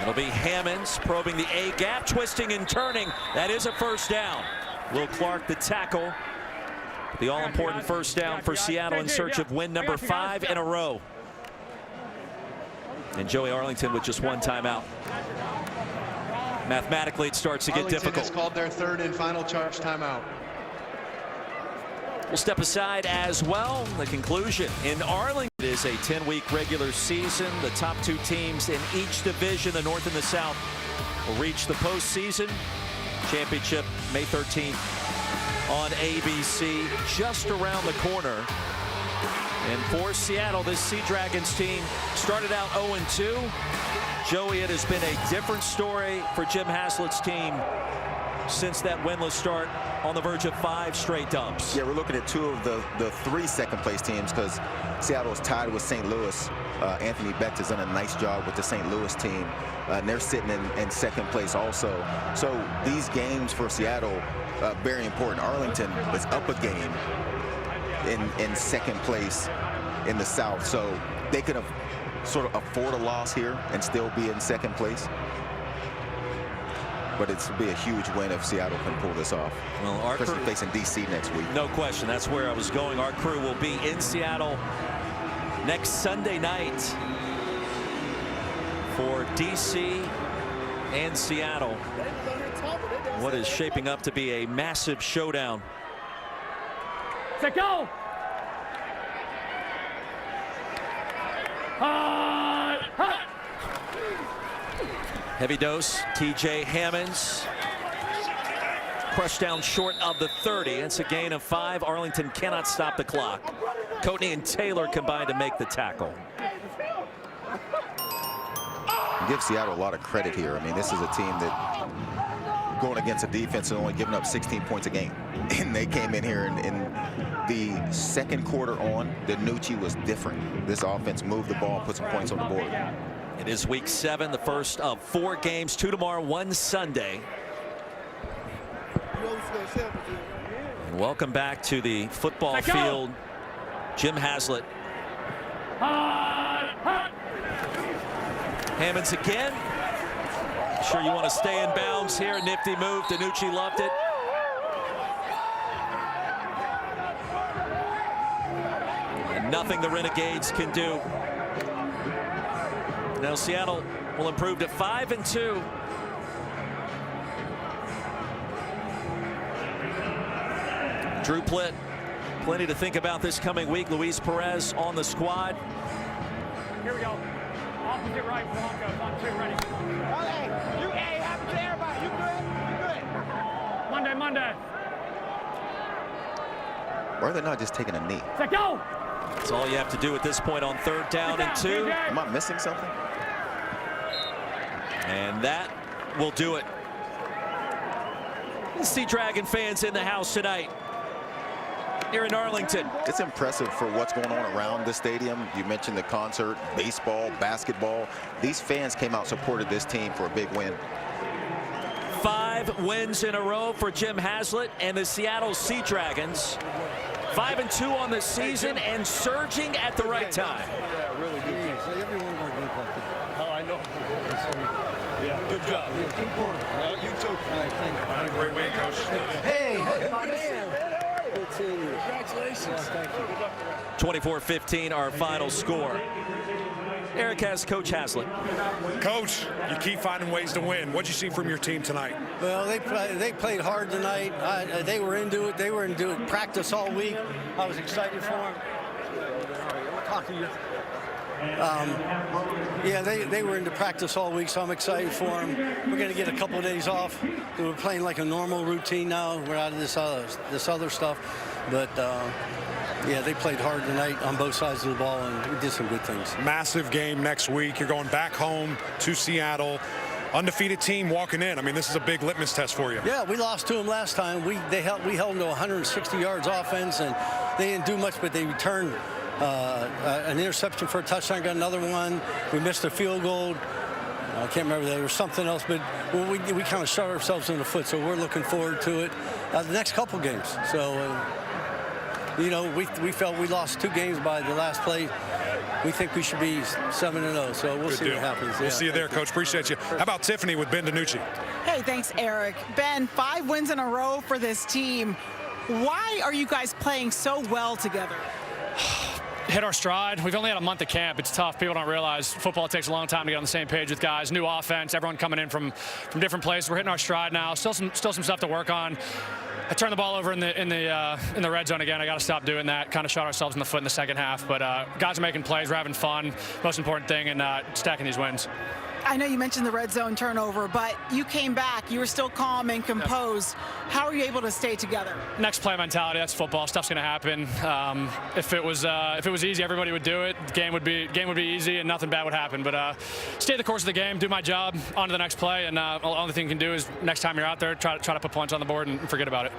S1: It'll be Hammonds probing the A gap, twisting and turning. That is a first down. Will Clark the tackle. The all-important first down for Seattle in search of win number 5 in a row. And Joey Arlington with just 1 timeout. Mathematically, it starts to get difficult.
S20: Arlington has called their 3rd and final charge timeout.
S1: We'll step aside as well. The conclusion in Arlington is a 10-week regular season. The top 2 teams in each division, the North and the South, will reach the postseason. Championship May 13th on ABC, just around the corner. And for Seattle, this Sea Dragons team started out 0-2. Joey, it has been a different story for Jim Haslett's team since that winless start, on the verge of 5 straight dumps.
S7: Yeah, we're looking at 2 of the 3 second-place teams because Seattle is tied with St. Louis. Anthony Becht has done a nice job with the St. Louis team, and they're sitting in second place also. So these games for Seattle, very important. Arlington is up a game in second place in the South, so they could have sort of afford a loss here and still be in second place. But it's be a huge win if Seattle can pull this off.
S1: Well, our
S7: especially facing DC next week.
S1: No question. That's where I was going. Our crew will be in Seattle next Sunday night for DC and Seattle. What is shaping up to be a massive showdown.
S11: Set go.
S1: Heavy dose, TJ Hammonds. Crushed down short of the 30. It's a gain of 5. Arlington cannot stop the clock. Coatney and Taylor combined to make the tackle.
S7: Give Seattle a lot of credit here. I mean, this is a team that going against a defense and only giving up 16 points a game. And they came in here in the second quarter on. Bendinucci was different. This offense moved the ball and put some points on the board.
S1: It is week 7, the first of 4 games, 2 tomorrow, 1 Sunday. And welcome back to the football field, Jim Haslett. Hammonds again. Sure you want to stay in bounds here. Nifty move. DiNucci loved it. And nothing the Renegades can do. Now Seattle will improve to 5-2. Drew Plitt, plenty to think about this coming week. Luis Perez on the squad.
S11: Here we go. Opposite right, Broncos on 2, ready. Okay, you happy to everybody. You good? Monday.
S7: Why are they not just taking a knee?
S11: Set, go!
S1: That's all you have to do at this point on 3rd down and 2.
S7: Am I missing something?
S1: And that will do it. Sea Dragon fans in the house tonight here in Arlington.
S7: It's impressive for what's going on around the stadium. You mentioned the concert, baseball, basketball. These fans came out, supported this team for a big win.
S1: 5 wins in a row for Jim Haslett and the Seattle Sea Dragons. 5-2 on the season and surging at the right time.
S16: Yeah, really good. Oh, I know. Yeah, good job. You too.
S9: Great win, Coach.
S16: Hey, my man. Congratulations. Thank you.
S1: 24-15, our final score. Eric has Coach Haslett.
S9: Coach, you keep finding ways to win. What'd you see from your team tonight?
S2: Well, they played hard tonight. They were into it. They were into it. Practice all week. I was excited for them. We'll talk to you. Yeah, they were into practice all week, so I'm excited for them. We're going to get a couple of days off. We're playing like a normal routine now. We're out of this other stuff. But, yeah, they played hard tonight on both sides of the ball, and we did some good things.
S9: Massive game next week. You're going back home to Seattle. Undefeated team walking in. I mean, this is a big litmus test for you.
S2: Yeah, we lost to them last time. We held them to 160 yards offense, and they didn't do much, but they returned an interception for a touchdown, got another one. We missed a field goal. I can't remember, there was something else, but we kind of shot ourselves in the foot, so we're looking forward to it. The next couple games. So, you know, we felt we lost 2 games by the last play. We think we should be 7-0, so we'll see what happens.
S9: We'll see you there, Coach. Appreciate you. How about Tiffany with Ben DiNucci?
S8: Hey, thanks, Eric. Ben, 5 wins in a row for this team. Why are you guys playing so well together?
S11: Hit our stride. We've only had a month of camp. It's tough. People don't realize football takes a long time to get on the same page with guys. New offense, everyone coming in from different places. We're hitting our stride now. Still some stuff to work on. I turned the ball over in the red zone again. I got to stop doing that. Kind of shot ourselves in the foot in the second half. But guys are making plays. We're having fun. Most important thing, and stacking these wins.
S8: I know you mentioned the red zone turnover, but you came back. You were still calm and composed. How are you able to stay together?
S11: Next play mentality. That's football. Stuff's going to happen. If it was easy, everybody would do it. The game would be easy, and nothing bad would happen. But stay the course of the game, do my job, on to the next play, and the only thing you can do is next time you're out there, try to put points on the board and forget about it.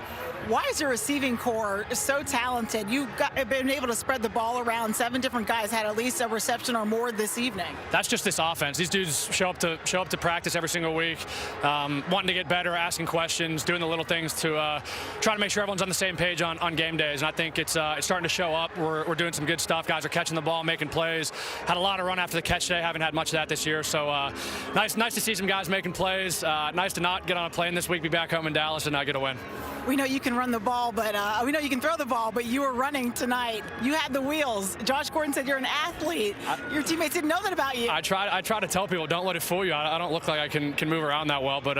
S8: Why is your receiving core so talented? You've been able to spread the ball around. 7 different guys had at least a reception or more this evening.
S11: That's just this offense. These dudes show up to practice every single week, wanting to get better, asking questions, doing the little things to try to make sure everyone's on the same page on game days. And I think it's starting to show up. We're doing some good stuff. Guys are catching the ball, making plays. Had a lot of run after the catch today. Haven't had much of that this year. So nice to see some guys making plays. Nice to not get on a plane this week, be back home in Dallas, and not get a win.
S8: We know you can run the ball, but we know you can throw the ball, but you were running tonight. You had the wheels. Josh Gordon said you're an athlete. Your teammates didn't know that about you.
S11: I try to tell people, don't let it fool you. I don't look like I can move around that well, but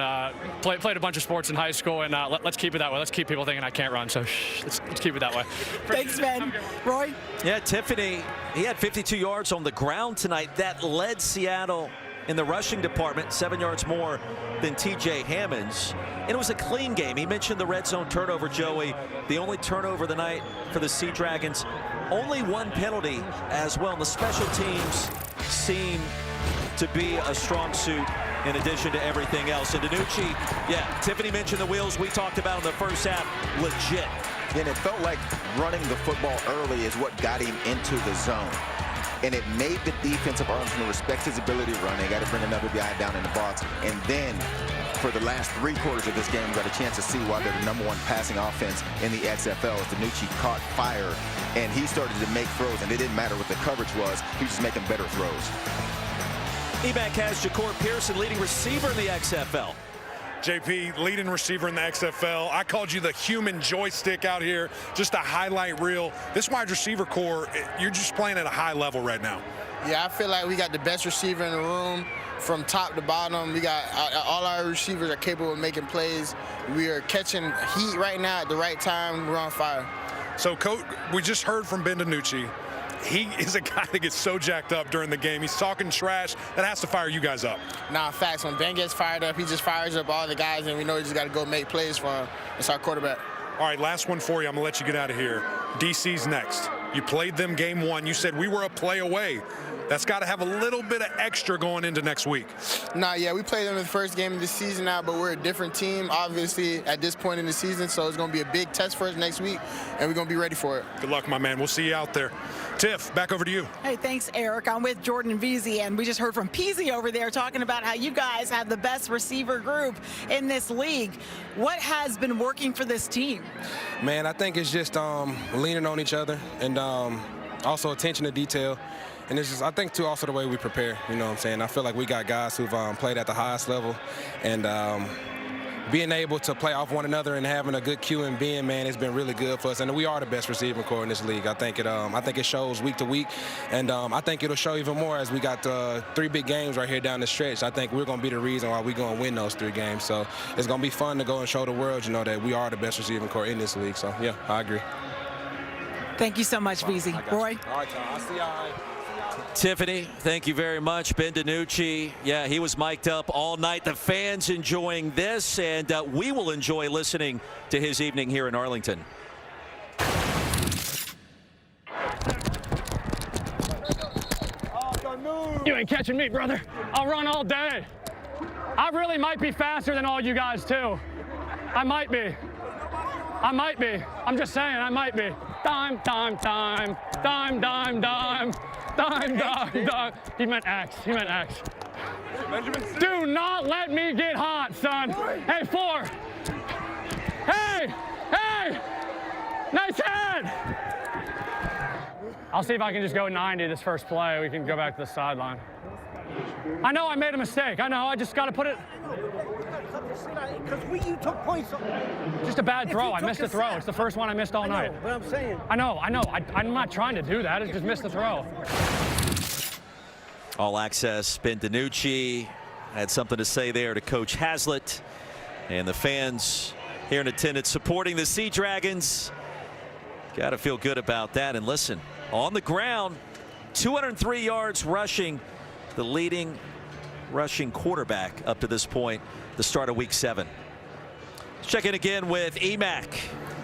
S11: played a bunch of sports in high school, and let's keep it that way. Let's keep people thinking I can't run, so let's keep it that way.
S8: Thanks, Ben. Roy?
S1: Yeah, Tiffany, he had 52 yards on the ground tonight. That led Seattle in the rushing department, 7 yards more than TJ Hammonds. And it was a clean game. He mentioned the red zone turnover, Joey. The only turnover of the night for the Sea Dragons. Only 1 penalty as well. And the special teams seem to be a strong suit in addition to everything else. And DiNucci, yeah, Tiffany mentioned the wheels we talked about in the first half, legit.
S7: And it felt like running the football early is what got him into the zone. And it made the defense of Arlington respect his ability to run. They got to bring another guy down in the box. And then for the last 3 quarters of this game, we got a chance to see why they're the #1 passing offense in the XFL. DiNucci caught fire, and he started to make throws, and it didn't matter what the coverage was. He was just making better throws.
S1: EMAC has Ja'Cour Pearson, leading receiver in the XFL.
S9: JP, leading receiver in the XFL. I called you the human joystick out here, just a highlight reel. This wide receiver core, you're just playing at a high level right now.
S10: Yeah, I feel like we got the best receiver in the room from top to bottom. We got all our receivers are capable of making plays. We are catching heat right now at the right time. We're on fire.
S9: So, Coach, we just heard from Ben DiNucci. He is a guy that gets so jacked up during the game. He's talking trash. That has to fire you guys up.
S10: Nah, facts. When Ben gets fired up, he just fires up all the guys, and we know we just got to go make plays for him. It's our quarterback.
S9: All right, last one for you. I'm going to let you get out of here. DC's next. You played them game 1. You said we were a play away. That's got to have a little bit of extra going into next week.
S10: Nah, yeah, we played them in the first game of the season now, but we're a different team, obviously, at this point in the season, so it's going to be a big test for us next week, and we're going to be ready for it.
S9: Good luck, my man. We'll see you out there. Tiff, back over to you.
S8: Hey, thanks, Eric. I'm with Jordan Veazey, and we just heard from Peasy over there talking about how you guys have the best receiver group in this league. What has been working for this team?
S12: Man, I think it's just leaning on each other and also attention to detail. And it's just, I think, too, also the way we prepare. You know what I'm saying? I feel like we got guys who've played at the highest level. And being able to play off one another and having a good Q and being, man, it's been really good for us. And we are the best receiving core in this league. I think it shows week to week. And I think it'll show even more as we got 3 big games right here down the stretch. I think we're going to be the reason why we're going to win those 3 games. So it's going to be fun to go and show the world, you know, that we are the best receiving core in this league. So, yeah, I agree.
S8: Thank you so much, Veazey. Roy?
S12: All right, Tom. I'll see y'all.
S1: Tiffany, thank you very much. Ben DiNucci, yeah, he was mic'd up all night. The fans enjoying this, and we will enjoy listening to his evening here in Arlington.
S11: You ain't catching me, brother. I'll run all day. I really might be faster than all you guys, too. I might be. I might be. I'm just saying, I might be. Dime, dime, dime. Dime, dime, dime. Dime, dime, dime. He meant X. He meant X. Do not let me get hot, son. Hey, 4. Hey! Hey! Nice head! I'll see if I can just go 90 this first play. We can go back to the sideline. I know I made a mistake. I know. I just got to put it.
S16: Because you took points.
S11: Just a bad throw. I missed a throw. It's the first one I missed all night.
S16: But I'm saying.
S11: I know. I'm not trying to do that. I just missed the throw.
S1: All Access, Ben DiNucci had something to say there to Coach Haslett. And the fans here in attendance supporting the Sea Dragons. Got to feel good about that. And listen, on the ground, 203 yards rushing, the leading rushing quarterback up to this point, the start of week 7. Let's check in again with EMAC.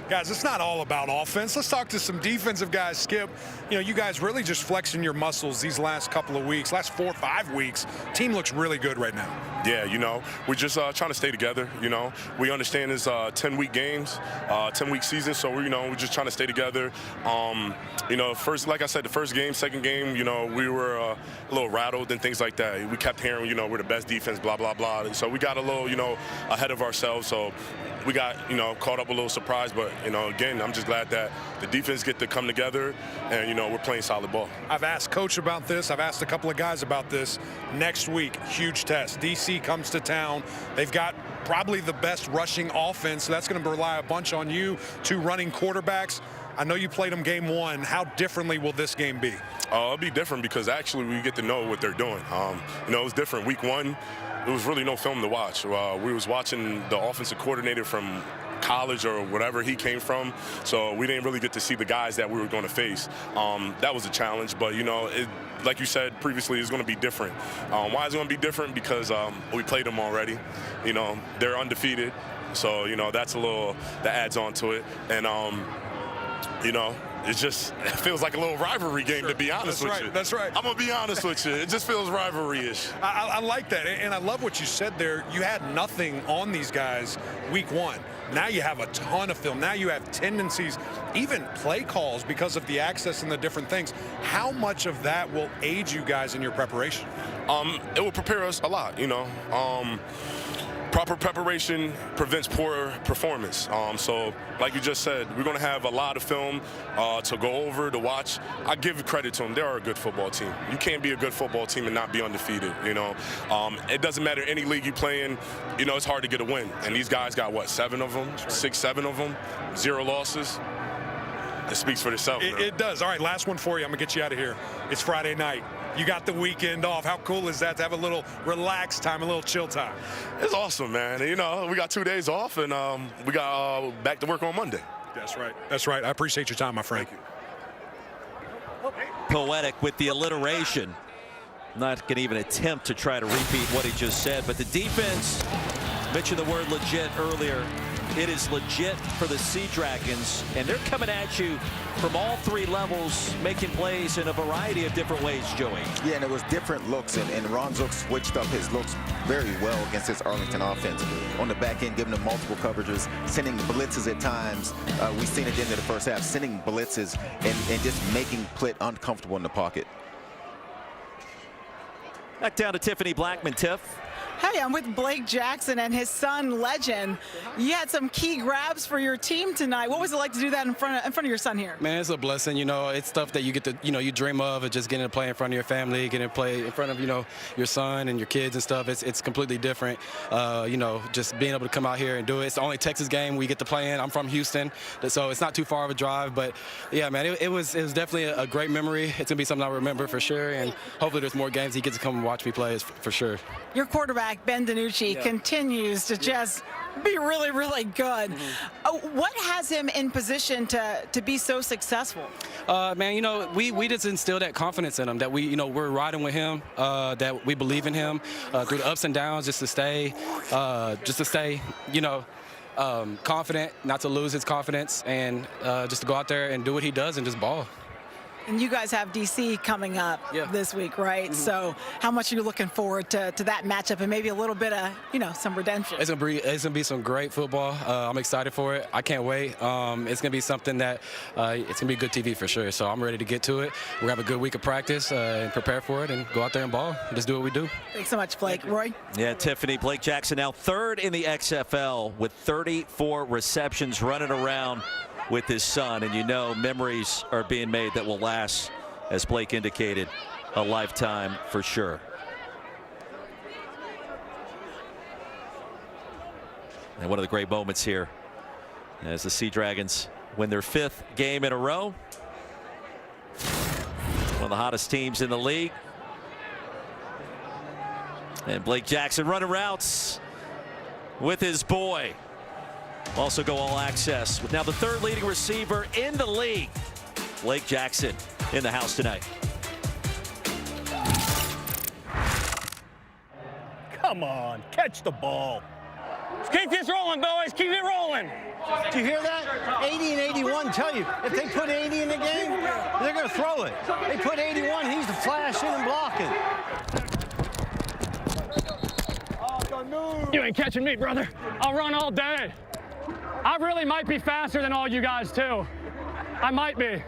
S9: Guys, it's not all about offense. Let's talk to some defensive guys. Skip, you know, you guys really just flexing your muscles these last couple of weeks, last 4 or 5 weeks. Team looks really good right now.
S18: Yeah, you know, we're just trying to stay together. You know, we understand it's 10-week games, 10-week season, so we're just trying to stay together. You know, first, like I said, the first game, second game, you know, we were a little rattled and things like that. We kept hearing, you know, we're the best defense, blah blah blah. So we got a little, you know, ahead of ourselves. So we got, you know, caught up a little surprised, but you know, again, I'm just glad that the defense get to come together, and you know, we're playing solid ball.
S9: I've asked Coach about this. I've asked a couple of guys about this. Next week, huge test. DC comes to town. They've got probably the best rushing offense, so that's going to rely a bunch on you, 2 running quarterbacks. I know you played them game 1. How differently will this game be?
S18: It'll be different because actually we get to know what they're doing. You know, it's different. Week 1, there was really no film to watch. We was watching the offensive coordinator from college or whatever he came from, so we didn't really get to see the guys that we were going to face. That was a challenge, but you know, like you said previously, it's going to be different. Why is it going to be different? Because we played them already. You know, they're undefeated, so you know that's a little that adds on to it, and you know, it feels like a little rivalry game, to be honest with you.
S9: That's right.
S18: I'm going to be honest with you. It just feels rivalry-ish.
S9: I like that, and I love what you said there. You had nothing on these guys week 1. Now you have a ton of film. Now you have tendencies, even play calls because of the access and the different things. How much of that will aid you guys in your preparation?
S18: It will prepare us a lot, you know. proper preparation prevents poor performance. So, like you just said, we're going to have a lot of film to go over, to watch. I give credit to them. They are a good football team. You can't be a good football team and not be undefeated, you know. It doesn't matter any league you play in, you know, it's hard to get a win. And these guys got, what, 7 of them? 6, 7 of them? 0 losses? It speaks for itself.
S9: It does. All right, last one for you. I'm going to get you out of here. It's Friday night. You got the weekend off. How cool is that to have a little relaxed time, a little chill time?
S18: It's awesome, man. You know, we got 2 days off, and we got back to work on Monday.
S9: That's right. That's right. I appreciate your time, my friend.
S18: Thank you.
S1: Poetic with the alliteration. Not going to even attempt to try to repeat what he just said, but the defense, mentioned the word legit earlier. It is legit for the Sea Dragons, and they're coming at you from all 3 levels, making plays in a variety of different ways, Joey.
S7: Yeah, and it was different looks, and Ron Zook switched up his looks very well against this Arlington offense. On the back end, giving them multiple coverages, sending blitzes at times. We've seen it at the end of the first half, sending blitzes and just making Plitt uncomfortable in the pocket.
S1: Back down to Tiffany Blackman. Tiff.
S8: Hey, I'm with Blake Jackson and his son, Legend. You had some key grabs for your team tonight. What was it like to do that in front of your son here?
S12: Man, it's a blessing. You know, it's stuff that you get to, you know, you dream of just getting to play in front of your family, getting to play in front of, you know, your son and your kids and stuff. It's completely different. You know, just being able to come out here and do it. It's the only Texas game we get to play in. I'm from Houston, so it's not too far of a drive. But, yeah, man, it was definitely a great memory. It's going to be something I'll remember for sure. And hopefully there's more games he gets to come and watch me play for sure.
S8: Your quarterback, Ben DiNucci, continues to just be really, really good. What has him in position to be so successful?
S12: Man, you know, we just instill that confidence in him, that we, you know, we're riding with him, that we believe in him through the ups and downs, just to stay, you know, confident, not to lose his confidence, and just to go out there and do what he does and just ball.
S8: And you guys have DC coming up this week, right? So how much are you looking forward to that matchup and maybe a little bit of, you know, some redemption?
S12: It's gonna be some great football. I'm excited for it. I can't wait. It's gonna be something that it's gonna be good TV for sure. So I'm ready to get to it. We're gonna have a good week of practice and prepare for it and go out there and ball. Just do what we do.
S8: Thanks so much, Blake. Roy?
S1: Yeah, Tiffany. Blake Jackson now 3rd in the XFL with 34 receptions, running around with his son, and you know memories are being made that will last, as Blake indicated, a lifetime for sure. And one of the great moments here as the Sea Dragons win their 5th game in a row. One of the hottest teams in the league. And Blake Jackson running routes with his boy. Also go all access with now the 3rd leading receiver in the league. Blake Jackson in the house tonight.
S16: Come on, catch the ball.
S5: Let's keep this rolling, boys. Keep it rolling.
S2: Do you hear that? 80 and 81 tell you, if they put 80 in the game, they're going to throw it. They put 81, he's the flashing and blocking.
S11: You ain't catching me, brother. I'll run all day. I really might be faster than all you guys, too. I might be.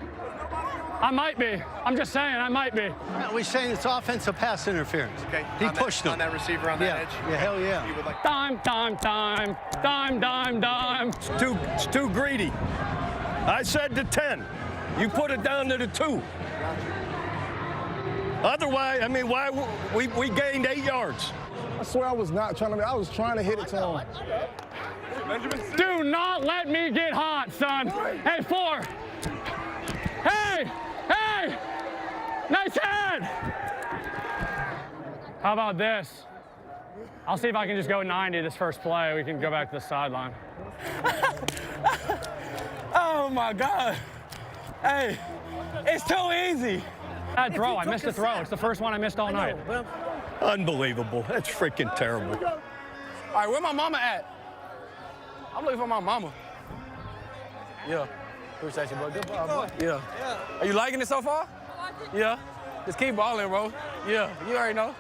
S11: I'm just saying, I might be.
S2: No, we're saying it's offensive pass interference.
S15: Okay.
S2: He pushed him.
S15: On that receiver on that edge?
S2: Yeah, hell yeah.
S11: Dime.
S16: It's too greedy. I said to 10. You put it down to the 2. Otherwise, I mean, why we gained 8 yards.
S3: I swear I was not trying to. I was trying to hit it to him.
S11: Do not let me get hot, son. Hey, 4. Hey! Nice head! How about this? I'll see if I can just go 90 this first play. We can go back to the sideline.
S16: Oh, my God. Hey, it's too easy.
S11: Bad throw. I missed a throw. It's the first one I missed all night.
S16: Unbelievable. That's freaking terrible.
S12: All right, where my mama at? I'm looking for my mama. Yeah. Appreciate you, bro. Good ball, bro. Yeah. Are you liking it so far? Yeah. Just keep balling, bro. Yeah. You already know.